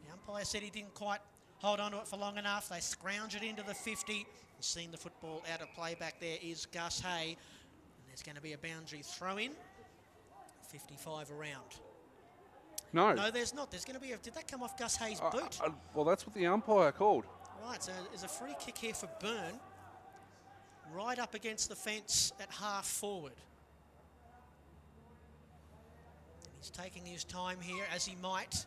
The umpire said he didn't quite hold on to it for long enough. They scrounge it into the 50. And seeing the football out of play back there is Gus Hay. And there's going to be a boundary throw in. 55 around. No, there's not. There's going to be did that come off Gus Hay's boot? Well, that's what the umpire called. Right, so there's a free kick here for Byrne. Right up against the fence at half forward. He's taking his time here, as he might.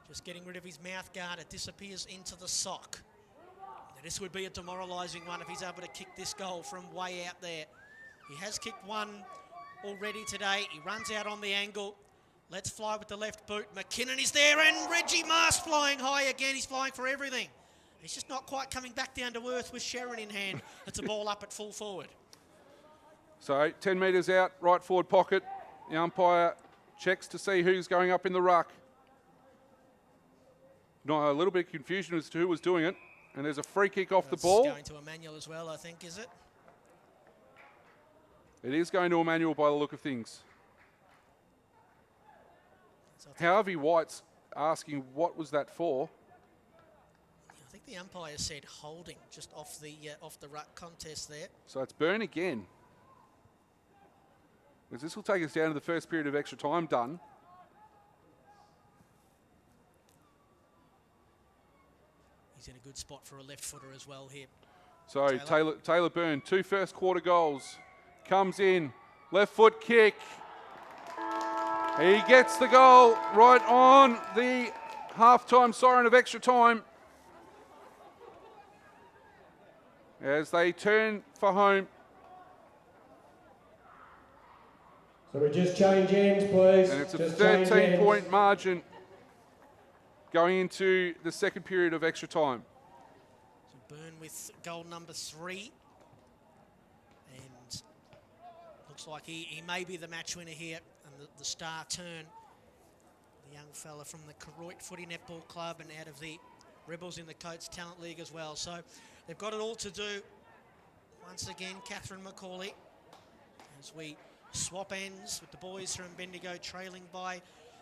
Just getting rid of his mouth guard. It disappears into the sock. Now, this would be a demoralising one if he's able to kick this goal from way out there. He has kicked one already today. He runs out on the angle. Let's fly with the left boot. McKinnon is there, and Reggie Mast flying high again. He's flying for everything. He's just not quite coming back down to earth with Sharon in hand. It's a ball up at full forward. So 10 metres out, right forward pocket. The umpire checks to see who's going up in the ruck. A little bit of confusion as to who was doing it. And there's a free kick off the ball. It's going to Emmanuel as well, I think, is it? It is going to Emmanuel by the look of things. Harvey White's asking what was that for. I think the umpire said holding just off the ruck contest there. So it's Burn again. Because this will take us down to the first period of extra time done. He's in a good spot for a left footer as well here. So Taylor Burn, 2 first quarter goals. Comes in, left foot kick. He gets the goal right on the half-time siren of extra time. As they turn for home. So we just change ends, please. And it's a just 13-point margin going into the second period of extra time. So Burn with goal number 3. And looks like he may be the match winner here. And the star turn. The young fella from the Koroit Footy Netball Club and out of the Rebels in the Coates Talent League as well. So they've got it all to do. Once again, Catherine McAuley, as we swap ends with the boys from Bendigo trailing by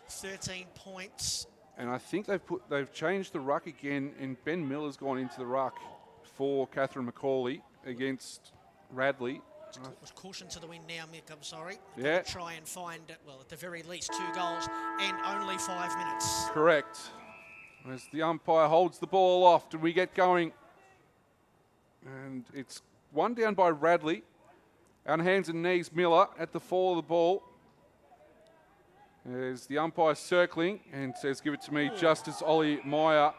13 points. And I think they've changed the ruck again, and Ben Miller's gone into the ruck for Catherine McAuley against Radley. Was caution to the wind now, Mick, I'm sorry. Yeah. Try and find, well, at the very least 2 goals and only 5 minutes. Correct. As the umpire holds the ball aloft and we get going. And it's one down by Radley. On hands and knees, Miller at the fall of the ball. As the umpire circling and says, give it to me, just as Ollie Meyer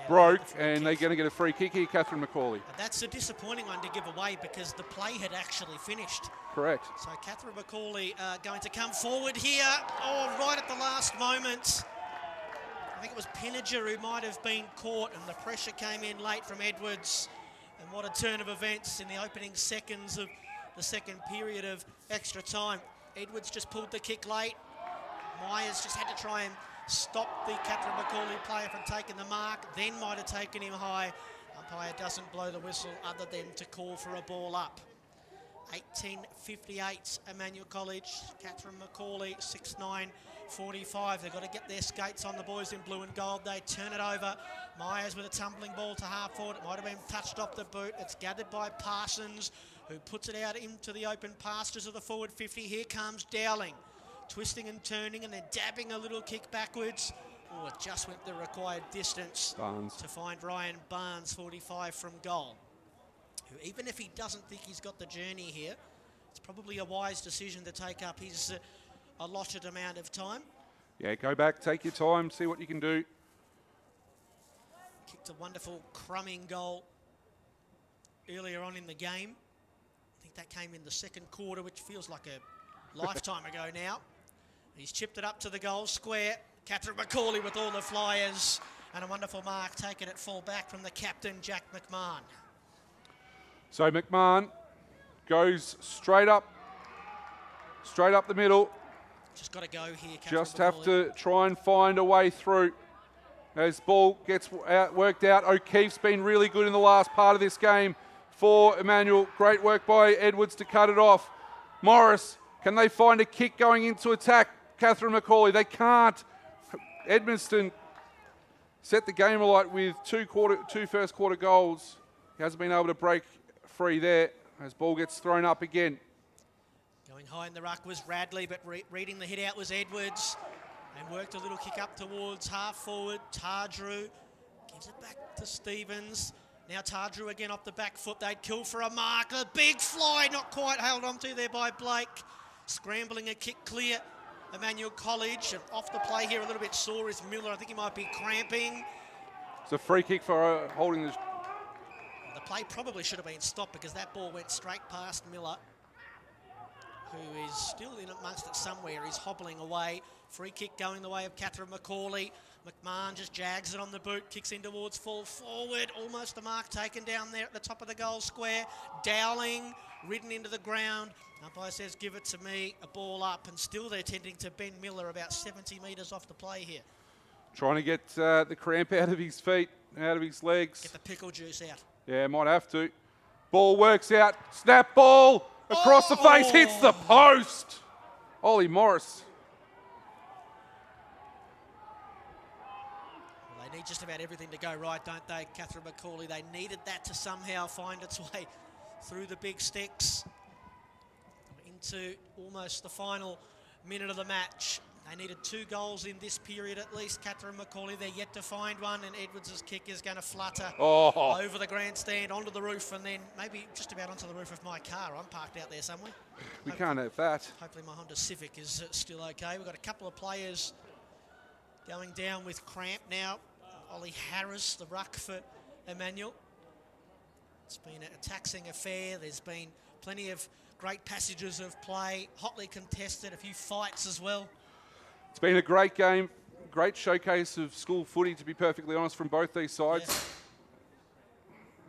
broke, and they're going to get a free kick here, Catherine McAuley. That's a disappointing one to give away because the play had actually finished. Correct. So Catherine McAuley going to come forward here. Oh, right at the last moment. I think it was Pinniger who might have been caught, and the pressure came in late from Edwards. And what a turn of events in the opening seconds of the second period of extra time. Edwards just pulled the kick late. Myers just had to try and stop the Catherine McAuley player from taking the mark, then might have taken him high. Umpire doesn't blow the whistle other than to call for a ball up. 18:58, Emmanuel College, Catherine McAuley, 6'9", 45. They've got to get their skates on, the boys in blue and gold. They turn it over. Myers with a tumbling ball to half forward. It might have been touched off the boot. It's gathered by Parsons, who puts it out into the open pastures of the forward 50. Here comes Dowling, twisting and turning and then dabbing a little kick backwards. Oh, it just went the required distance to find Ryan Barnes, 45 from goal. Who, even if he doesn't think he's got the journey here, it's probably a wise decision to take up his allotted amount of time. Yeah, go back, take your time, see what you can do. Kicked a wonderful crumbing goal earlier on in the game. I think that came in the second quarter, which feels like a lifetime ago now. He's chipped it up to the goal square. Catherine McAuley with all the flyers and a wonderful mark taken at full back from the captain, Jack McMahon. So McMahon goes straight up the middle. Just got to go here, Catherine Just McAuley. have to try and find a way through. As ball gets worked out, O'Keefe's been really good in the last part of this game for Emmanuel. Great work by Edwards to cut it off. Morris, can they find a kick going into attack? Catherine McAuley, they can't. Edmundston set the game alight with two first quarter goals. He hasn't been able to break free there as ball gets thrown up again. Going high in the ruck was Radley, but reading the hit out was Edwards. And worked a little kick up towards half forward. Tardrew gives it back to Stevens. Now Tardrew again off the back foot. They'd kill for a mark. A big fly, not quite held onto there by Blake. Scrambling a kick clear. Emmanuel College, and off the play here a little bit sore is Miller. I think he might be cramping. It's a free kick for holding this. The play probably should have been stopped because that ball went straight past Miller. who is still in amongst it somewhere. He's hobbling away. Free kick going the way of Catherine McAuley. McMahon just jags it on the boot, kicks in towards full forward. Almost the mark taken down there at the top of the goal square. Dowling, ridden into the ground. Umpire says, give it to me. A ball up, and still they're tending to Ben Miller about 70 metres off the play here. Trying to get the cramp out of his feet, out of his legs. Get the pickle juice out. Yeah, might have to. Ball works out. Snap ball across the face, hits the post. Ollie Morris. Well, they need just about everything to go right, don't they, Catherine McAuley? They needed that to somehow find its way through the big sticks into almost the final minute of the match. They needed 2 goals in this period at least. Catherine McAuley, they're yet to find one, and Edwards' kick is going to flutter over the grandstand, onto the roof, and then maybe just about onto the roof of my car. I'm parked out there somewhere. We can't have that. Hopefully my Honda Civic is still okay. We've got a couple of players going down with cramp now. Ollie Harris, the ruck for Emmanuel. It's been a taxing affair. There's been plenty of great passages of play, hotly contested, a few fights as well. It's been a great game, great showcase of school footy, to be perfectly honest, from both these sides.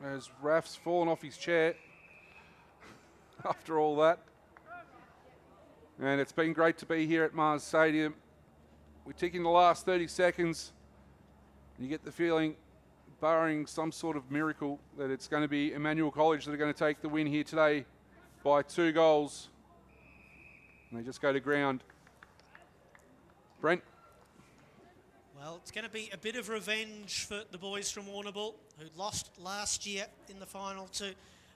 Yeah. As Raff's fallen off his chair after all that. And it's been great to be here at Mars Stadium. We tick in the last 30 seconds. You get the feeling, barring some sort of miracle, that it's going to be Emmanuel College that are going to take the win here today by 2 goals. And they just go to ground. Brent. Well, it's going to be a bit of revenge for the boys from Warrnambool, who lost last year in the final to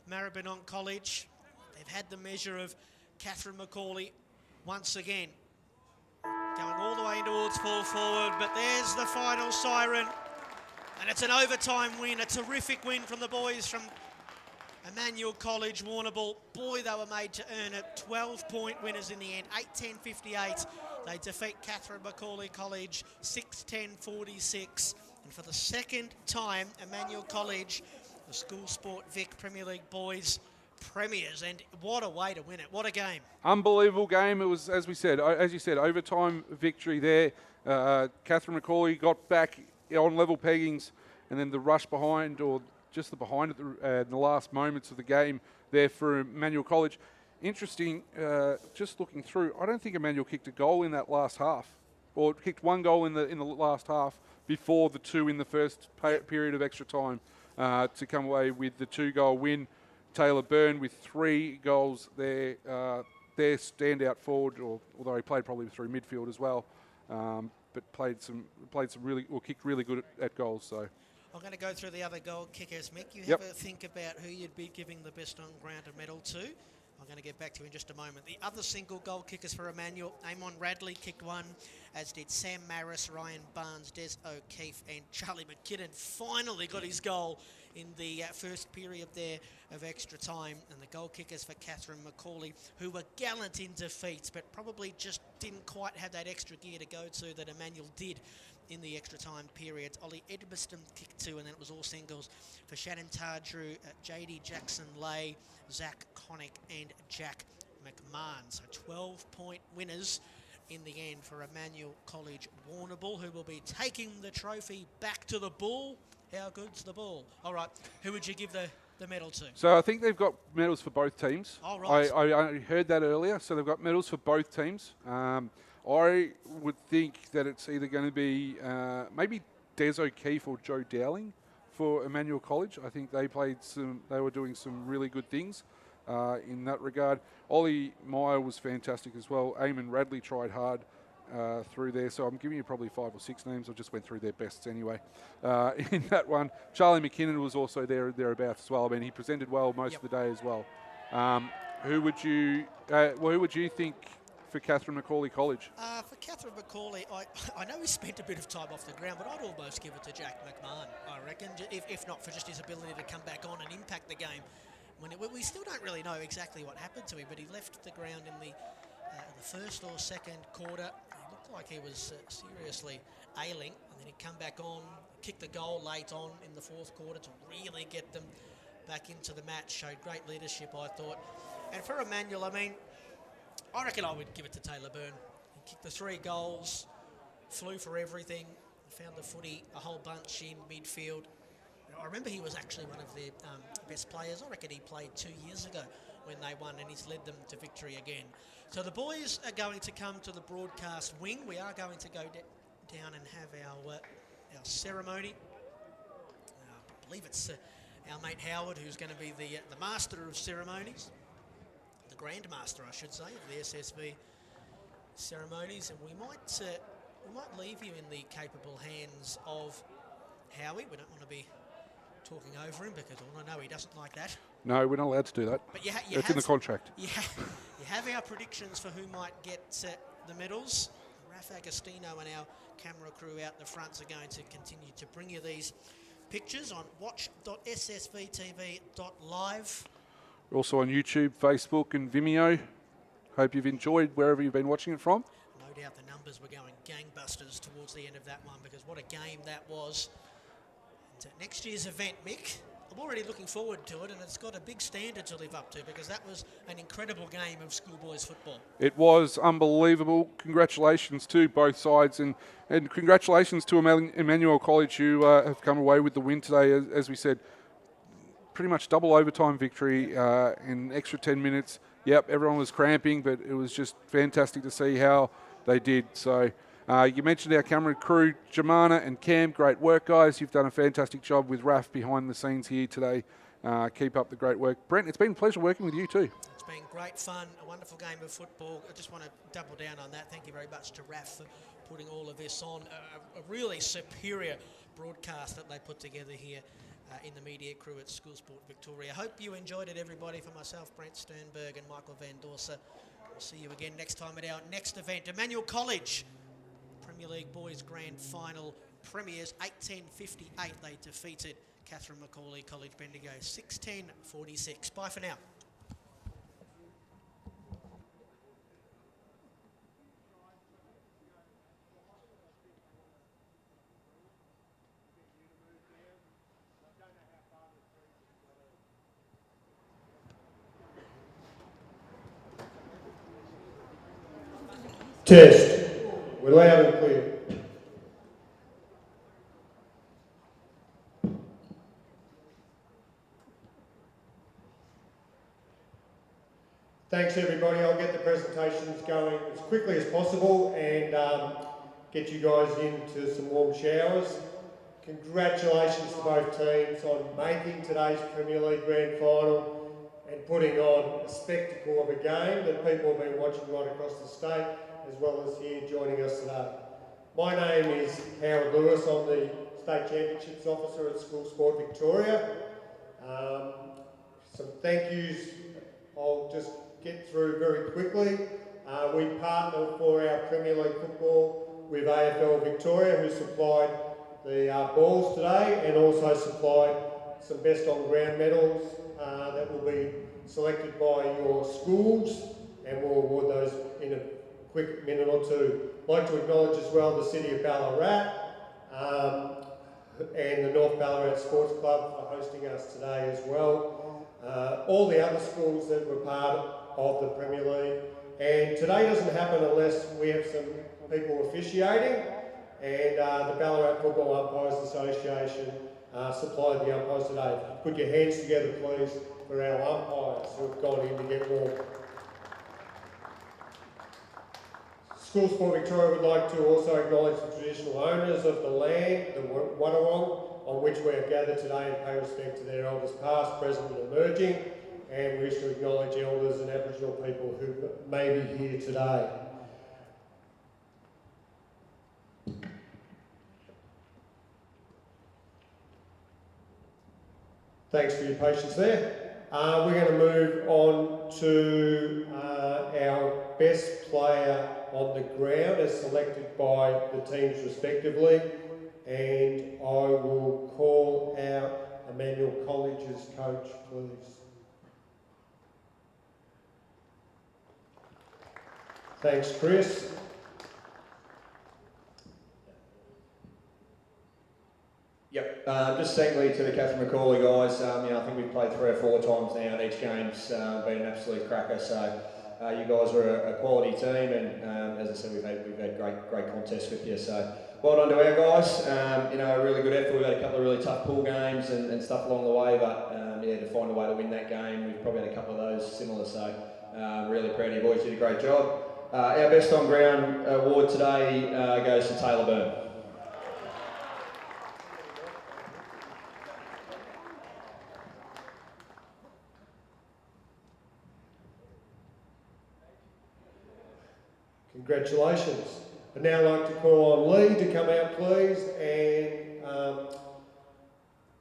Maribyrnong College. They've had the measure of Catherine McAuley once again, going all the way towards full forward, but there's the final siren, and it's an overtime win, a terrific win from the boys from Emmanuel College, Warrnambool. Boy, they were made to earn it. 12-point winners in the end, 8-10-58. They defeat Catherine McAuley College 6-10-46. And for the second time, Emmanuel College, the School Sport Vic Premier League boys, premiers. And what a way to win it. What a game. Unbelievable game. It was, as you said, overtime victory there. Catherine McAuley got back on level peggings, and then the rush behind, or just the behind at the last moments of the game there for Emmanuel College. Interesting, just looking through, I don't think Emmanuel kicked a goal in that last half, or kicked 1 goal in the last half before the 2 in the first period of extra time to come away with the 2-goal win. Taylor Byrne with 3 goals there, their standout forward, although he played probably through midfield as well, but kicked really good at goals. So I'm going to go through the other goal kickers, Mick. You have a think about who you'd be giving the best on-ground medal to. I'm going to get back to you in just a moment. The other single goal kickers for Emmanuel, Amon Radley kicked 1, as did Sam Maris, Ryan Barnes, Des O'Keefe, and Charlie McKinnon finally got his goal in the first period there of extra time. And the goal kickers for Catherine McAuley, who were gallant in defeats, but probably just didn't quite have that extra gear to go to that Emmanuel did in the extra time periods. Ollie Edmiston kicked 2, and then it was all singles for Shannon Tardrew, JD Jackson-Lay, Zach Connick, and Jack McMahon. So 12-point winners in the end for Emmanuel College Warrnambool, who will be taking the trophy back to the Bull. How good's the Bull? All right, who would you give the medal to? So I think they've got medals for both teams. All right. I heard that earlier, so they've got medals for both teams. I would think that it's either going to be maybe Des O'Keefe or Joe Dowling for Emmanuel College. I think they were doing some really good things in that regard. Ollie Meyer was fantastic as well. Eamon Radley tried hard through there, so I'm giving you probably 5 or 6 names. I just went through their bests anyway in that one. Charlie McKinnon was also thereabouts as well. I mean, he presented well most of the day as well. Who would you think for Catherine McAuley College? For Catherine McAuley, I know he spent a bit of time off the ground, but I'd almost give it to Jack McMahon, I reckon, if not for just his ability to come back on and impact the game. We still don't really know exactly what happened to him, but he left the ground in the first or second quarter. He looked like he was seriously ailing, and then he'd come back on, kick the goal late on in the fourth quarter to really get them back into the match. Showed great leadership, I thought. And for Emmanuel, I mean, I reckon I would give it to Taylor Byrne. He kicked the 3 goals, flew for everything, found the footy a whole bunch in midfield. I remember he was actually one of their best players. I reckon he played 2 years ago when they won, and he's led them to victory again. So the boys are going to come to the broadcast wing. We are going to go down and have our ceremony. I believe it's our mate Howard who's going to be the master of ceremonies, the Grand Master, I should say, of the SSV ceremonies, and we might leave you in the capable hands of Howie. We don't want to be talking over him because I know he doesn't like that. No, we're not allowed to do that. But you That's in the contract. You have our predictions for who might get the medals. Raff, Agostino and our camera crew out the fronts are going to continue to bring you these pictures on watch.ssvtv.live. We're also on YouTube, Facebook and Vimeo. Hope you've enjoyed wherever you've been watching it from. No doubt the numbers were going gangbusters towards the end of that one because what a game that was. And next year's event, Mick, I'm already looking forward to it, and it's got a big standard to live up to because that was an incredible game of schoolboys football. It was unbelievable. Congratulations to both sides, and congratulations to Emmanuel College who have come away with the win today. As we said, pretty much double overtime victory in extra 10 minutes. Yep, everyone was cramping, but it was just fantastic to see how they did. So you mentioned our camera crew, Jemana and Cam. Great work, guys. You've done a fantastic job with Raff behind the scenes here today. Keep up the great work. Brent, it's been a pleasure working with you too. It's been great fun, a wonderful game of football. I just want to double down on that. Thank you very much to Raff for putting all of this on. A really superior broadcast that they put together here in the media crew at School Sport Victoria. Hope you enjoyed it, everybody. For myself, Brent Sternberg and Michael Van Dorsser. We'll see you again next time at our next event. Emmanuel College, Premier League Boys Grand Final premiers, 1858. They defeated Catherine McAuley College Bendigo, 16-46. Bye for now. Test. We're loud and clear. Thanks everybody. I'll get the presentations going as quickly as possible and get you guys into some warm showers. Congratulations to both teams on making today's Premier League Grand Final and putting on a spectacle of a game that people have been watching right across the state, as well as here joining us today. My name is Howard Lewis. I'm the State Championships Officer at School Sport Victoria. Some thank yous I'll just get through very quickly. We partner for our Premier League football with AFL Victoria, who supplied the balls today and also supplied some best on ground medals that will be selected by your schools, and we'll award those in a quick minute or two. I'd like to acknowledge as well the City of Ballarat and the North Ballarat Sports Club for hosting us today as well. All the other schools that were part of the Premier League. And today doesn't happen unless we have some people officiating, and the Ballarat Football Umpires Association supplied the umpires today. Put your hands together please for our umpires who have gone in to get warm. School Sport Victoria would like to also acknowledge the traditional owners of the land, the Wadawong, on which we have gathered today and pay respect to their elders past, present and emerging, and we wish to acknowledge elders and Aboriginal people who may be here today. Thanks for your patience there. We're going to move on to our best player on the ground as selected by the teams respectively, and I will call out Emmanuel College's coach, please. Thanks, Chris. Yep, just secondly to the Catherine McAuley guys, I think we've played 3 or 4 times now and each game's been an absolute cracker, so you guys are a quality team, and as I said, we've had great contests with you. So well done to our guys. A really good effort. We've had a couple of really tough pool games and stuff along the way, but to find a way to win that game, we've probably had a couple of those similar. So really proud of you boys. Did a great job. Our best on ground award today goes to Taylor Byrne. Congratulations. I'd now like to call on Lee to come out, please, and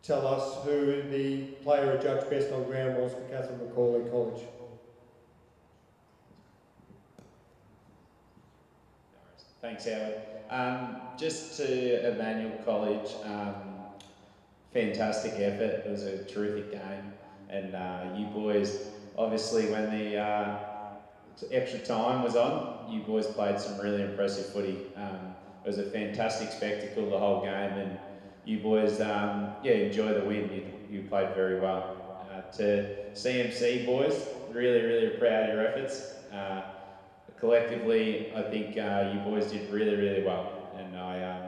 tell us who the player who judged best on ground was for McAuley College. Thanks, Howard. Just to Emmanuel College, fantastic effort. It was a terrific game, and you boys, obviously, when the extra time was on, you boys played some really impressive footy. It was a fantastic spectacle the whole game, and you boys, enjoy the win. You played very well. To CMC boys, really proud of your efforts. Collectively, I think you boys did really well, and I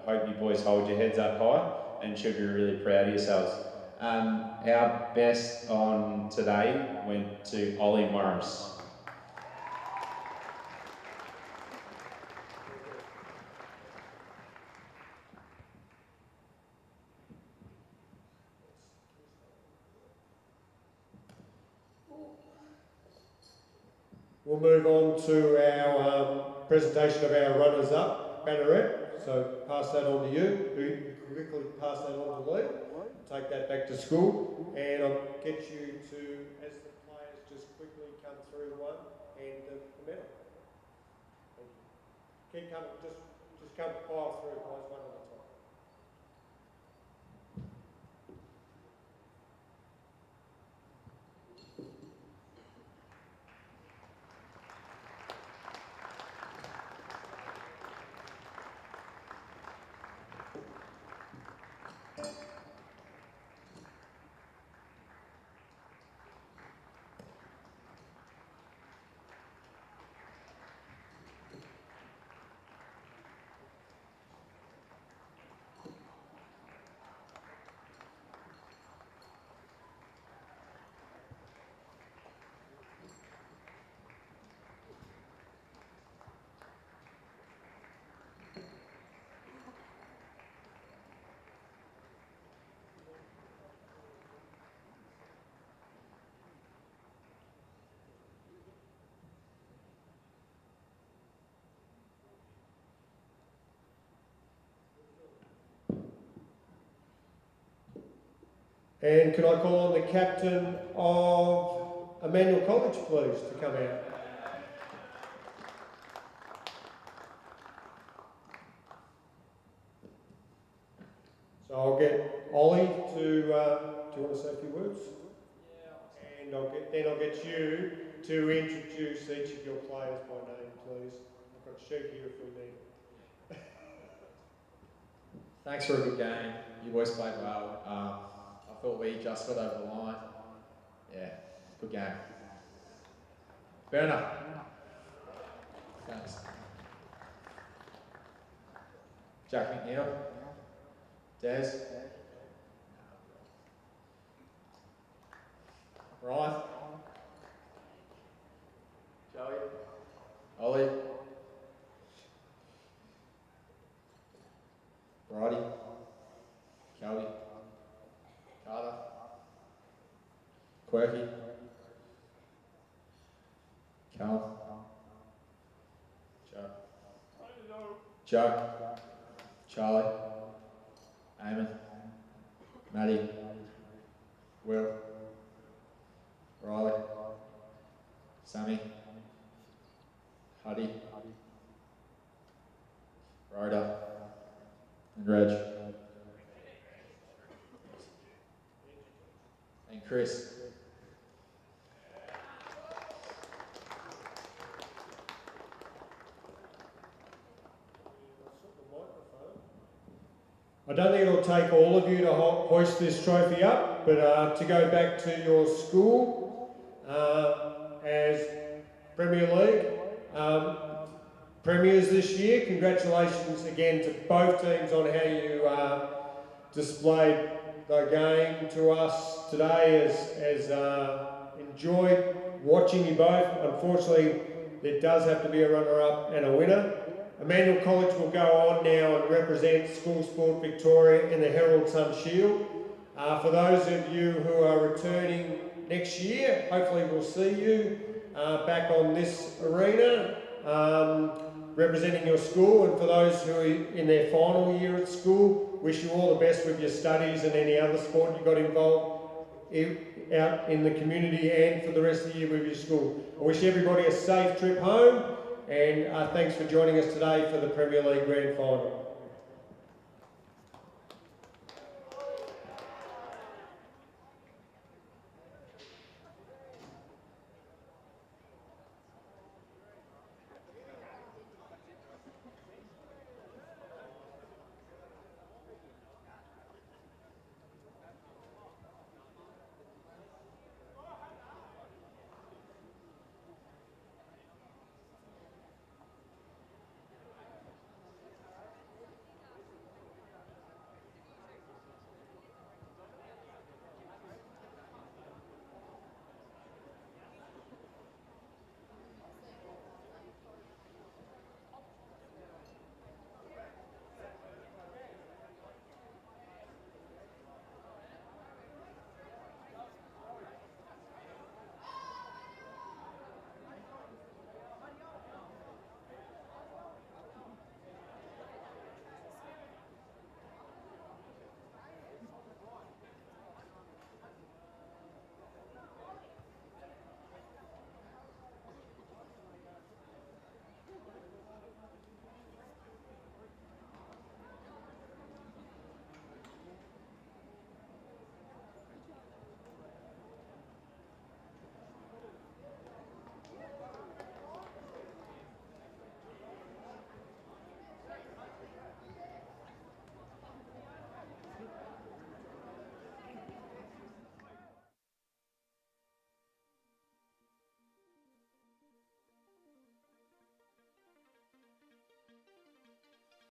hope you boys hold your heads up high and should be really proud of yourselves. Our best on today went to Ollie Morris. We'll move on to our presentation of our runners-up, Banneret. So pass that on to you. Quickly pass that on to Lee. Take that back to school, and I'll get you to, as the players just quickly come through one, and the medal. Keep coming, just come file through, guys, one at a time. And can I call on the captain of Emmanuel College, please, to come out? So I'll get Ollie to, do you want to say a few words? Yeah. And I'll get you to introduce each of your players by name, please. I've got a sheet here if we need it. Thanks for a good game. You boys played well. I thought we just got over the line. Yeah, good game. Fair enough. Thanks. Jack McNeil. Des. Ryan. Joey. Ollie. Brody. Kelly. Carter. Quirky. Cal. Joe. Charlie. Eamon. Maddie. Will. Riley. Sammy. Huddy. Rhoda. And Reg. And Chris. I don't think it'll take all of you to hoist this trophy up, but to go back to your school, as Premier League. Premiers this year, congratulations again to both teams on how you displayed the game to us today. As enjoyed watching you both. Unfortunately, there does have to be a runner-up and a winner. Emmanuel College will go on now and represent School Sport Victoria in the Herald Sun Shield. For those of you who are returning next year, hopefully we'll see you back on this arena representing your school. And for those who are in their final year at school, wish you all the best with your studies and any other sport you got involved out in the community and for the rest of the year with your school. I wish everybody a safe trip home, and thanks for joining us today for the Premier League Grand Final.